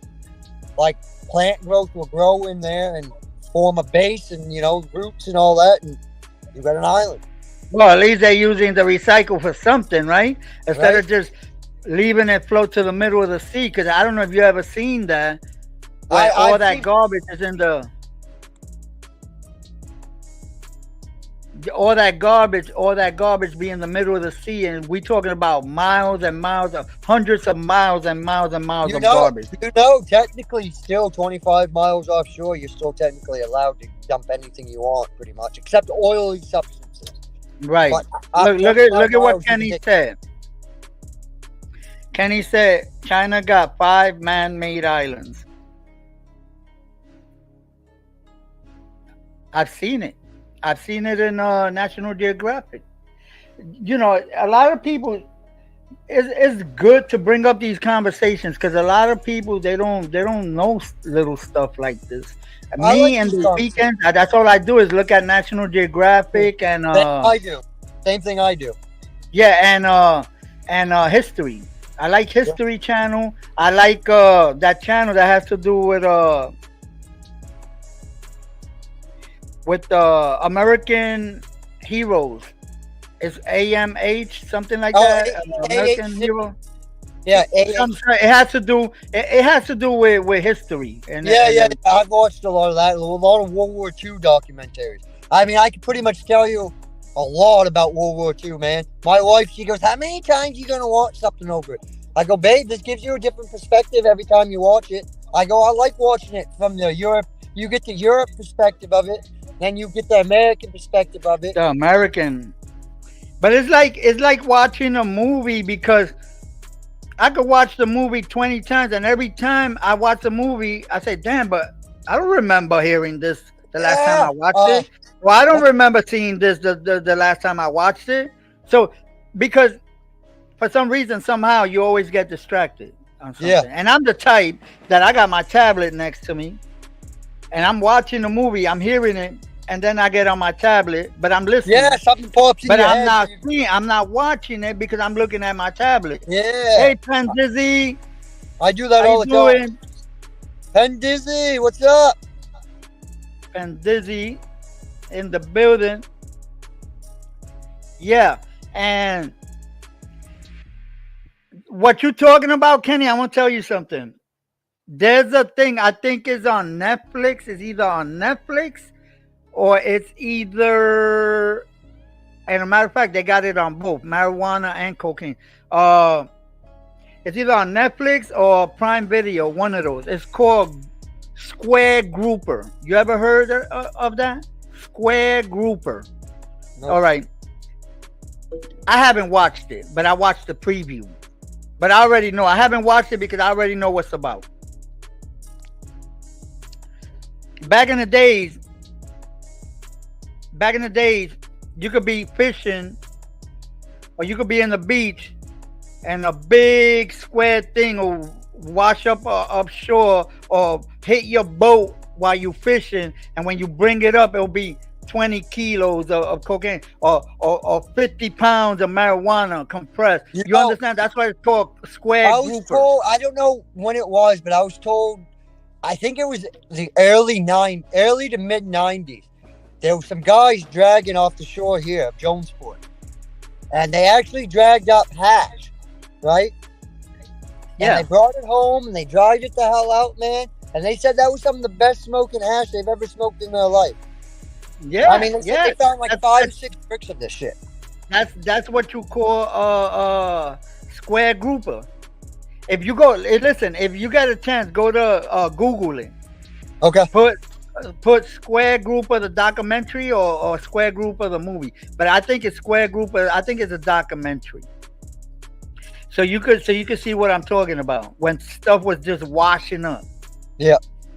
like plant growth will grow in there and form a base and roots and all that, and you got an island. Well, at least they're using the recycle for something, right? Instead of just leaving it float to the middle of the sea. Because I don't know if you ever seen that. Where all that garbage is in all that garbage be in the middle of the sea, and we talking about miles and miles of hundreds of miles and miles and miles of garbage. Technically, still 25 miles offshore, you're still technically allowed to dump anything you want, pretty much, except oily substances. Right. But Look at what Kenny said. Kenny said China got 5 man-made islands. I've seen it. I've seen it in National Geographic. A lot of people. It's good to bring up these conversations because a lot of people they don't know little stuff like this. Me and the weekend, that's all I do is look at National Geographic and I do. Same thing I do. Yeah, and history. I like History Channel. I like that channel that has to do with American heroes. It's AMH, something like that. American hero. Yeah, it has to do. It has to do with history. And I've watched a lot of that. A lot of World War II documentaries. I mean, I can pretty much tell you a lot about World War II, man. My wife, she goes, "How many times you gonna watch something over it?" I go, "Babe, this gives you a different perspective every time you watch it." I go, "I like watching it from the Europe. You get the Europe perspective of it, then you get the American perspective of it." The American, but it's like watching a movie because I could watch the movie 20 times, and every time I watch the movie, I say, "Damn, but I don't remember hearing this the last time I watched it." Well, I don't remember seeing this the last time I watched it. So, because for some reason, somehow you always get distracted on something. Yeah. And I'm the type that I got my tablet next to me, and I'm watching the movie, I'm hearing it, and then I get on my tablet, but I'm listening. Yeah, something pops in but your I'm head. not seeing, I'm not watching it because I'm looking at my tablet. Yeah. Hey, Transizzy. I do that all the time. Penn Dizzy, what's up? And Dizzy in the building. Yeah, and what you talking about, Kenny? I want to tell you something. There's a thing I think is on Netflix. It's either on Netflix or it's either. And a matter of fact, they got it on both marijuana and cocaine. It's either on Netflix or Prime Video. One of those. It's called Square Grouper. You ever heard of that? Square Grouper. No. All right. I haven't watched it, but I watched the preview. But I already know. I haven't watched it because I already know what's about. Back in the days, you could be fishing or you could be in the beach and a big square thing will wash up upshore or hit your boat while you fishing, and when you bring it up, it'll be 20 kilos of cocaine or 50 pounds of marijuana compressed. You understand? That's why it's called Square Grouper. Told, I don't know when it was, but I was told, I think it was the early to mid 90s. There were some guys dragging off the shore here of Jonesport. And they actually dragged up hash, right? Yeah. And they brought it home and they dried it the hell out, man. And they said that was some of the best smoking hash they've ever smoked in their life. Yeah. I mean, they found like 5 or 6 bricks of this shit. That's what you call Square Grouper. If you go, listen, if you get a chance, go to Google it. Okay. Put Square Grouper the documentary or Square Grouper the movie. But I think it's Square Grouper. I think it's a documentary. So you could see what I'm talking about when stuff was just washing up. Yeah.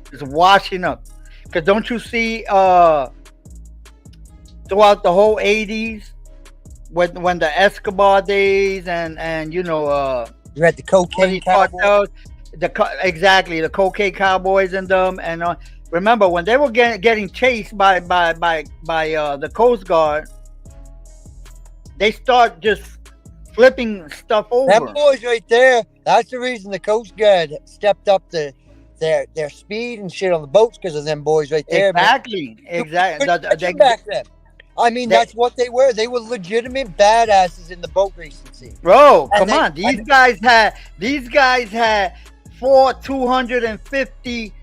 Just washing up. Because don't you see throughout the whole 80s when the Escobar days and you know you had the cocaine cowboys. Exactly, the cocaine cowboys and them and remember when they were getting chased by the Coast Guard, they start just flipping stuff over. Them boys right there. That's the reason the Coast Guard stepped up their speed and shit on the boats because of them boys right there. Exactly. Back then. I mean, that's what they were. They were legitimate badasses in the boat racing scene. Bro, come on. These guys had 4 250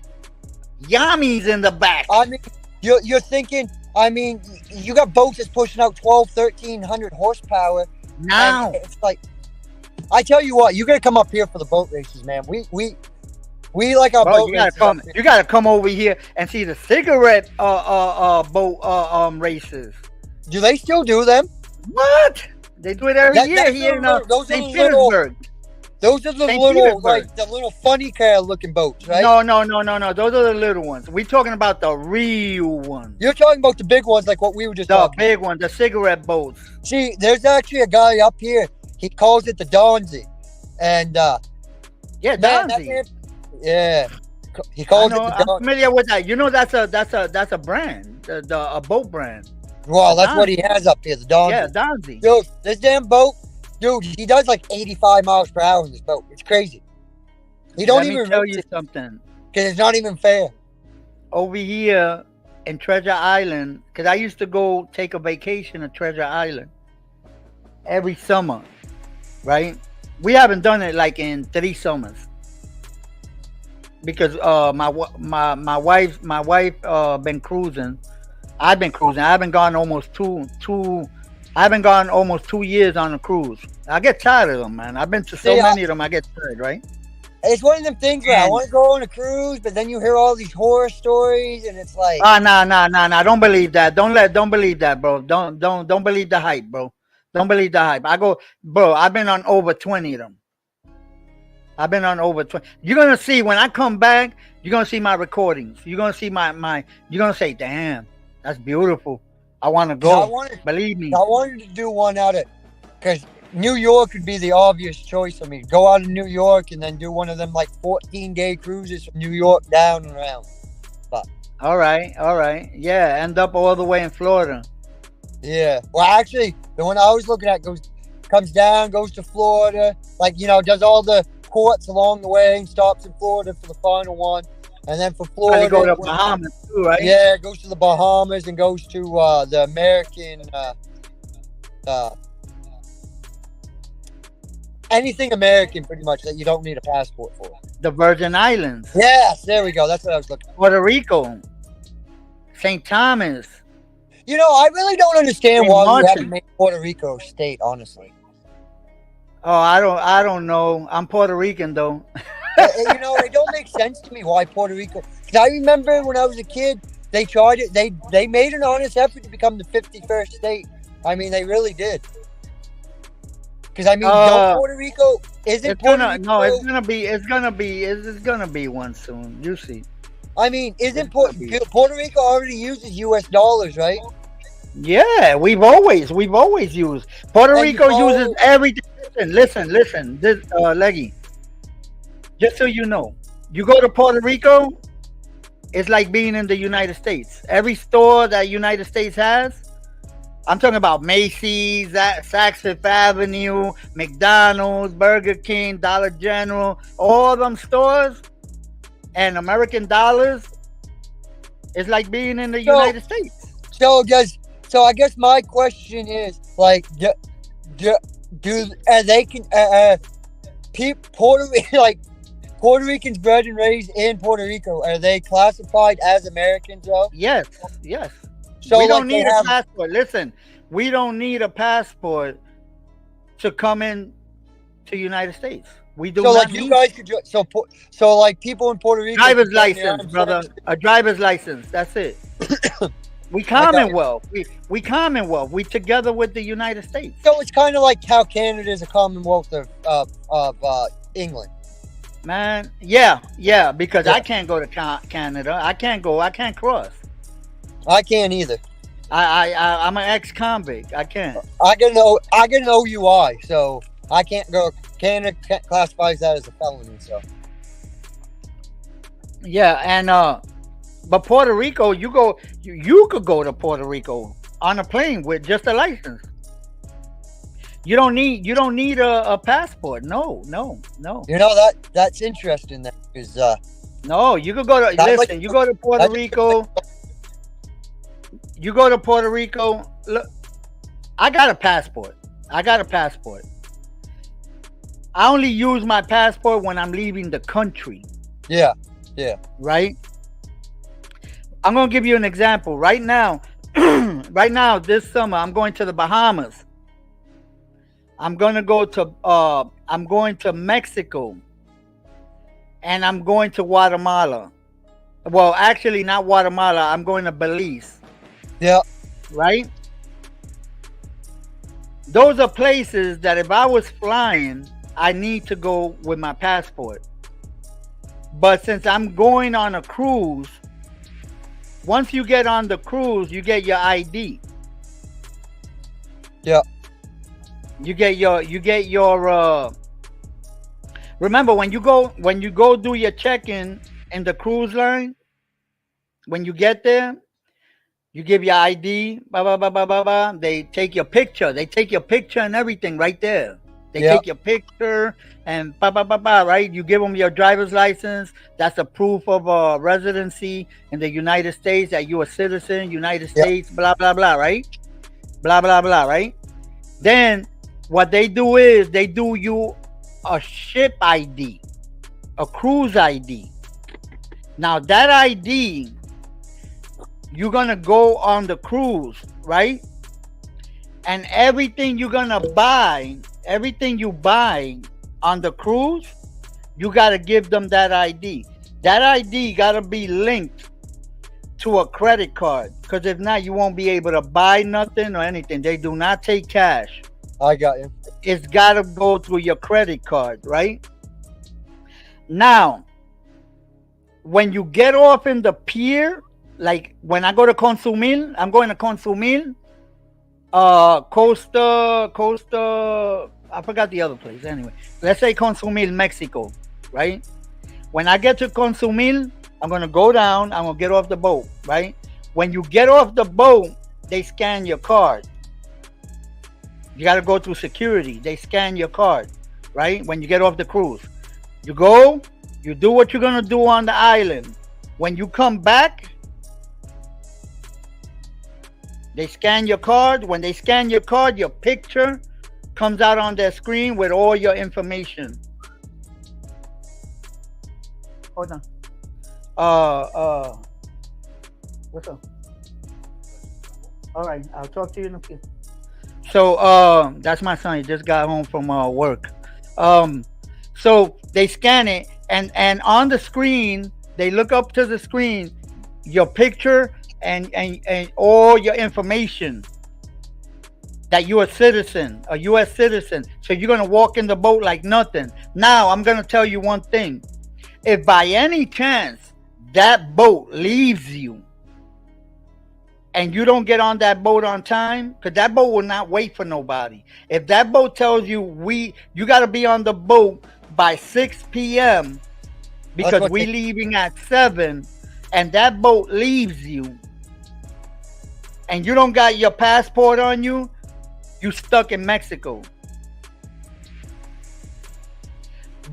Yamis in the back. I mean, you're thinking, I mean, you got boats that's pushing out 1,300 horsepower. Now it's like, I tell you what, you got to come up here for the boat races, man. We like our boat races. You gotta come over here and see the cigarette boat races. Do they still do them? What? They do it every year here in St. Petersburg. Those are the little funny car looking boats, right? No. Those are the little ones. We're talking about the real ones. You're talking about the big ones, like what we were just talking. The big ones, the cigarette boats. See, there's actually a guy up here. He calls it the Donzi, and yeah, Donzi. Yeah, he calls it the Donzi. I'm familiar with that. You know, that's a brand, a boat brand. Well, that's what he has up here, the Donzi. Yeah, Donzi. Dude, this damn boat. Dude, he does like 85 miles per hour in this boat. It's crazy. He don't even tell you something. Because it's not even fair. Over here in Treasure Island, because I used to go take a vacation at Treasure Island every summer, right? We haven't done it like in 3 summers because my wife been cruising. I've been cruising. I haven't gone almost almost 2 years on a cruise. I get tired of them, man. I've been to so many of them. I get tired, right? It's one of them things where I want to go on a cruise, but then you hear all these horror stories, and it's like, nah. Don't believe that. Don't believe that, bro. Don't believe the hype, bro. Don't believe the hype. I've been on over 20 of them. I've been on over 20. You're gonna see when I come back. You're gonna see my recordings. You're gonna see my. You're gonna say, "Damn, that's beautiful. I want to go." Believe me. I wanted to do one out of, because New York would be the obvious choice for me. Go out of New York and then do one of them like 14-day cruises from New York down and around. But all right. Yeah, end up all the way in Florida. Yeah. Well, actually, the one I was looking at comes down, goes to Florida, like, you know, does all the ports along the way and stops in Florida for the final one. And then for Probably Florida, go to Bahamas too, right? yeah, it goes to the Bahamas and goes to the American, anything American, pretty much, that you don't need a passport for. The Virgin Islands, Yes, there we go. That's what I was looking for. Puerto Rico, St. Thomas. You know, I really don't understand St. why we Martin. haven't made Puerto Rico a state, honestly. Oh, I don't know. I'm Puerto Rican though. You know, it don't make sense to me why Puerto Rico. Because I remember when I was a kid, they tried it. They made an honest effort to become the 51st state. I mean, they really did. Because I mean, don't Puerto Rico isn't It's Puerto gonna Rico. no, it's gonna be one soon. You see. I mean, isn't Puerto Rico already uses U.S. dollars, right? Yeah, we've always used Puerto And Rico you uses everything. Listen. This Leggy. Just so you know, you go to Puerto Rico, it's like being in the United States. Every store that United States has, I'm talking about Macy's, Saks Fifth Avenue, McDonald's, Burger King, Dollar General, all them stores and American dollars. It's like being in the United States. So I guess my question is like, do they can Puerto Ricans bred and raised in Puerto Rico, are they classified as Americans though? Yes. So We like don't need they a have, passport. Listen, we don't need a passport to come in to United States. We do so not like you need guys could so like people in Puerto Rico driver's could join the license, armed brother. services. A driver's license. That's it. We Commonwealth. We Commonwealth. We together with the United States. So it's kind of like how Canada is a Commonwealth of England. Man, yeah, because Yeah. I can't go to Canada. I can't cross. I can't either. I'm an ex-convict. I can't. I get an OUI, so I can't go. Canada classifies that as a felony. So Yeah, and but Puerto Rico, you could go to Puerto Rico on a plane with just a license. You don't need a passport. No. you know that's interesting. That because No, you could go to listen. You go to Puerto Rico. You go to Puerto Rico. Look, I got a passport. I only use my passport when I'm leaving the country. yeah. Right? I'm gonna give you an example. Right now, this summer, I'm going to the Bahamas. I'm going to Mexico. And I'm going to Guatemala. Well, actually not Guatemala. I'm going to Belize. Yeah. Right? Those are places that if I was flying, I need to go with my passport. But since I'm going on a cruise, once you get on the cruise, you get your ID. Yeah. You get your remember when you go do your check-in in the cruise line, when you get there, you give your ID, they take your picture. And everything right there. They take your picture and right? You give them your driver's license. That's a proof of residency in the United States, that you're a citizen, United States, blah, blah, blah, right? Blah, blah, blah, right? Then what they do is they do you a ship ID, a cruise ID. Now that ID, you're gonna go on the cruise, right? And everything you're gonna buy, everything you buy on the cruise, you gotta give them that ID. That ID gotta be linked to a credit card, because if not, you won't be able to buy nothing or anything. They do not take cash. I got you. It's gotta go through your credit card, right? Now, when you get off in the pier, like when I go to Consumil, I'm going to Consumil, Costa, I forgot the other place. Anyway, let's say Consumil, Mexico, right? When I get to Consumil, I'm going to go down, I'm going to get off the boat, right? When you get off the boat, they scan your card. You got to go through security. They scan your card, right? When you get off the cruise, you go, you do what you're going to do on the island. When you come back, they scan your card. When they scan your card, your picture comes out on their screen with all your information. Hold on. What's up? All right, I'll talk to you in a few. So, that's my son. He just got home from work. So they scan it, and on the screen, they look up to the screen, your picture and all your information. That you're a citizen, a U.S. citizen. So you're gonna walk in the boat like nothing. Now I'm gonna tell you one thing. If by any chance that boat leaves you and you don't get on that boat on time, because that boat will not wait for nobody. If that boat tells you you got to be on the boat by 6 p.m. because we leaving at 7, and that boat leaves you and you don't got your passport on you, you stuck in Mexico.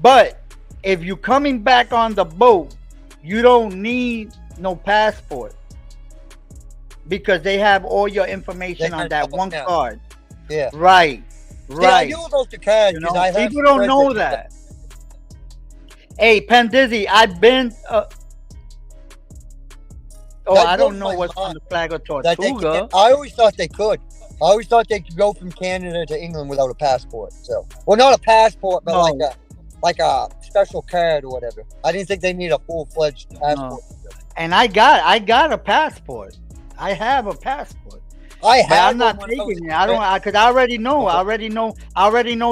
But if you coming back on the boat, you don't need no passport because they have all your information on that one card. Yeah. Right. I knew about the card. You know, people don't know that. Hey, Pandizzi, I've been. I don't know what's on the flag of Tortuga. I always thought they could. I always thought they could go from Canada to England without a passport. So, well, not a passport, but like a special card or whatever. I didn't think they need a full-fledged passport. No. And I got a passport. I have a passport. I'm not taking it. I don't, because I already know. I already know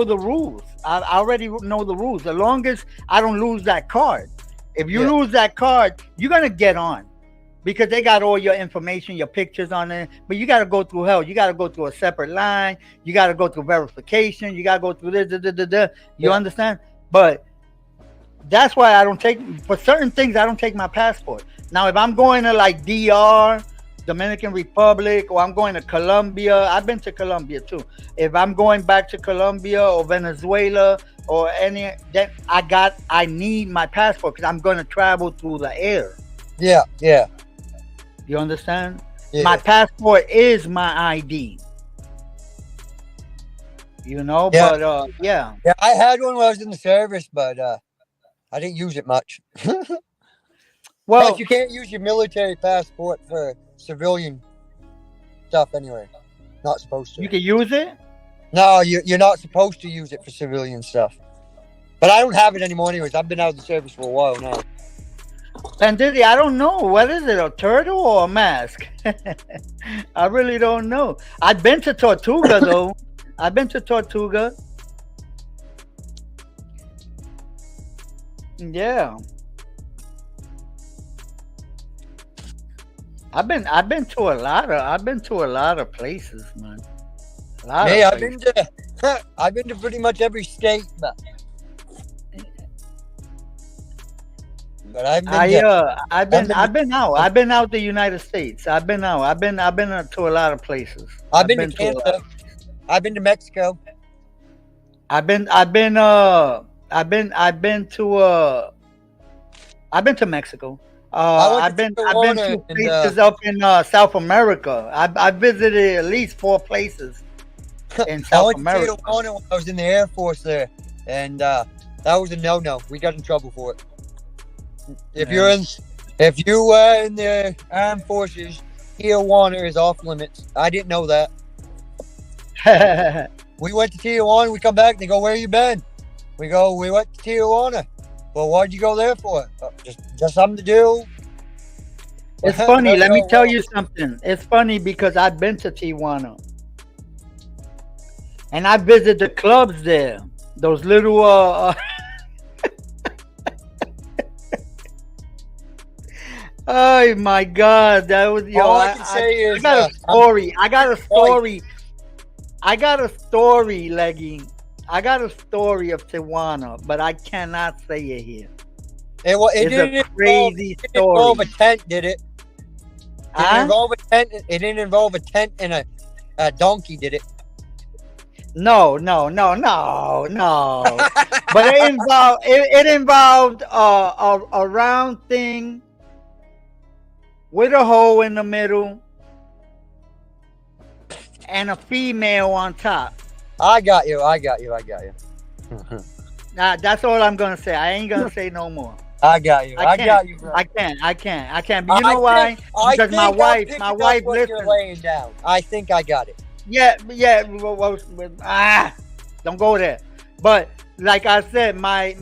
the rules. I already know the rules. As long as I don't lose that card. If you lose that card, you're gonna get on, because they got all your information, your pictures on it. But you got to go through hell. You got to go through a separate line. You got to go through verification. You got to go through this. You understand? But that's why I don't take, for certain things, I don't take my passport. Now, if I'm going to like DR, Dominican Republic, or I'm going to Colombia, I've been to Colombia too. If I'm going back to Colombia or Venezuela or any, then I need my passport because I'm going to travel through the air. Yeah. You understand? Yeah. My passport is my ID. You know, but yeah. Yeah, I had one when I was in the service, but I didn't use it much. Well, but you can't use your military passport for civilian stuff anyway. Not supposed to. You can use it? No, you're not supposed to use it for civilian stuff. But I don't have it anymore anyways. I've been out of the service for a while now. Pandizzi, I don't know. What is it, a turtle or a mask? I really don't know. I've been to Tortuga, though. I've been to Tortuga. Yeah. I've been to a lot of places, man. I've been to pretty much every state, but I've been out the United States. I've been out to a lot of places. I've been to Canada. I've been to Mexico. I've been to Mexico. I've been to places up in South America. I visited at least 4 places in South America. I went to Tijuana when I was in the Air Force there, and that was a no-no. We got in trouble for it. If you were in the armed forces, Tijuana is off limits. I didn't know that. We went to Tijuana. We come back. And they go, "Where you been?" We go, "We went to Tijuana." Well, why'd you go there for? Just something to do. It's funny. Let me tell you something. It's funny because I've been to Tijuana, and I visited the clubs there. Those little. Oh my God, that was all I can say is I got a story. I got a story, Leggy. I got a story of Tijuana, but I cannot say it here. It didn't involve a tent, did it? It didn't involve a tent and a donkey, did it? No. But it involved a round thing with a hole in the middle and a female on top. I got you. That's all I'm gonna say. I ain't gonna say no more. I got you. I got you, bro. I can't. But you know why? Because my wife what you're listens. laying down. I think I got it. Yeah. Don't go there. But like I said, my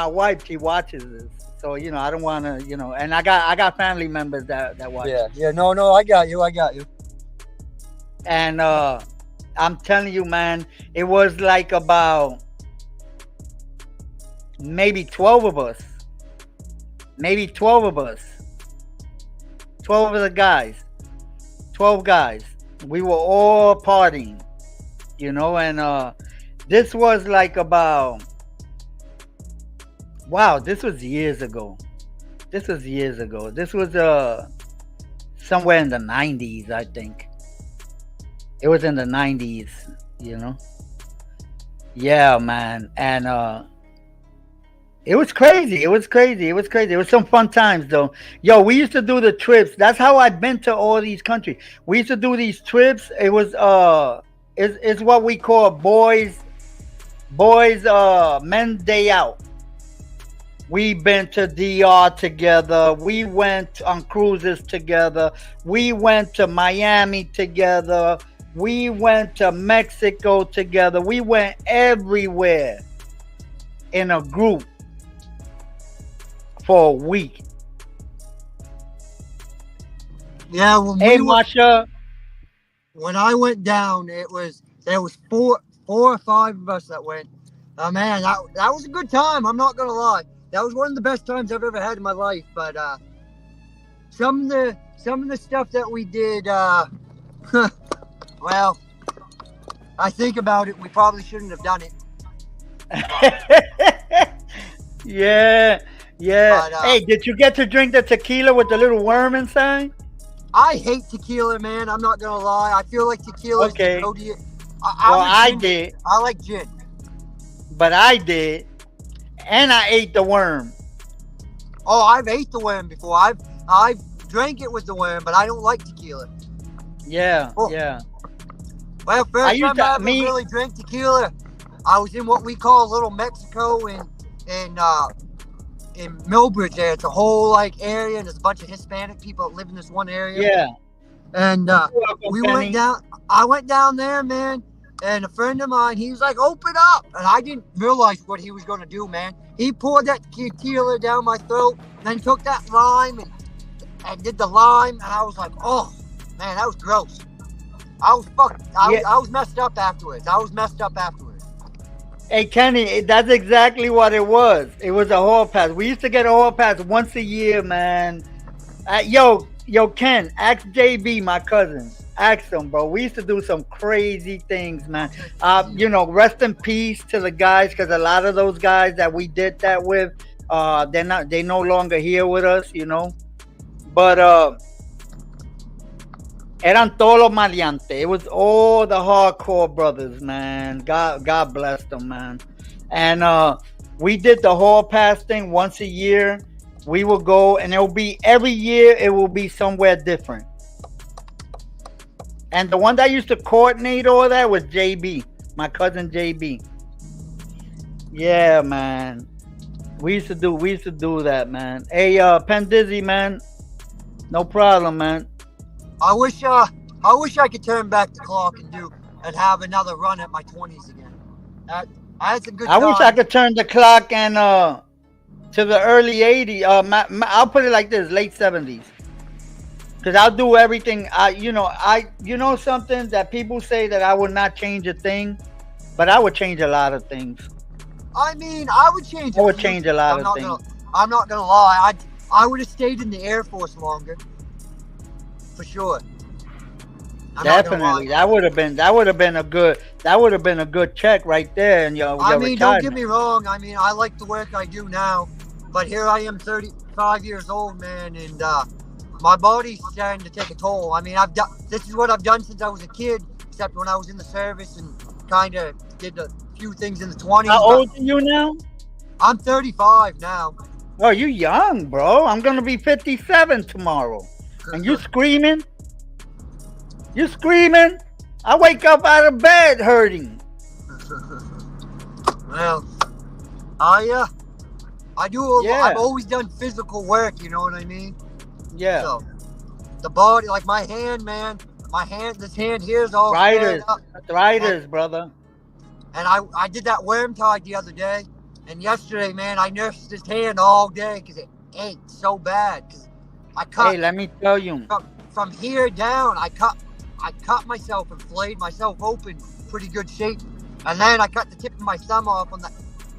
wife, she watches this, so I don't want to, and I got family members that watch. Yeah. No. I got you. And I'm telling you, man, it was like about maybe 12 of us. 12 of the guys. 12 guys. We were all partying, and this was like about, wow, this was years ago. This was somewhere in the 90s, I think. It was in the 90s, Yeah, man. And it was crazy. It was some fun times, though. Yo, we used to do the trips. That's how I've been to all these countries. We used to do these trips. It was it's what we call boys men's day out. We've been to DR together. We went on cruises together. We went to Miami together. We went to Mexico together. We went everywhere in a group for a week. Yeah, Masha. When I went down, there was 4 or 5 of us that went. Man, that was a good time. I'm not gonna lie. That was one of the best times I've ever had in my life. But some of the stuff that we did, well, I think about it. We probably shouldn't have done it. Yeah. But, hey, did you get to drink the tequila with the little worm inside? I hate tequila, man. I'm not gonna lie. I feel like tequila. Okay. I did. I like gin. But I did, and I ate the worm. Oh, I've ate the worm before. I've drank it with the worm, but I don't like tequila. Yeah, yeah. Well, first time I ever really drank tequila, I was in what we call Little Mexico in Millbridge. There, it's a whole area, and there's a bunch of Hispanic people that live in this one area. Yeah. And we went down. I went down there, man. And a friend of mine, he was like, "Open up!" And I didn't realize what he was going to do, man. He poured that tequila down my throat, then took that lime and did the lime, and I was like, "Oh, man, that was gross." I was fucked. I was messed up afterwards. Hey, Kenny, that's exactly what it was. It was a hall pass. We used to get a hall pass once a year, man. Yo, Ken, ask JB, my cousin. Ask him, bro. We used to do some crazy things, man. Rest in peace to the guys, because a lot of those guys that we did that with, they no longer here with us, But eran todos los maleantes. It was all the hardcore brothers, man. God bless them, man. And we did the hall pass thing once a year. We will go, and it will be every year. It will be somewhere different. And the one that used to coordinate all that was JB, my cousin JB. Yeah, man. We used to do that, man. Hey, Penn Dizzy, man. No problem, man. I wish I could turn back the clock and have another run at my 20s again. I had some good times. I wish I could turn the clock and to the early 80s. I'll put it like this, late 70s. Because I'll do everything. Something that people say that I would not change a thing, but I would change a lot of things. I mean, I would change. I would change a lot of things. I'm not gonna lie. I would have stayed in the Air Force longer, for sure. Definitely, that would have been a good check right there. And I mean, don't get me wrong. I mean, I like the work I do now, but here I am, 35 years old, man, and my body's starting to take a toll. I mean, this is what I've done since I was a kid, except when I was in the service and kind of did a few things in the 20s. How old are you now? I'm 35 now. Oh, you young, bro. I'm gonna be 57 tomorrow. and you screaming. You screaming. I wake up out of bed hurting. Well, I do. I've always done physical work. You know what I mean? Yeah. So the body, like my hand, man. My hand, this hand here is all Arthritis, up. arthritis, brother. And I did that worm tide the other day, and yesterday, man, I nursed this hand all day because it ached so bad. Cause I cut. Hey, let me tell you. From here down, I cut myself and flayed myself open, pretty good shape, and then I cut the tip of my thumb off on the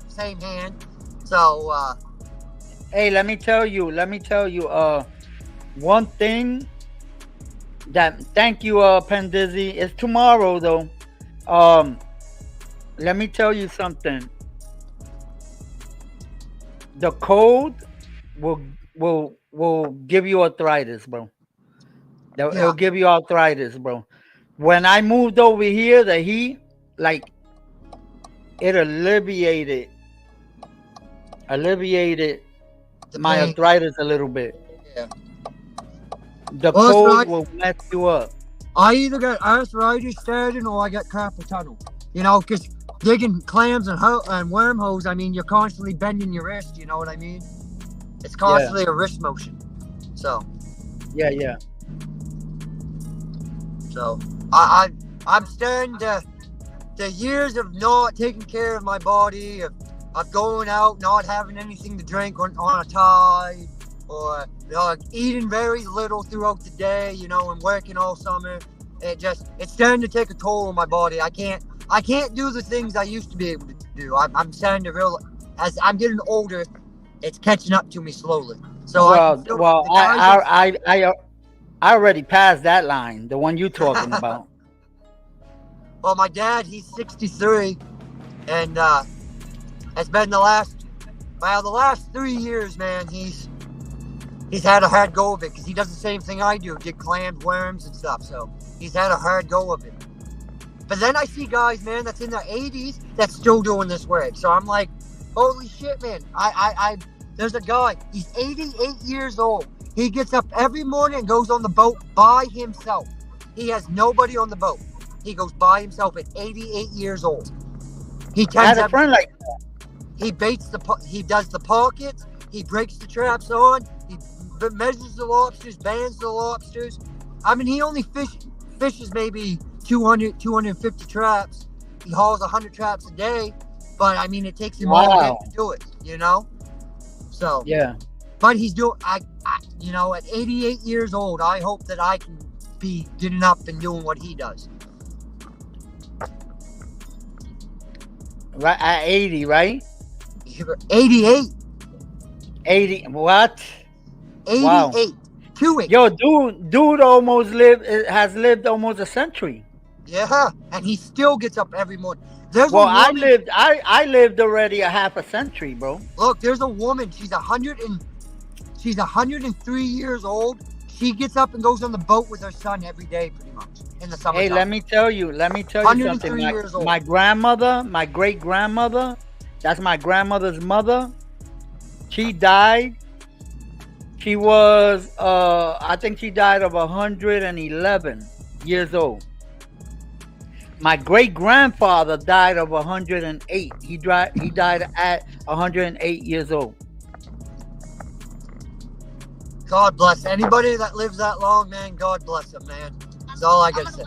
same hand. So, hey, let me tell you. One thing that thank you, Pendizzy. It's tomorrow though. Let me tell you something. The cold will give you arthritis, bro. It'll give you arthritis, bro. When I moved over here, the heat, like, it alleviated my arthritis a little bit. Yeah. The cold will mess you up. I either got arthritis started or I got carpal tunnel. You know, because digging clams and wormholes, I mean, you're constantly bending your wrist. You know what I mean? It's constantly a wrist motion. So. Yeah. So I'm starting to. The years of not taking care of my body, of going out, not having anything to drink on a tide, or eating very little throughout the day, you know, and working all summer. It's starting to take a toll on my body. I can't do the things I used to be able to do. I'm starting to realize, as I'm getting older, it's catching up to me slowly. So I already passed that line, the one you talking about. Well, my dad, he's 63, and it's been the last 3 years, man. He's had a hard go of it because he does the same thing I do, get clams, worms, and stuff. So he's had a hard go of it. But then I see guys, man, that's in their 80s that's still doing this work. So I'm like, holy shit, man. There's a guy, he's 88 years old. He gets up every morning and goes on the boat by himself. He has nobody on the boat. He goes by himself at 88 years old. He had a friend like that. He does the pockets. He breaks the traps on. He measures the lobsters, bands the lobsters. I mean, he only fishes maybe 200, 250 traps. He hauls 100 traps a day. But I mean, it takes him all day to do it, you know? So, yeah. But he's doing, you know, at 88 years old, I hope that I can be getting up and doing what he does. Right at 80, right? 88. 80. What? 88. Wow. 2 Yo, dude has lived almost a century. Yeah, and he still gets up every morning. I lived already a half a century, bro. Look, there's a woman. She's 103 years old. She gets up and goes on the boat with her son every day, pretty much in the summer. Hey, let me tell you something. My grandmother, my great grandmother, that's my grandmother's mother. She died. She was, I think she died of 111 years old. My great grandfather died of 108. He died at 108 years old. God bless anybody that lives that long, man. God bless them, man. That's all I gotta say.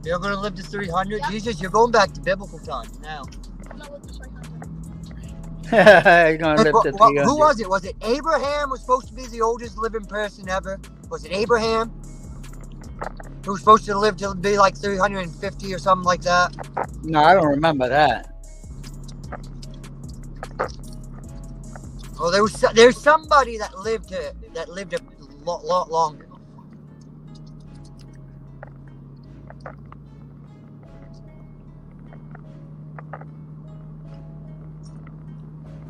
You're gonna live to 300. Yep. Jesus, you're going back to biblical times now. I'm gonna live to 300. You're gonna live to 300. Who was it? Was it Abraham? Was supposed to be the oldest living person ever? Was it Abraham? Who was supposed to live to be like 350 or something like that? No, I don't remember that. Oh, there's somebody that lived a lot longer.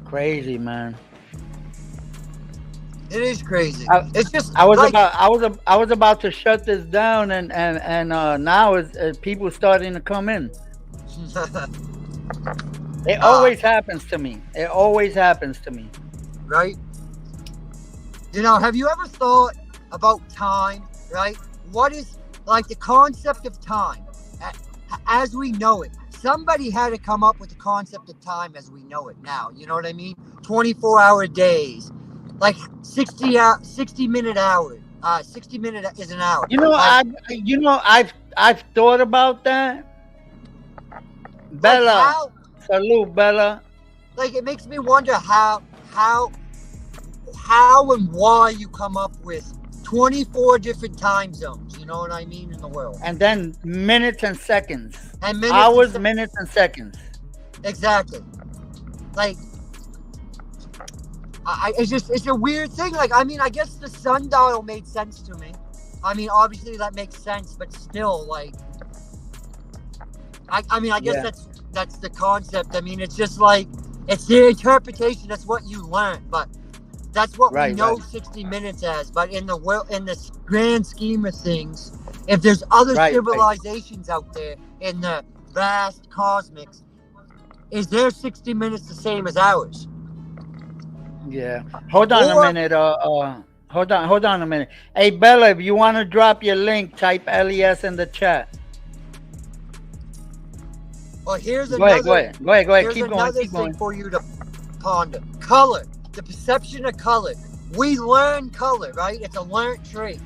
Crazy, man. It is crazy. It's just I was about to shut this down, and now it's people starting to come in. It always happens to me. It always happens to me. Right? You know, have you ever thought about time, right? What is like the concept of time as we know it? Somebody had to come up with the concept of time as we know it now. You know what I mean? 24-hour days, like 60-minute hour. 60 minute is an hour. I've thought about that. Bella, salute, Bella. Like it makes me wonder how and why you come up with 24 different time zones. You know what I mean, in the world. And then minutes and seconds. And minutes hours, minutes and seconds. Exactly. Like, it's a weird thing. Like, I mean, I guess the sundial made sense to me. I mean, obviously that makes sense, but still, like, I mean, I guess that's the concept. I mean, it's just like, it's the interpretation. That's what you learn, but that's what we know 60 minutes as. But in the world, in the grand scheme of things, if there's other civilizations out there in the vast cosmics, is their 60 minutes the same as ours? Yeah. Hold on a minute. Hold on a minute. Hey, Bella, if you want to drop your link, type LES in the chat. Well, here's go ahead. Keep going. Thing for you to ponder. Color. The perception of color. We learn color, right? It's a learned trait.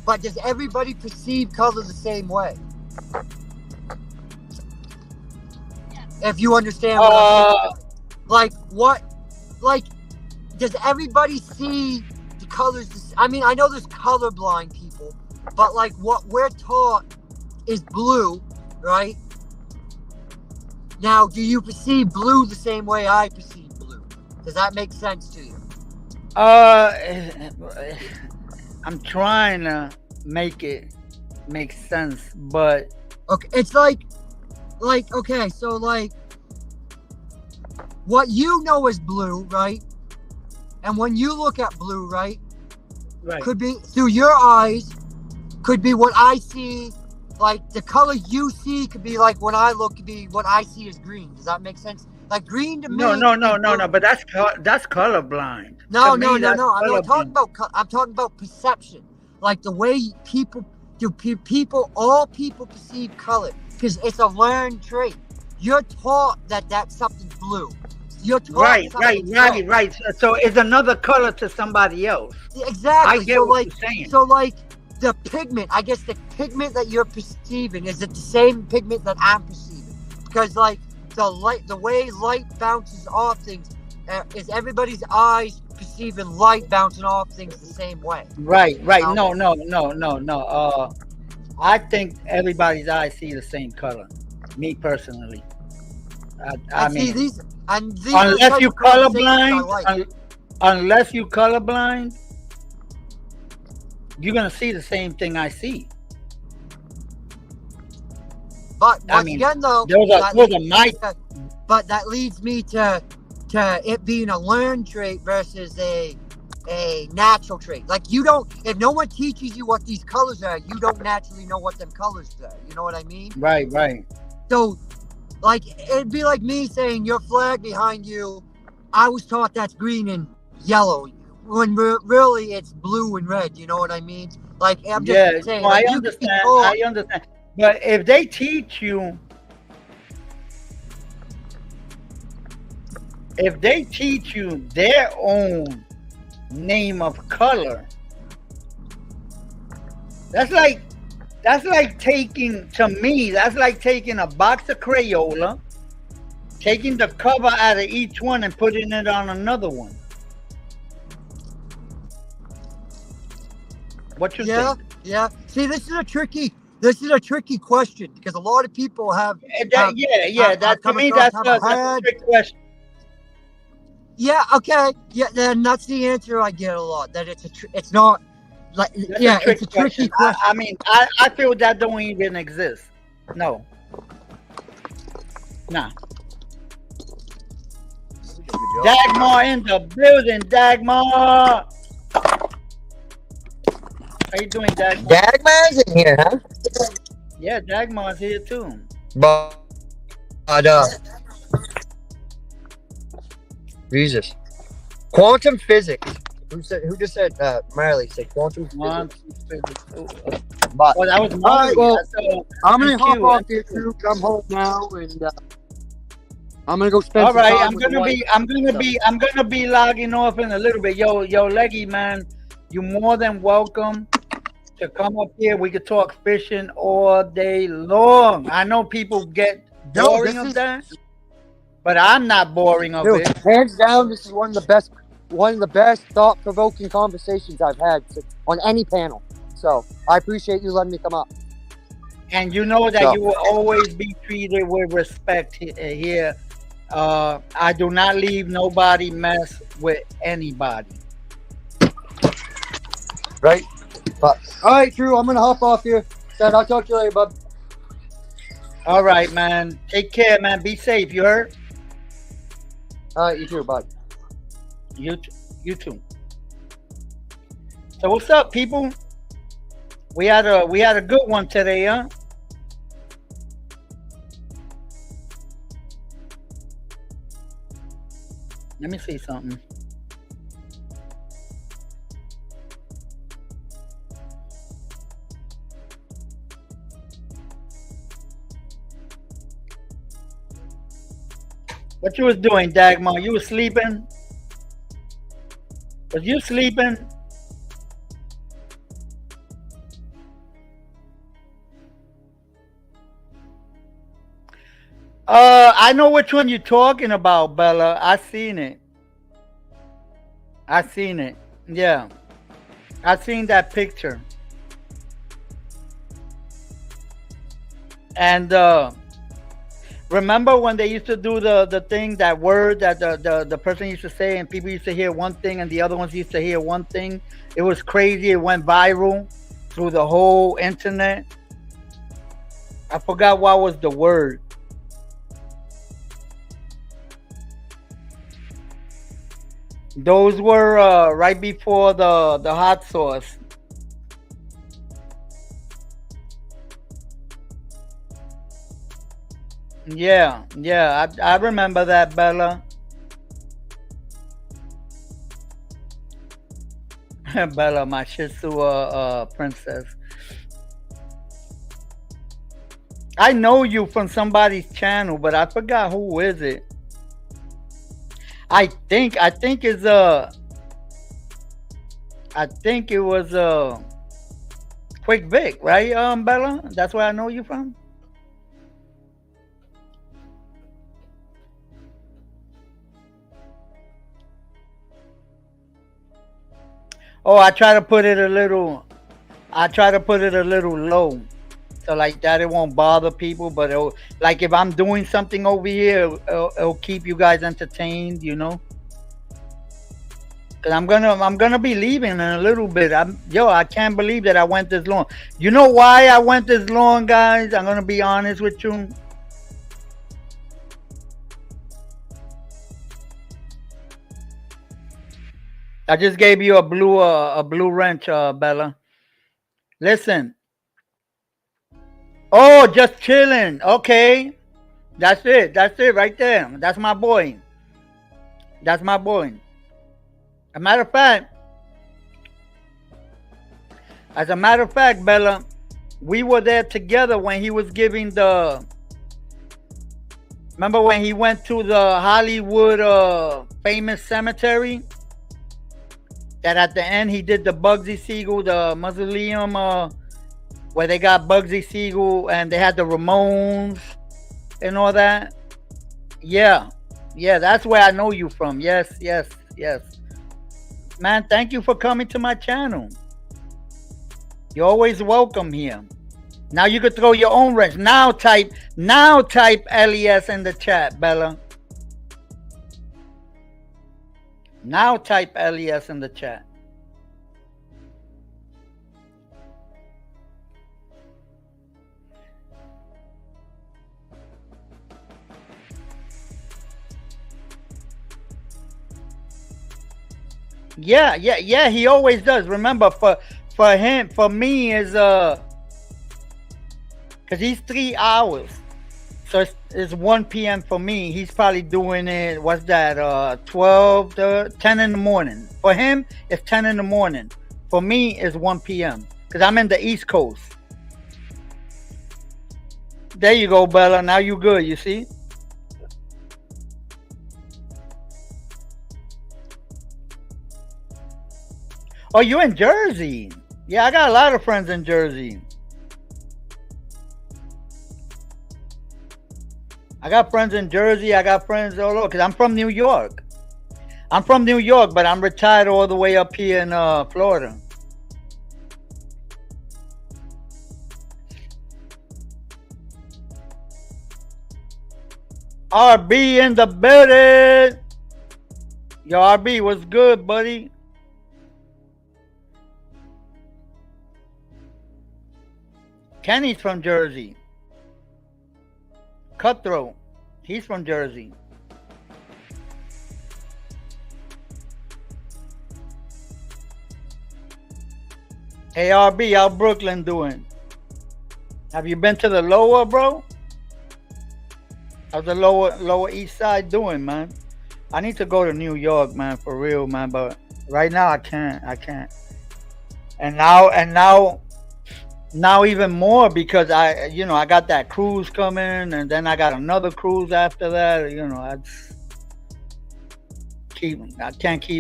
But does everybody perceive color the same way? If you understand what I'm saying. Like, what? Like, does everybody see the colors? I mean, I know there's colorblind people, but like what we're taught is blue, right? Now, do you perceive blue the same way I perceive blue? Does that make sense to you? I'm trying to make it make sense, but okay, it's like okay, so like what you know is blue, right? And when you look at blue, right? Could be through your eyes, could be what I see. Like the color you see could be like when I look, could be what I see as green. Does that make sense? Like green to me. No. But that's colorblind. No. I'm not talking about. I'm talking about perception. Like the way all people perceive color, because it's a learned trait. You're taught that something's blue. You're taught right. So it's another color to somebody else. Exactly. I get what you're saying. So like the pigment, I guess the pigment that you're perceiving, is it the same pigment that I'm perceiving? Because like the way light bounces off things, is everybody's eyes perceiving light bouncing off things the same way? Right. No. I think everybody's eyes see the same color. Me personally, I mean, these unless you colorblind, you're gonna see the same thing I see. But once again, though, but that leads me to it being a learned trait versus a natural trait. Like you don't, if no one teaches you what these colors are, you don't naturally know what them colors are. You know what I mean? Right. So, like, it'd be like me saying your flag behind you, I was taught that's green and yellow, when really it's blue and red. You know what I mean? Like, I'm just saying. No, I understand. But if they teach you, their own name of color, that's like taking a box of Crayola, taking the cover out of each one and putting it on another one. What you think? Yeah. See, this is a tricky question, because a lot of people have. That's a trick question. Yeah. Okay. Yeah. Then that's the answer I get a lot. That it's not. Like, it's a tricky question. I mean, I feel that don't even exist. No. Nah. Dagmar in the building, Dagmar. How you doing, Dagmar? Dagmar's in here, huh? Yeah, Dagmar's here too. But Jesus. Quantum physics. Who just said Marley said quantum physics? One, two, three, But oh, that was all Marley. right, well, That's, I'm gonna hop MQ, off here too. I'm home now, and I'm gonna go spend all some right, time with the wife. I'm gonna be logging off in a little bit. Yo, Leggy man, you more than welcome to come up here. We could talk fishing all day long. I know people get Yo, boring this of is that, but I'm not boring of dude, it. hands down. This is one of the best thought-provoking conversations I've had on any panel. So I appreciate you letting me come up. And you know that So- you will always be treated with respect here. I do not leave nobody mess with anybody. Right. But all right, Drew, I'm gonna hop off here. Said I'll talk to you later, bud. All right, man. Take care, man. Be safe. You heard? All right, you too, bud. You too. So what's up, people? We had a good one today, huh? Let me see something. What you was doing, Dagmar? You was sleeping? Was you sleeping? I know which one you're talking about, Bella. I seen it. Yeah. I seen that picture. And remember when they used to do the thing, that word that the person used to say, and people used to hear one thing and the other ones used to hear one thing? It was crazy. It went viral through the whole internet. I forgot what was the word. Those were right before the hot sauce. Yeah, I remember that, Bella. Bella, my Shih Tzu princess. I know you from somebody's channel, but I forgot who is it. I think it's I think it was Quick Vic, right? Bella, that's where I know you from. Oh, I try to put it a little low, so like that it won't bother people. But like if I'm doing something over here, it'll keep you guys entertained, you know. Cause I'm gonna be leaving in a little bit. I can't believe that I went this long. You know why I went this long, guys? I'm gonna be honest with you. I just gave you a blue wrench, Bella. Listen. Oh, just chilling. Okay. That's it right there. That's my boy. As a matter of fact, Bella, we were there together when he was giving remember when he went to the Hollywood famous cemetery? That at the end he did the Bugsy Siegel, the mausoleum where they got Bugsy Siegel and they had the Ramones and all that. Yeah, that's where I know you from. Yes. Man, thank you for coming to my channel. You're always welcome here. Now you could throw your own wrench. Now type L.E.S in the chat, Bella. Now type L.E.S in the chat. Yeah, he always does. Remember, for me is because he's 3 hours. So it's 1 p.m. for me. He's probably doing it, what's that, 12 to 10 in the morning. For him, it's 10 in the morning. For me, it's 1 p.m. Because I'm in the East Coast. There you go, Bella. Now you good, you see? Oh, you in Jersey? Yeah, I got a lot of friends in Jersey. I got friends in Jersey. I got friends all over. Because I'm from New York. I'm from New York, but I'm retired all the way up here in Florida. RB in the building. Yo, RB, what's good, buddy? Kenny's from Jersey. Cutthroat, he's from Jersey. Hey, RB, how Brooklyn doing? Have you been to the lower, bro? How's the lower east side doing, man? I need to go to New York, man, for real, man. But right now I can't. And now even more because I got that cruise coming, and then I got another cruise after that.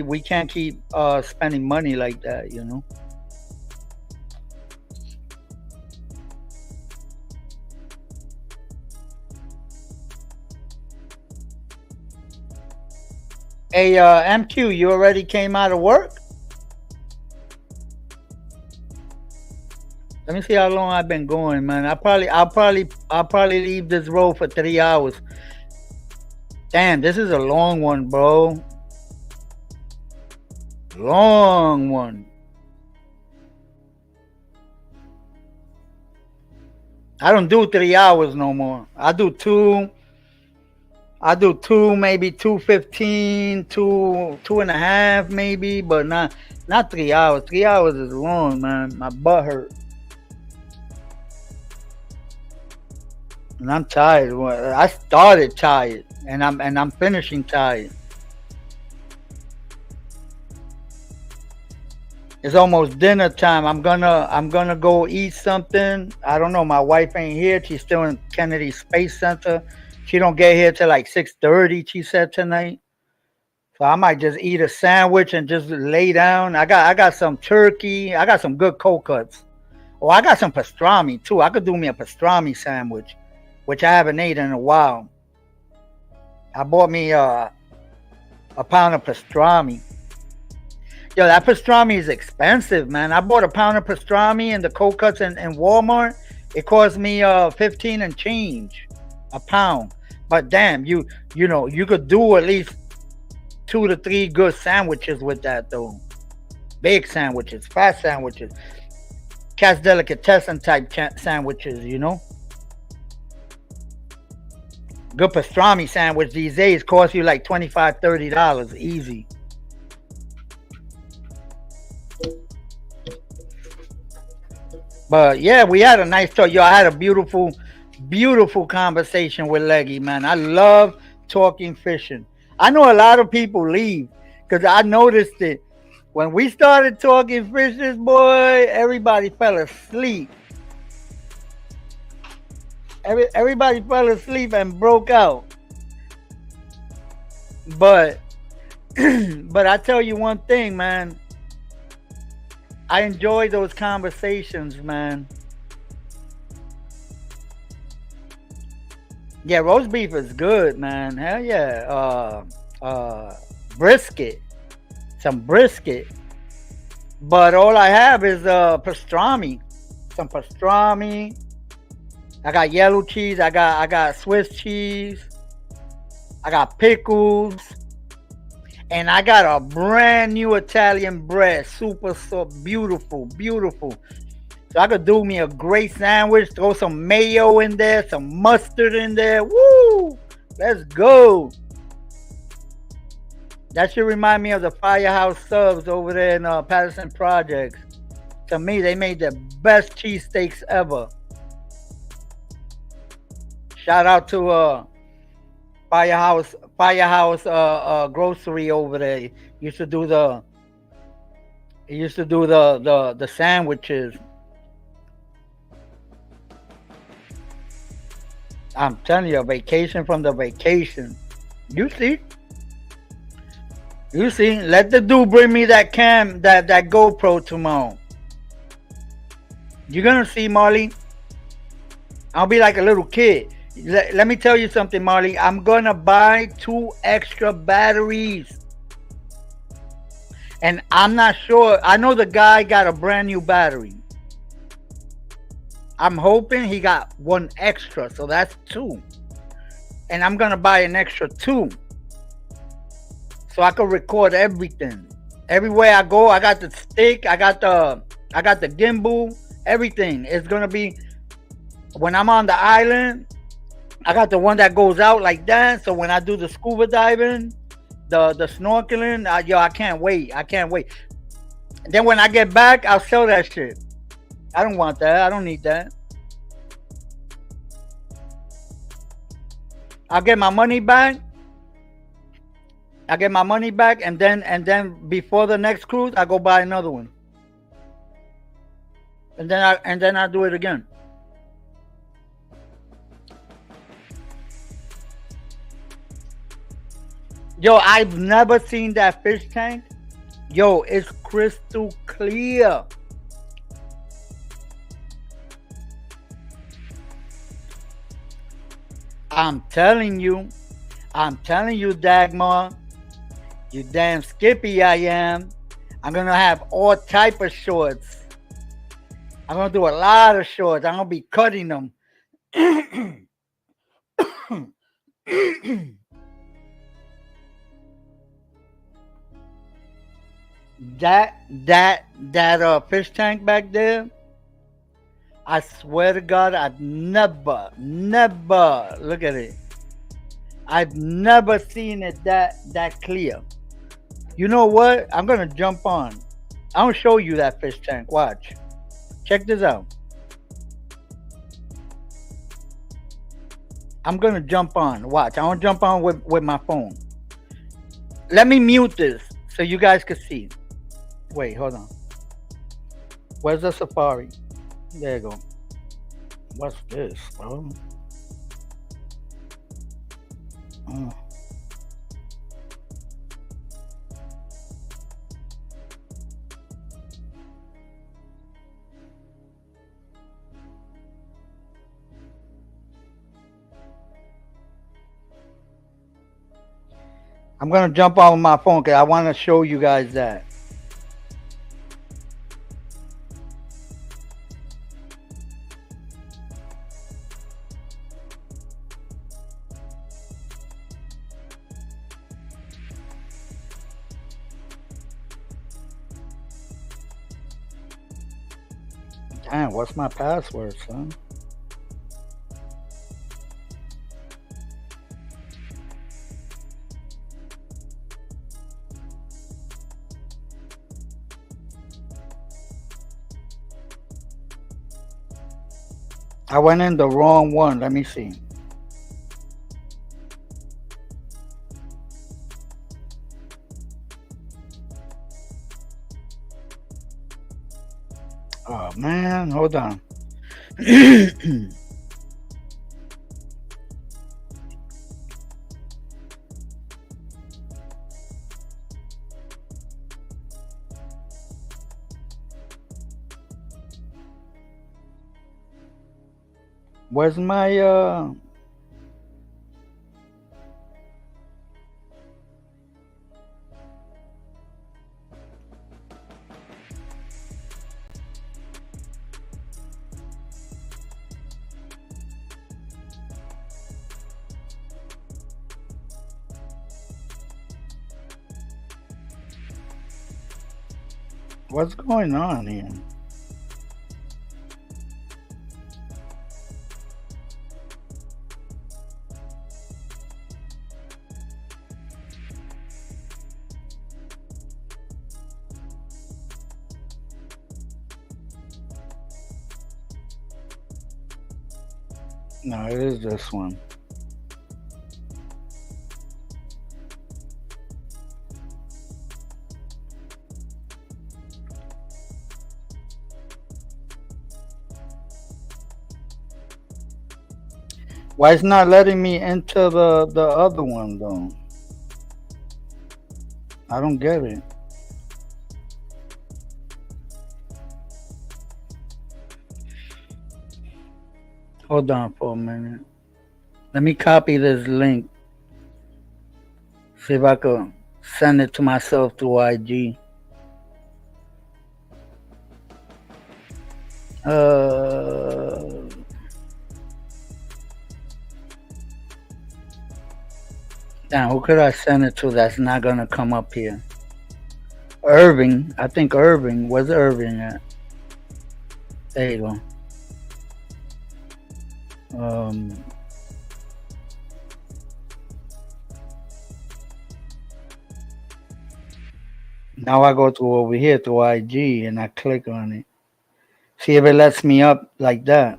We can't keep spending money like that, Hey, MQ, you already came out of work? Let me see how long I've been going, man. I'll probably leave this road for 3 hours. Damn, this is a long one, bro. Long one. I don't do 3 hours no more. I do two, maybe 2:15, 2.5 maybe, but not 3 hours. 3 hours is long, man. My butt hurt. And I'm tired. I started tired, and I'm finishing tired. It's almost dinner time. I'm gonna go eat something. I don't know. My wife ain't here. She's still in Kennedy Space Center. She don't get here till like 6:30. She said tonight. So I might just eat a sandwich and just lay down. I got some turkey. I got some good cold cuts. Oh, I got some pastrami too. I could do me a pastrami sandwich, which I haven't ate in a while. I bought me a pound of pastrami. Yo, that pastrami is expensive, man. I bought a pound of pastrami and the cold cuts in Walmart. It cost me 15 and change a pound. But damn, you could do at least 2 to 3 good sandwiches with that though. Big sandwiches, fast sandwiches, Cat's Delicatessen type sandwiches, Good pastrami sandwich these days cost you like $25, $30 easy. But yeah, we had a nice talk. Yo, I had a beautiful conversation with Leggy, man. I love talking fishing. I know a lot of people leave because I noticed it. When we started talking fishing, boy, everybody fell asleep. Everybody fell asleep and broke out. But I tell you one thing, man. I enjoy those conversations, man. Yeah, roast beef is good, man. Hell yeah. Brisket. Some brisket. But all I have is pastrami. Some pastrami. I got yellow cheese. I got Swiss cheese. I got pickles. And I got a brand new Italian bread. Super soft. Beautiful. So I could do me a great sandwich. Throw some mayo in there. Some mustard in there. Woo! Let's go. That should remind me of the Firehouse Subs over there in Patterson Projects. To me, they made the best cheesesteaks ever. Shout out to Firehouse grocery over there. Used to do the the sandwiches. I'm telling you, a vacation from the vacation. You see, you see. Let the dude bring me that that GoPro tomorrow. You're gonna see, Marley. I'll be like a little kid. Let me tell you something, Marley. I'm gonna buy 2 extra batteries. And I'm not sure. I know the guy got a brand new battery. I'm hoping he got 1 extra. So that's 2. And I'm gonna buy an extra 2. So I can record everything. Everywhere I go, I got the stick, I got the gimbal, everything. It's gonna be when I'm on the island, I got the one that goes out like that. So when I do the scuba diving, the snorkeling, yo, I can't wait. I can't wait. And then when I get back, I'll sell that shit. I don't want that. I don't need that. I'll get my money back. I get my money back, and then before the next cruise, I go buy another one. And then I do it again. Yo, I've never seen that fish tank. Yo, it's crystal clear. I'm telling you, Dagmar, you damn skippy I am. I'm gonna have all type of shorts. I'm gonna do a lot of shorts. I'm gonna be cutting them. that fish tank back there, I swear to God, I've never look at it. I've never seen it that clear. You know what? I'm gonna jump on. I'll show you that fish tank. Watch. Check this out. I'm gonna jump on. Watch. I want to jump on with my phone. Let me mute this so you guys can see. Wait, hold on. Where's the Safari? There you go. What's this, bro? I'm gonna jump on my phone because I want to show you guys that. Damn, what's my password, son? I went in the wrong one. Let me see. Oh man, hold on. Where's my what's going on here? No, it is this one. Why it's not letting me enter the other one though? I don't get it. Hold on for a minute. Let me copy this link. See if I could send it to myself through IG. Uh, Damn, who could I send it to that's not gonna come up here? Irving. I think Irving. Where's Irving at? There you go. Now I go to over here to IG and I click on it. See if it lets me up like that.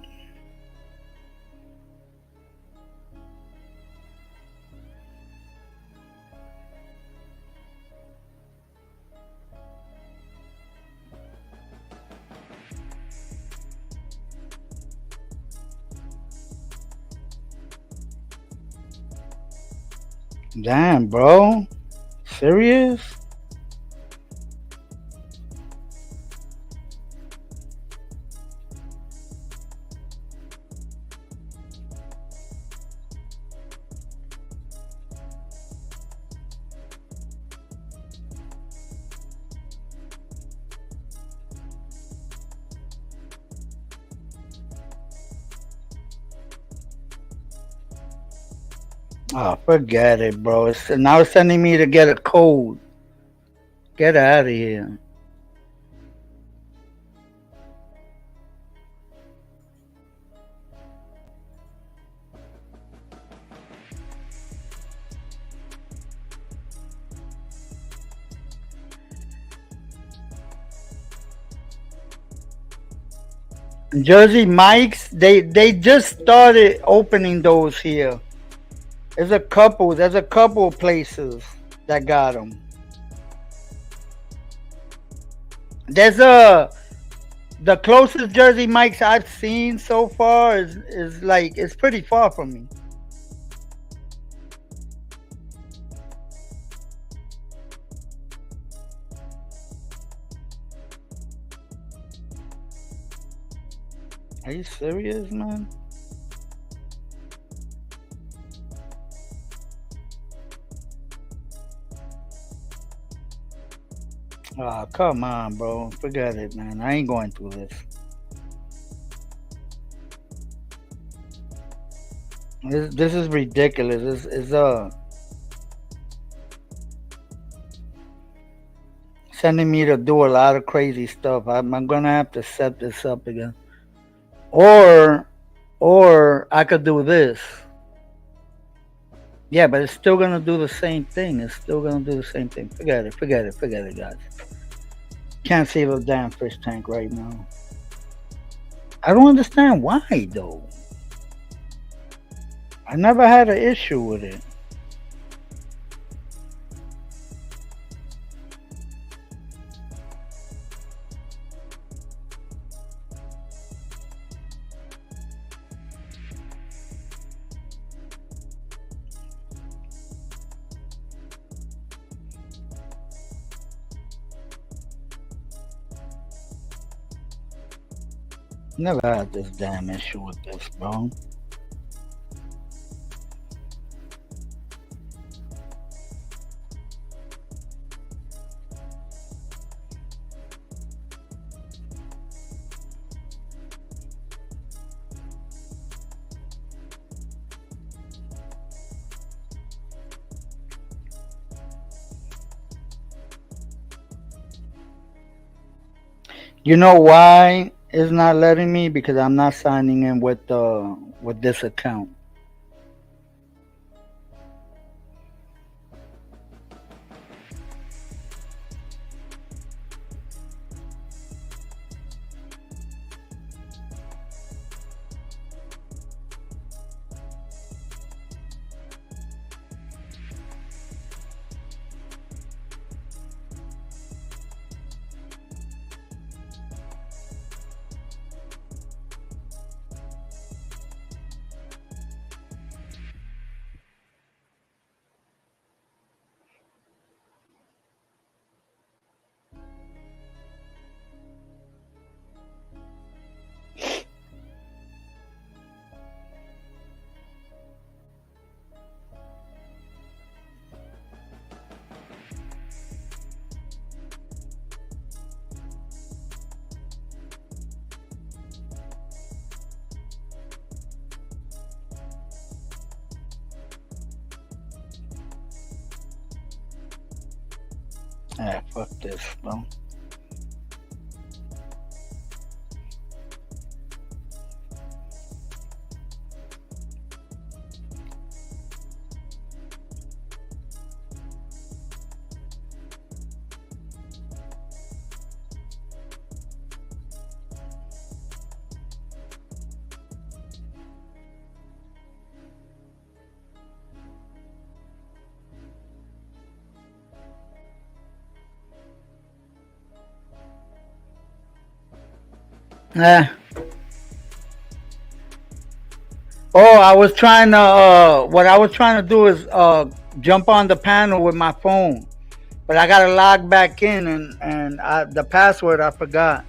Damn, bro. Serious? Oh, forget it, bro. Now it's sending me to get a code. Get out of here. Jersey Mike's, they just started opening those here. There's a couple of places that got them. The closest Jersey Mike's I've seen so far is like it's pretty far from me. Are you serious, man? Oh, come on, bro. Forget it, man. I ain't going through this. This is ridiculous. It's sending me to do a lot of crazy stuff. I'm gonna have to set this up again. Or I could do this. Yeah, but it's still gonna do the same thing. It's still gonna do the same thing. Forget it, guys. Can't save a damn fish tank right now. I don't understand why though. I never had an issue with it. Never had this damn issue with this, bro. You know why it's not letting me? Because I'm not signing in with this account. Ah, fuck this, bro. Eh. Oh, I was trying to. What I was trying to do is jump on the panel with my phone, but I gotta log back in, and the password I forgot.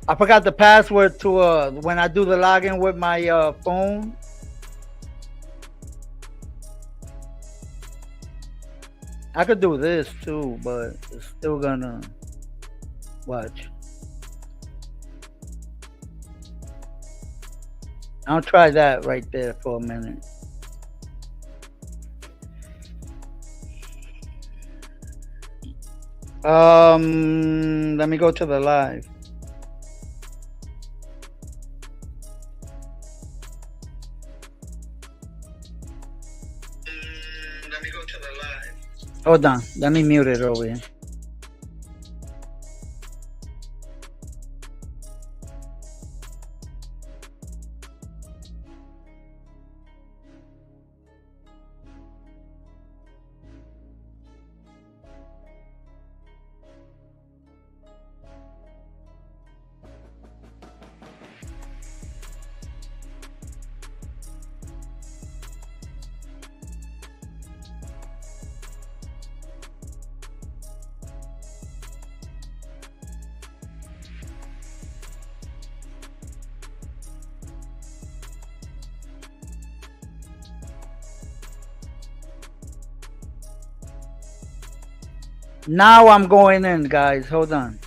I forgot the password to when I do the login with my phone. I could do this too, but it's still gonna watch. I'll try that right there for a minute. Let me go to the live. Let me go to the live. Hold on. Let me mute it over here. Now I'm going in, guys. Hold on.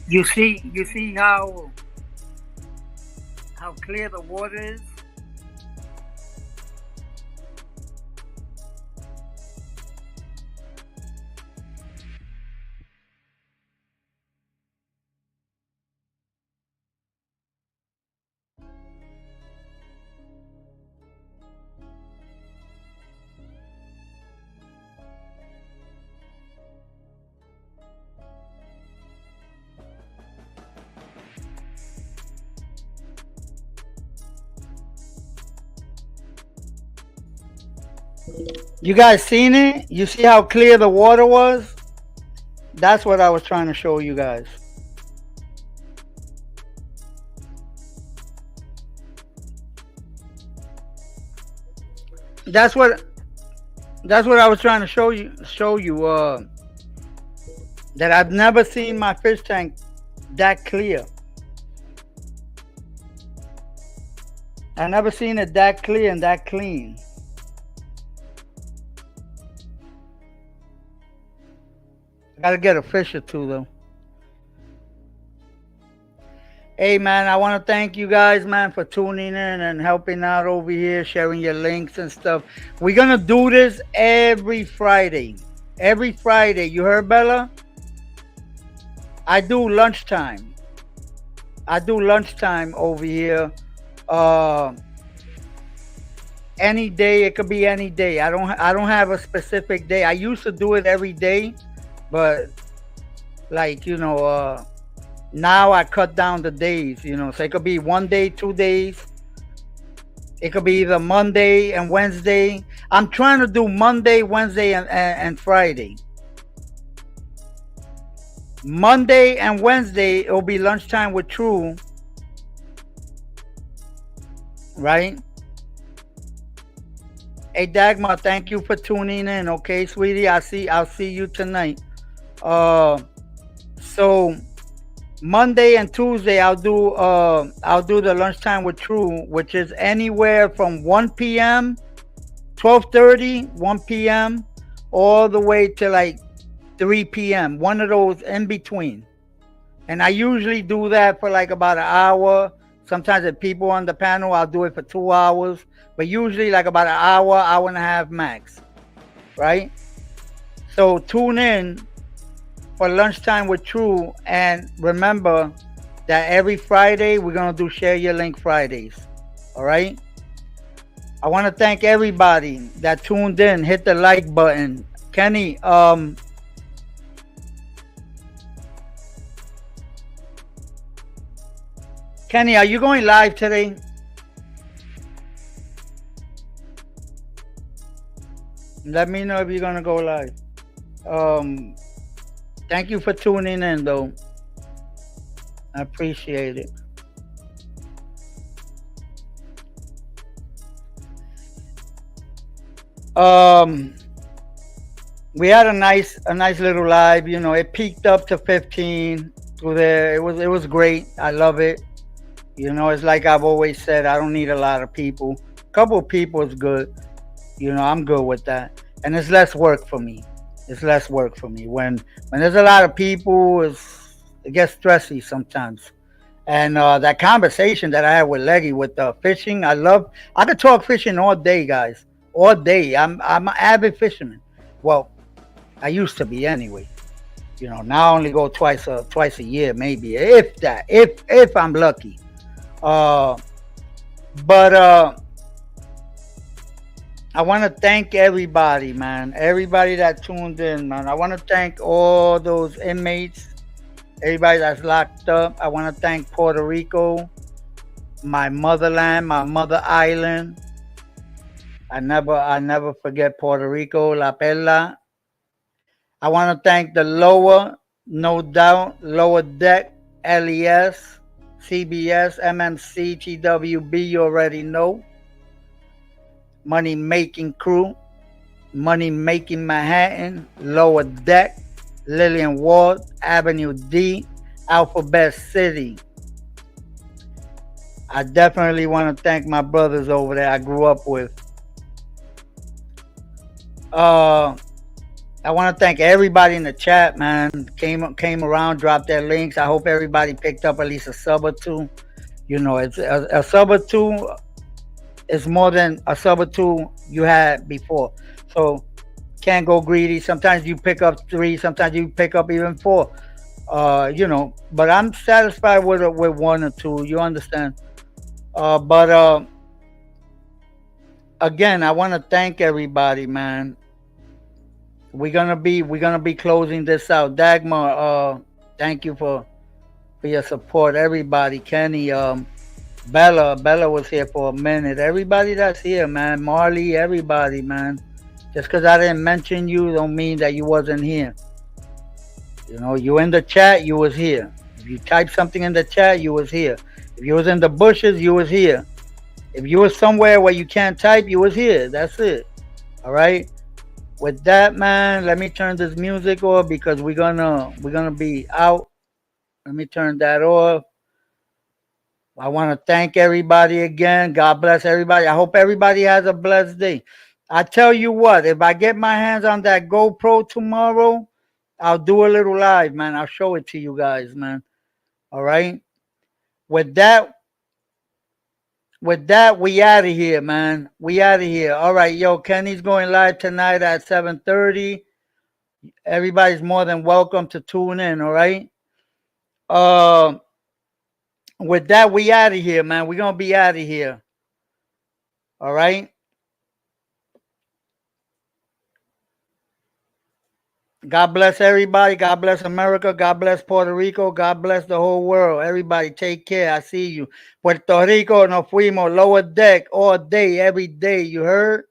You see how clear the water is? You guys seen it? You see how clear the water was? That's what I was trying to show you guys. That's what I was trying to show you. That I've never seen my fish tank that clear. I've never seen it that clear and that clean. I gotta get a fish or two though. Hey man, I want to thank you guys, man, for tuning in and helping out over here, sharing your links and stuff. We're gonna do this every Friday. Every Friday, you heard, Bella? I do lunchtime. over here. Any day, it could be any day. I don't have a specific day. I used to do it every day, but like now I cut down the days. So it could be one day, 2 days. It could be either Monday and Wednesday. I'm trying to do Monday, Wednesday, and Friday. Monday and Wednesday, it'll be lunchtime with True, right? Hey Dagmar, thank you for tuning in. Okay, sweetie, I'll see you tonight. Uh, so Monday and Tuesday, I'll do the lunchtime with True, which is anywhere from 1 p.m., 12:30, 1 p.m., all the way to like 3 p.m. One of those in between. And I usually do that for like about an hour. Sometimes if people on the panel, I'll do it for 2 hours. But usually like about an hour, hour and a half max. Right? So tune in for lunchtime with True. And remember that every Friday, we're going to do Share Your Link Fridays. All right? I want to thank everybody that tuned in. Hit the like button. Kenny, Kenny, are you going live today? Let me know if you're gonna go live. Thank you for tuning in, though. I appreciate it. We had a nice little live. It peaked up to 15 through there. It was great. I love it. It's like I've always said, I don't need a lot of people. A couple of people is good. I'm good with that. And it's less work for me. It's less work for me. When there's a lot of people, it gets stressy sometimes. And that conversation that I had with Leggy with fishing, I could talk fishing all day, guys. All day. I'm an avid fisherman. Well, I used to be anyway. Now I only go twice a year, maybe, if that, if I'm lucky. Uh, but I want to thank everybody, man. Everybody that tuned in, man. I want to thank all those inmates, everybody that's locked up. I want to thank Puerto Rico, my motherland, my mother island. I never forget Puerto Rico, La Perla. I want to thank the lower, no doubt, lower deck, L.E.S, CBS, MMC, TWB. You already know. Money making crew. Money Making Manhattan, Lower Deck, Lillian Ward, Avenue D, Alphabet City. I definitely want to thank my brothers over there I grew up with. I want to thank everybody in the chat, man. Came around, dropped their links. I hope everybody picked up at least a sub or two. It's a sub or two is more than a sub or two you had before. So can't go greedy. Sometimes you pick up 3, sometimes you pick up even 4. But I'm satisfied with 1 or 2. You understand? But again, I want to thank everybody, man. We're gonna be closing this out. Dagmar, thank you for your support. Everybody, Kenny, Bella was here for a minute. Everybody that's here, man. Marley, everybody, man. Just because I didn't mention you don't mean that you wasn't here. You in the chat, you was here. If you type something in the chat, you was here. If you was in the bushes, you was here. If you was somewhere where you can't type, you was here. That's it. All right. With that, man, let me turn this music off because we're gonna be out. Let me turn that off. I want to thank everybody again. God bless everybody. I hope everybody has a blessed day. I tell you what, if I get my hands on that GoPro tomorrow, I'll do a little live, man. I'll show it to you guys, man. All right. With that, we out of here, man. We out of here. All right, yo, Kenny's going live tonight at 7:30. Everybody's more than welcome to tune in. All right. Uh, with that, we out of here, man. We're gonna be out of here. All right. God bless everybody. God bless America. God bless Puerto Rico. God bless the whole world. Everybody, take care. I see you. Puerto Rico, nos fuimos. Lower deck all day, every day. You heard?